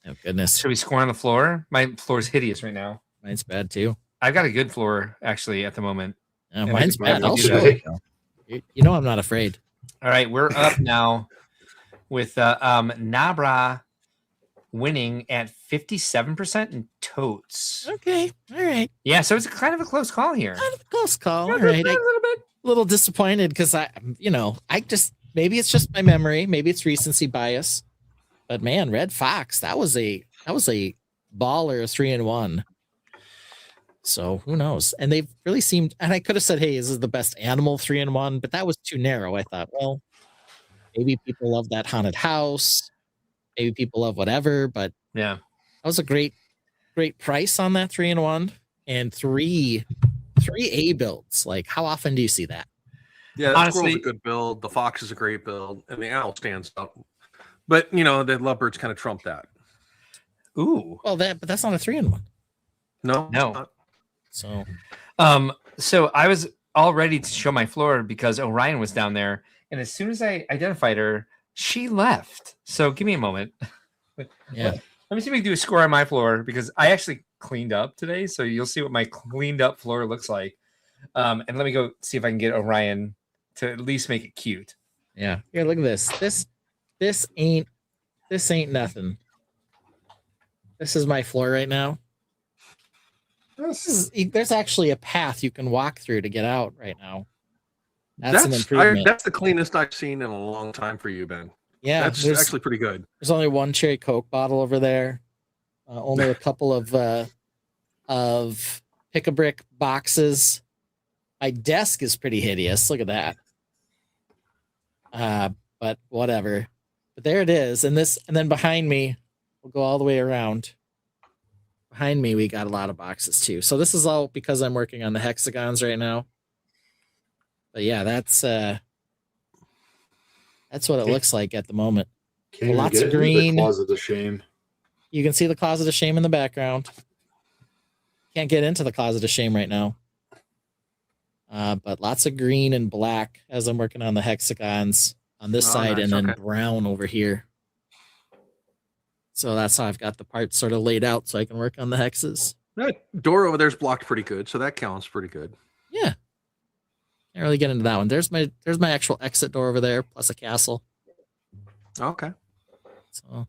Oh goodness. Should we score on the floor? My floor is hideous right now. Mine's bad too. I've got a good floor actually at the moment. Mine's bad. I'll show you. You know I'm not afraid. All right, we're up now with Nabra winning at 57% in totes. Okay, all right. Yeah, so it's kind of a close call here. Kind of a close call. All right. A little disappointed because I just maybe it's just my memory, maybe it's recency bias, but man, Red Fox, that was a baller 3-in-1. So who knows? And they've really seemed, and I could have said, hey, this is the best animal 3-in-1, but that was too narrow. I thought, well, maybe people love that haunted house. Maybe people love whatever, but yeah, that was a great price on that 3-in-1 and three A builds. Like, how often do you see that? Yeah, the squirrel's a good build. The fox is a great build, and the owl stands up. But the lovebirds kind of trump that. Ooh. Well, but that's not a 3-in-1. No, No. it's not. So I was all ready to show my floor because Orion was down there, and as soon as I identified her, she left. So give me a moment. Yeah. Let me see if we can do a score on my floor because I actually cleaned up today, so you'll see what my cleaned up floor looks like. And let me go see if I can get Orion to at least make it cute. Yeah. Here, look at this. This ain't nothing. This is my floor right now. There's actually a path you can walk through to get out right now. That's an improvement. That's the cleanest I've seen in a long time for you, Ben. Yeah, that's actually pretty good. There's only one cherry Coke bottle over there. Only a couple of pick-a-brick boxes. My desk is pretty hideous. Look at that. But whatever. But there it is. And then behind me, we'll go all the way around. Behind me, we got a lot of boxes too. So this is all because I'm working on the hexagons right now. But yeah, that's what it looks like at the moment. Lots of green. The closet of shame. You can see the closet of shame in the background. Can't get into the closet of shame right now. But lots of green and black as I'm working on the hexagons on this side, nice. And then brown over here. So that's how I've got the parts sort of laid out so I can work on the hexes. That door over there's blocked pretty good, so that counts pretty good. Yeah. Can't really get into that one. There's my actual exit door over there, plus a castle. Okay. So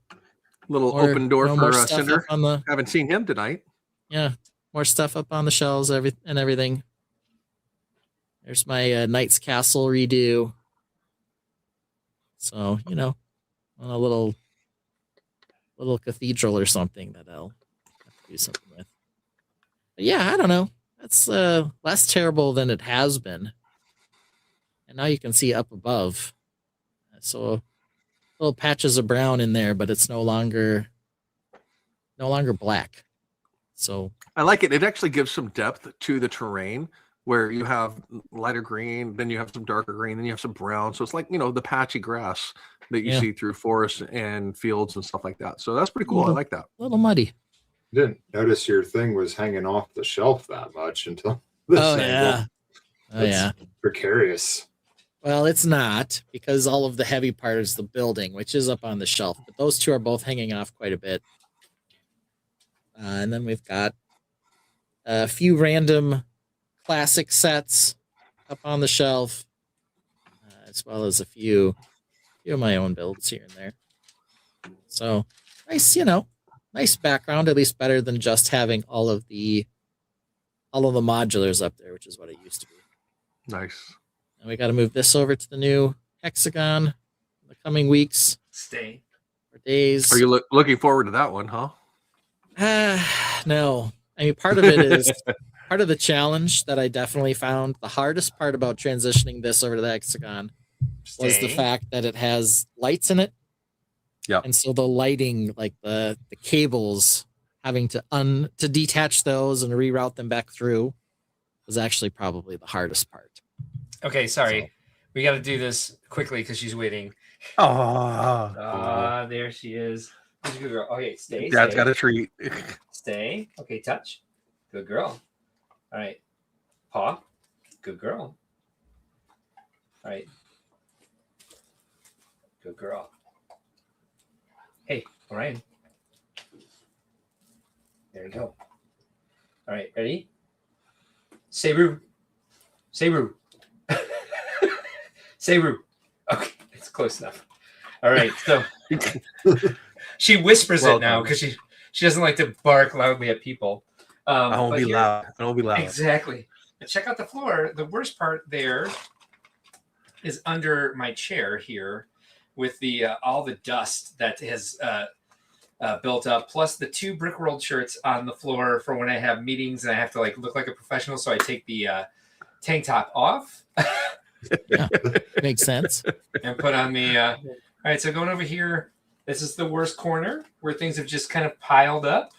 little open door for Cinder. Haven't seen him tonight. Yeah. More stuff up on the shelves and everything. There's my Knight's Castle redo. So, on a little cathedral or something that I'll have to do something with. But yeah, I don't know. That's less terrible than it has been. And now you can see up above. So little patches of brown in there, but it's no longer black. So I like it. It actually gives some depth to the terrain where you have lighter green, then you have some darker green, then you have some brown. So it's like, the patchy grass that you see through forests and fields and stuff like that. So that's pretty cool. I like that. A little muddy. Didn't notice your thing was hanging off the shelf that much until this angle. Yeah. Precarious. Well, it's not, because all of the heavy part is the building, which is up on the shelf. But those two are both hanging off quite a bit. And then we've got a few random classic sets up on the shelf, as well as a few of my own builds here and there. So nice, nice background, at least better than just having all of the modulars up there, which is what it used to be. Nice. And we got to move this over to the new hexagon in the coming weeks. Stay. Or days. Are you looking forward to that one, huh? No. I mean, part of it is part of the challenge that I definitely found. The hardest part about transitioning this over to the hexagon was the fact that it has lights in it. Yeah. And so the lighting, like the cables, having to detach those and reroute them back through was actually probably the hardest part. Okay, sorry. So, we got to do this quickly because she's waiting. There she is. Good girl. Okay, stay. Dad's got a treat. Stay. Okay, touch. Good girl. All right. Paw. Good girl. All right. Good girl. Hey, Orion. There you go. All right, ready? Say Roo. Say Roo. Say Roo. Okay, it's close enough. All right, so she whispers it now because she doesn't like to bark loudly at people. I won't be loud. I won't be loud. Exactly. But check out the floor. The worst part there is under my chair here with the all the dust that has built up, plus the 2 Brickworld shirts on the floor for when I have meetings and I have to look like a professional. So I take the tank top off. Yeah, makes sense. And put on the all right, so going over here, this is the worst corner where things have just kind of piled up.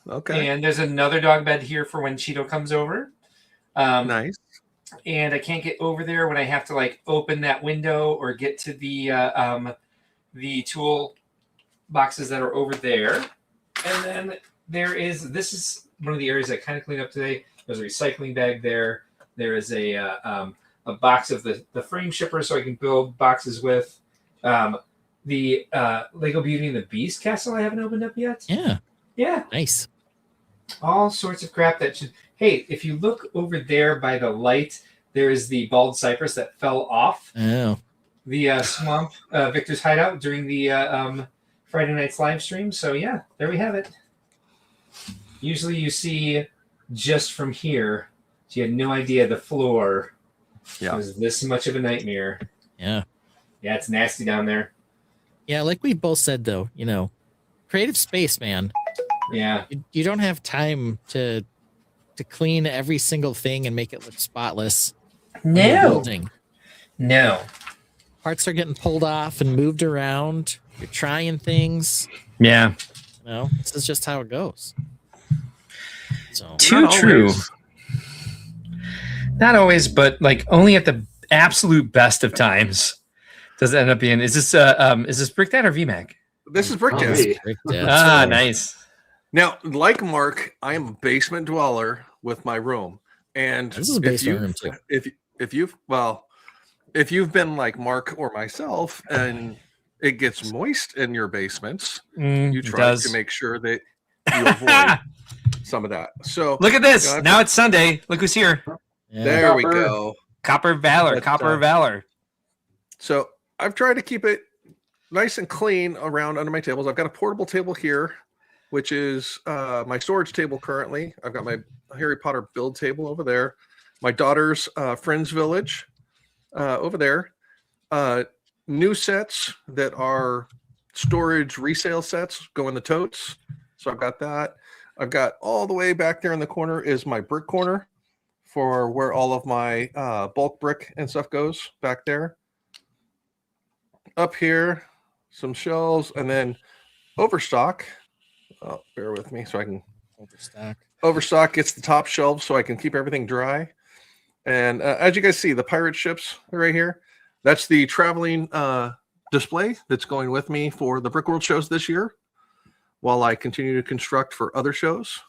Okay. And there's another dog bed here for when Cheeto comes over. Nice. And I can't get over there when I have to open that window or get to the tool boxes that are over there. And then this is one of the areas I kind of cleaned up today. There's a recycling bag there. There is a box of the frame shipper so I can build boxes with. The Lego Beauty and the Beast castle I haven't opened up yet. Yeah. Nice. All sorts of crap that should. Hey, if you look over there by the light, there is the bald cypress that fell off the swamp, Victor's hideout during the Friday night's live stream. So yeah, there we have it. Usually you see just from here, so you had no idea the floor was this much of a nightmare. Yeah, it's nasty down there. Yeah, like we both said though, creative space, man. Yeah, you don't have time to clean every single thing and make it look spotless. No. Parts are getting pulled off and moved around. You're trying things. Yeah. This is just how it goes. So Too true. Not always, but like only at the absolute best of times does it end up being. Is this BrickDad or VMAC? This is BrickDad. Nice. Now, like Mark, I am a basement dweller with my room, and this is a basement room too. If you've been like Mark or myself, and it gets moist in your basements, you try to make sure that you avoid some of that. So look at this. Now it's Sunday. Look who's here. Yeah. There we go. Copper Valor. So I've tried to keep it nice and clean around under my tables. I've got a portable table here, which is my storage table currently. I've got my Harry Potter build table over there. My daughter's Friends Village over there. New sets that are storage resale sets go in the totes. So I've got that. I've got all the way back there in the corner is my brick corner for where all of my bulk brick and stuff goes back there. Up here, some shelves, and then overstock. Oh, bear with me so I can overstock gets the top shelves so I can keep everything dry. And as you guys see, the pirate ships right here, that's the traveling display that's going with me for the Brickworld shows this year while I continue to construct for other shows.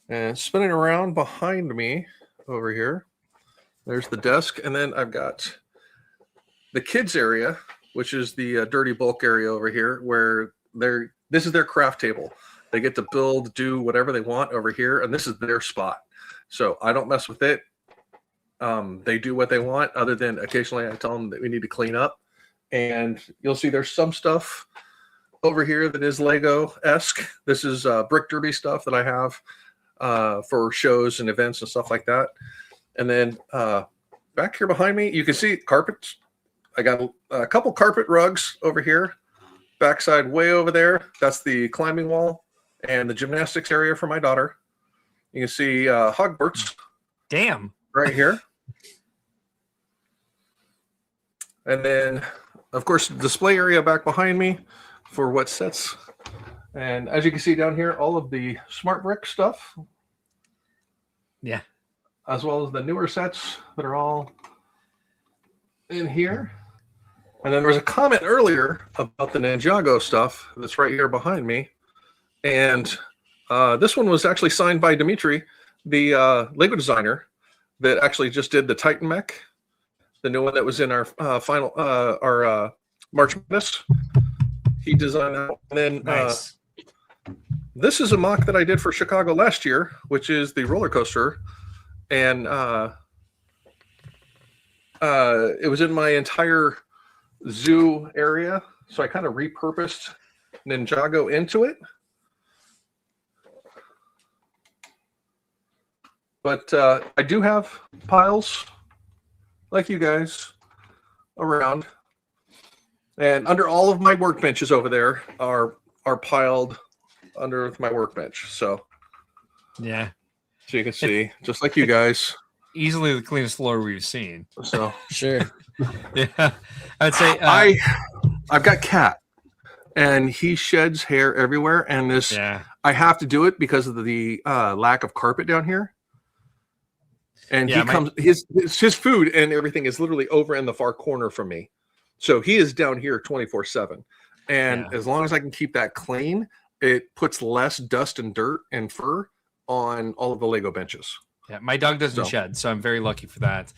And spinning around behind me over here, there's the desk. And then I've got the kids area, which is the dirty bulk area over here, where this is their craft table. They get to build, do whatever they want over here, and this is their spot. So I don't mess with it. They do what they want, other than occasionally I tell them that we need to clean up. And you'll see there's some stuff over here that is Lego-esque. This is brick derby stuff that I have for shows and events and stuff like that. And then back here behind me, you can see carpets. I got a couple carpet rugs over here. Backside way over there, that's the climbing wall and the gymnastics area for my daughter. You can see Hogwarts. Damn. Right here. And then, of course, display area back behind me for what sets. And as you can see down here, all of the smart brick stuff. Yeah. As well as the newer sets that are all in here. And then there was a comment earlier about the Ninjago stuff that's right here behind me. And this one was actually signed by Dimitri, the Lego designer that actually just did the Titan mech, the new one that was in our final our March Madness. He designed that. And then nice. This is a mock that I did for Chicago last year, which is the roller coaster. And it was in my entire zoo area, so I kind of repurposed Ninjago into it. But I do have piles like you guys around, and under all of my workbenches over there are piled under my workbench. So yeah, so you can see, just like you guys, easily the cleanest floor we've seen. So sure. Yeah, I would say I've got Cat, and he sheds hair everywhere, and this I have to do it because of the lack of carpet down here. And he comes his food and everything is literally over in the far corner from me, so he is down here 24/7. And as long as I can keep that clean, it puts less dust and dirt and fur on all of the Lego benches. Yeah, my dog doesn't shed, so I'm very lucky for that.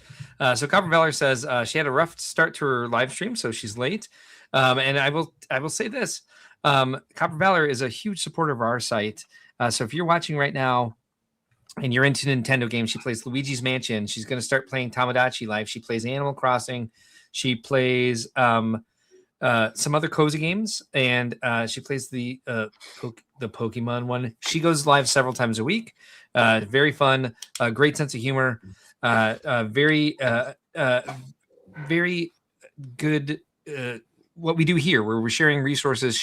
So Copper Valor says she had a rough start to her live stream, so she's late. And I will say this: Copper Valor is a huge supporter of our site. So if you're watching right now and you're into Nintendo games, she plays Luigi's Mansion. She's going to start playing Tamagotchi Live. She plays Animal Crossing. She plays some other cozy games, and she plays the Pokemon one. She goes live several times a week. Very fun, great sense of humor, very good. What we do here, where we're sharing resources,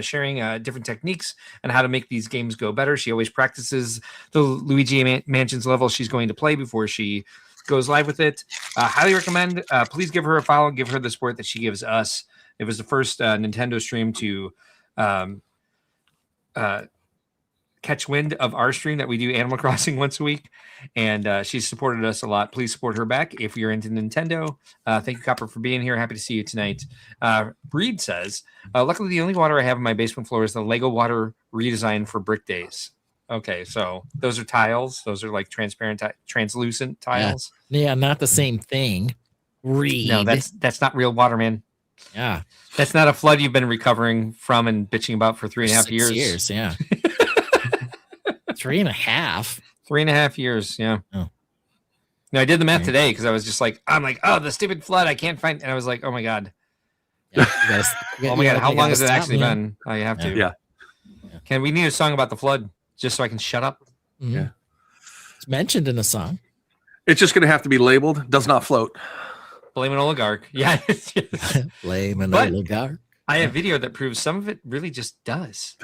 sharing different techniques and how to make these games go better. She always practices the Luigi Mansions level she's going to play before she goes live with it. Highly recommend. Please give her a follow. Give her the support that she gives us. It was the first Nintendo stream to catch wind of our stream that we do Animal Crossing once a week, and she's supported us a lot. Please support her back if you're into Nintendo. Thank you, Copper, for being here. Happy to see you tonight. Breed says, luckily the only water I have in my basement floor is the Lego water redesign for Brick Days. Okay, so those are tiles. Those are like transparent, translucent tiles. Yeah, not the same thing. Reed. No, that's not real water, man. Yeah. That's not a flood you've been recovering from and bitching about for 3.5 years. 6 years, yeah. 3.5. 3.5 years, yeah. Oh. No, I did the math today because I was just like, oh, the stupid flood, I can't find. And I was like, oh my God. Yeah, oh my God, how long has it actually been? Oh, you have to. Yeah. We need a song about the flood just so I can shut up? Mm-hmm. Yeah. It's mentioned in a song. It's just going to have to be labeled, does not float. Blame an oligarch. Yeah. Blame an But oligarch. I have video that proves some of it really just does.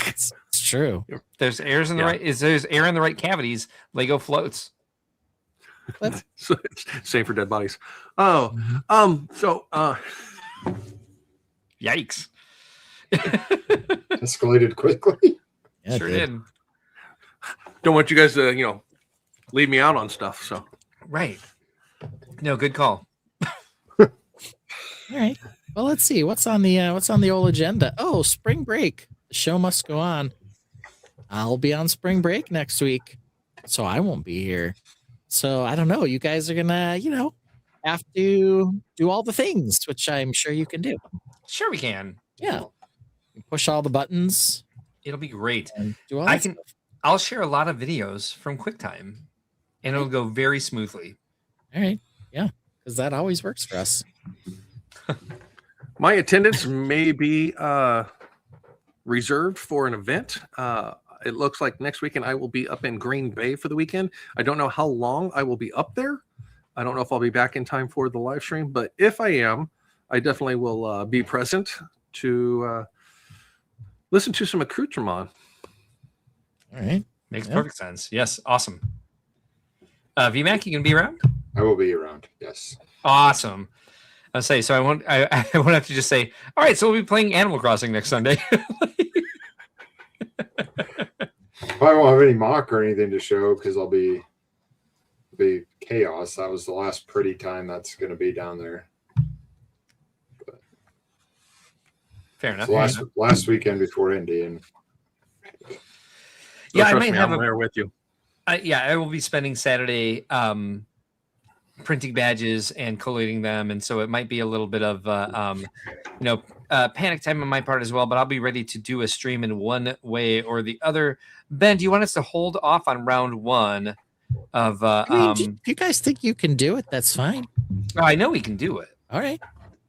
It's true. There's airs in the right. There's air in the right cavities. Lego floats. What? Same for dead bodies. Oh, Yikes! Escalated quickly. Yeah, Sure did. Don't want you guys to leave me out on stuff. So Right. No, good call. All right. Well, let's see what's on the old agenda. Oh, spring break. The show must go on. I'll be on spring break next week, so I won't be here. So I don't know. You guys are gonna, have to do all the things, which I'm sure you can do. Sure, we can. Yeah. You push all the buttons. It'll be great. And do all that stuff. I'll share a lot of videos from QuickTime, and it'll go very smoothly. All right. Yeah, because that always works for us. my attendance may be reserved for an event. It looks like next weekend I will be up in Green Bay for the weekend. I don't know how long I will be up there. I don't know if I'll be back in time for the live stream, but if I am, I definitely will be present to listen to some accoutrement. All right. Makes perfect sense. Yes. Awesome. VMAC, you gonna be around? I will be around. Yes. Awesome. I'll say so. I won't have to just say, all right, so we'll be playing Animal Crossing next Sunday. I won't have any mock or anything to show because I'll be chaos. That was the last pretty time that's going to be down there. But Fair enough. Last weekend before Indy, and yeah, I might have I'm there with you. I will be spending Saturday printing badges and collating them, and so it might be a little bit of panic time on my part as well. But I'll be ready to do a stream in one way or the other. Ben, do you want us to hold off on round one of? Do you guys think you can do it? That's fine. I know we can do it. All right.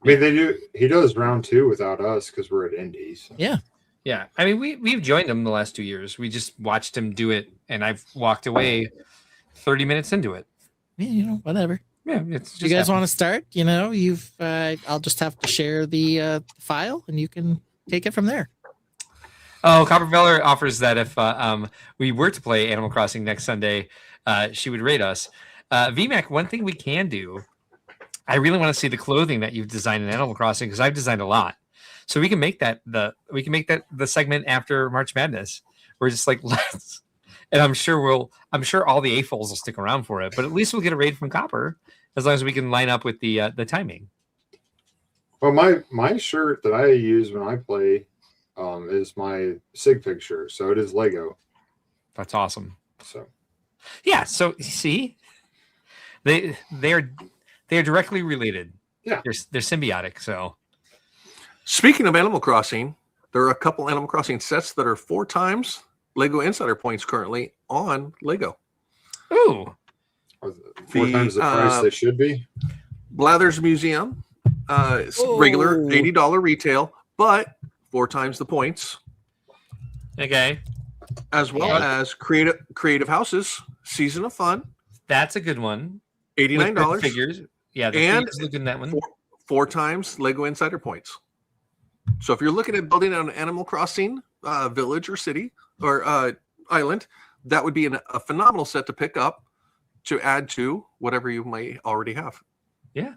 I mean, he does round 2 without us because we're at Indy. So. Yeah. Yeah, I mean, we've joined him the last 2 years. We just watched him do it, and I've walked away 30 minutes into it. Yeah, whatever. Yeah, it's just you guys want to start? I'll just have to share the file, and you can take it from there. Oh, Copperfeller offers that if we were to play Animal Crossing next Sunday, she would rate us. VMAC, one thing we can do, I really want to see the clothing that you've designed in Animal Crossing because I've designed a lot. So we can make that the segment after March Madness. We're just like, let's, and I'm sure all the AFOLs will stick around for it, but at least we'll get a raid from Copper as long as we can line up with the timing. Well, my shirt that I use when I play is my sig picture. So it is Lego. That's awesome. So Yeah. So see, they're directly related. Yeah. They're symbiotic. So Speaking of Animal Crossing, there are a couple Animal Crossing sets that are 4 times Lego Insider points currently on Lego. ooh. 4 times the price they should be. Blathers Museum, it's regular $80 retail, but 4 times the points, Okay. as well as Creative Houses Season of Fun, That's a good one. $89, With figures. Yeah, the and figures look good in that one. 4 times Lego Insider points. So if you're looking at building an Animal Crossing village or city or island, that would be a phenomenal set to pick up to add to whatever you might already have. Yeah.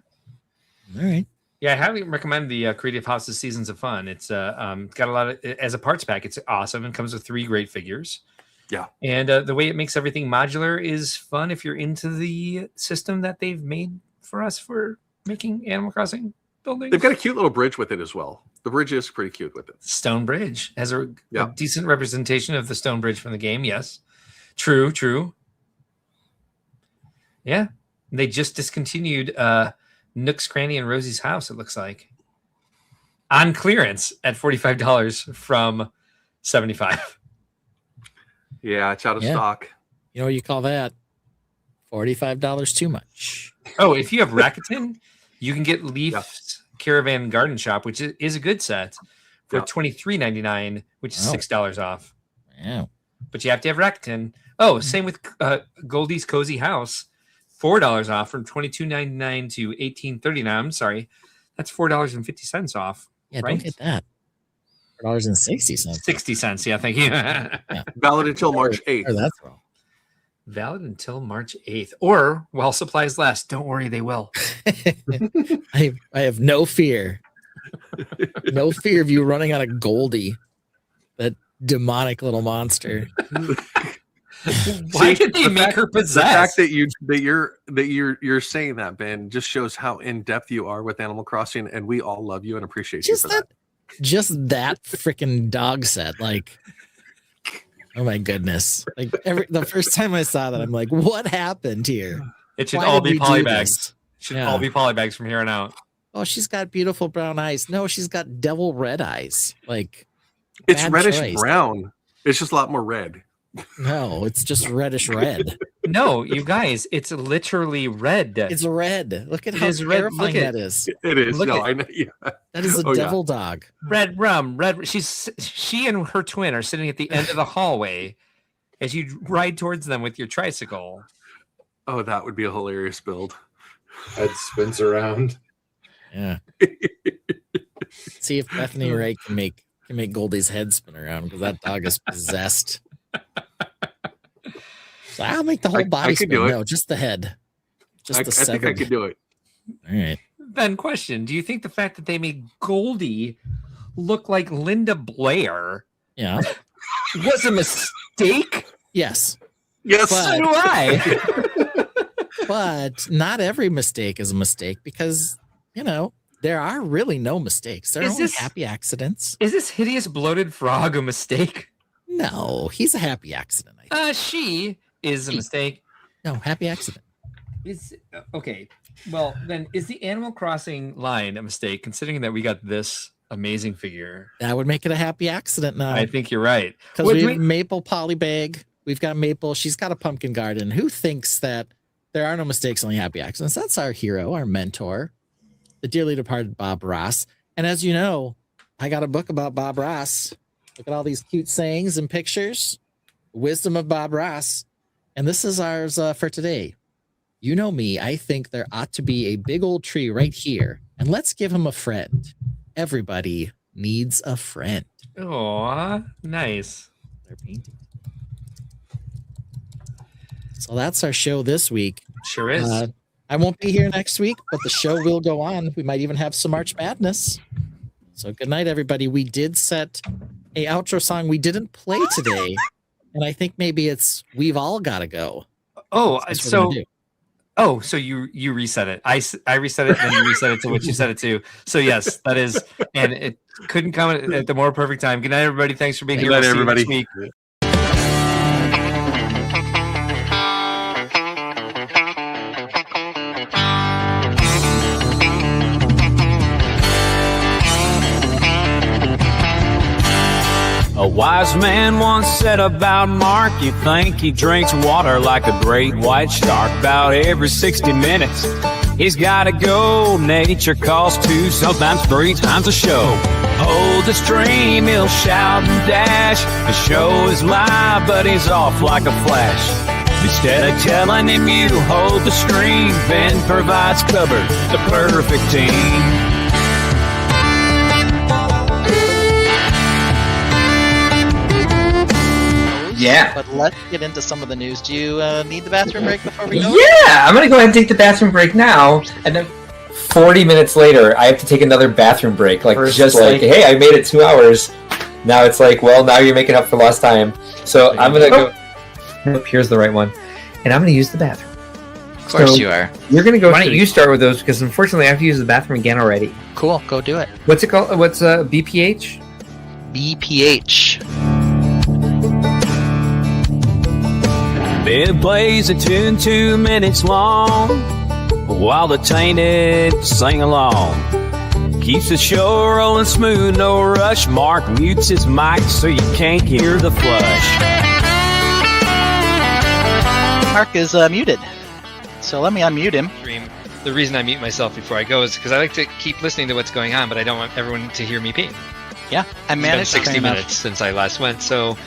All right. Yeah, I highly recommend the Creative Houses Seasons of Fun. It's got a lot of, as a parts pack, it's awesome. It comes with 3 great figures. Yeah. And the way it makes everything modular is fun if you're into the system that they've made for us for making Animal Crossing buildings. They've got a cute little bridge with it as well. The bridge is pretty cute with it. Stone Bridge has a Yeah. decent representation of the Stone Bridge from the game. Yes. True. Yeah. They just discontinued Nook's Cranny and Rosie's House, it looks like. On clearance at $45 from $75. Yeah, it's out of Yeah. stock. You know what you call that? $45 too much. Oh, if you have Rakuten, you can get Leaf's Yeah. Caravan Garden Shop, which is a good set, for Yeah. $23.99, which is Wow. $6 off. Wow. But you have to have Rakuten. Oh, same with Goldie's Cozy House, $4 off from $22.99 to $18.39. I'm sorry, that's $4.50 off. Yeah, Right? don't get that. $4.60. 60 cents. Yeah, thank you. Valid until March 8th. Oh, that's wrong. Valid until March 8th, or while supplies last. Don't worry, they will. I have no fear. No fear of you running out of Goldie, that demonic little monster. Why did they make her The possessed? fact that you're saying that, Ben, just shows how in depth you are with Animal Crossing, and we all love you and appreciate you Just for that. that freaking dog set. Like, oh my goodness. Like the first time I saw that, I'm like, what happened here? It should Why all did be we do polybags. this? Should Yeah. all be polybags from here on out. Oh, she's got beautiful brown eyes. No, she's got devil red eyes. Like, It's bad reddish choice. brown. It's just a lot more red. No, it's just reddish red. No, you guys, it's literally red. It's red. Look at It how is red. terrifying Look at- that is. It is. Look No, at- I know. Yeah. That is a Oh, yeah. devil dog. Red rum, red. She and her twin are sitting at the end of the hallway as you ride towards them with your tricycle. Oh, that would be a hilarious build. Head spins around. Yeah. See if Bethany Wright can make Goldie's head spin around, because that dog is possessed. So I'll make the whole I body could spin. do it. No, just the head. Just I the think I severed. could do it. All right. Ben, question: do you think the fact that they made Goldie look like Linda Blair Yeah. was a mistake? Yes. Yes. But- So do I. But not every mistake is a mistake, because, there are really no mistakes. There are Is only this- happy accidents. Is this hideous bloated frog a mistake? No, he's a happy accident. I think. She is a mistake. No, happy accident. Is okay. Well, then is the Animal Crossing line a mistake, considering that we got this amazing figure? That would make it a happy accident now. I think you're right. Because Would we we- have Maple Polybag. We've got Maple. She's got a pumpkin garden. Who thinks that there are no mistakes, only happy accidents? That's our hero, our mentor, the dearly departed Bob Ross. And as you know, I got a book about Bob Ross. Look at all these cute sayings and pictures. Wisdom of Bob Ross. And this is ours for today. You know me. I think there ought to be a big old tree right here. And let's give him a friend. Everybody needs a friend. Oh, nice. They're painting. So that's our show this week. Sure is. I won't be here next week, but the show will go on. We might even have some March Madness. So good night, everybody. We did set a outro song we didn't play today, and I think maybe it's "We've All Gotta Go." Oh, That's what we're so gonna do. Oh, so you reset it. I reset it, and then you reset it to what you set it to. So yes, that is, and it couldn't come at the more perfect time. Good night, everybody. Thanks for being here. Good night, We'll see you everybody. next week. A wise man once said about Mark, you think he drinks water like a great white shark. About every 60 minutes, he's gotta go. Nature calls 2, sometimes 3 times a show. Hold the stream, he'll shout and dash. The show is live, but he's off like a flash. Instead of telling him you hold the stream, Ben provides cover, the perfect team. Yeah. But let's get into some of the news. Do you need the bathroom break before we go? Yeah, I'm gonna go ahead and take the bathroom break now, and then 40 minutes later, I have to take another bathroom break. Like, just like, hey, I made it 2 hours. Now it's like, well, now you're making up for lost time. So I'm gonna go. Nope, here's the right one, and I'm gonna use the bathroom. Of course you are. You're gonna go. Why don't you start with those? Because unfortunately, I have to use the bathroom again already. Cool, go do it. What's it called? What's BPH? BPH. Ben plays a tune 2 minutes long while the Tainted sing along. Keeps the show rolling smooth, no rush. Mark mutes his mic so you can't hear the flush. Mark is muted, so let me unmute him. The reason I mute myself before I go is because I like to keep listening to what's going on, but I don't want everyone to hear me pee. Yeah, I managed. It's been 60 minutes since I last went, so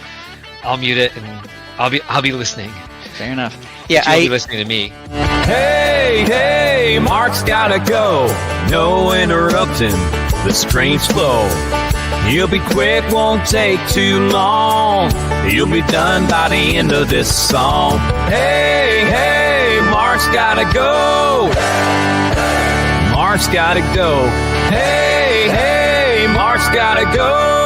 I'll mute it and I'll be listening. Fair enough. Yeah, You'll be listening to me. Hey, Mark's gotta go. No interrupting. The stream's flow. He'll be quick, won't take too long. He'll be done by the end of this song. Hey, Mark's gotta go. Mark's gotta go. Hey, Mark's gotta go.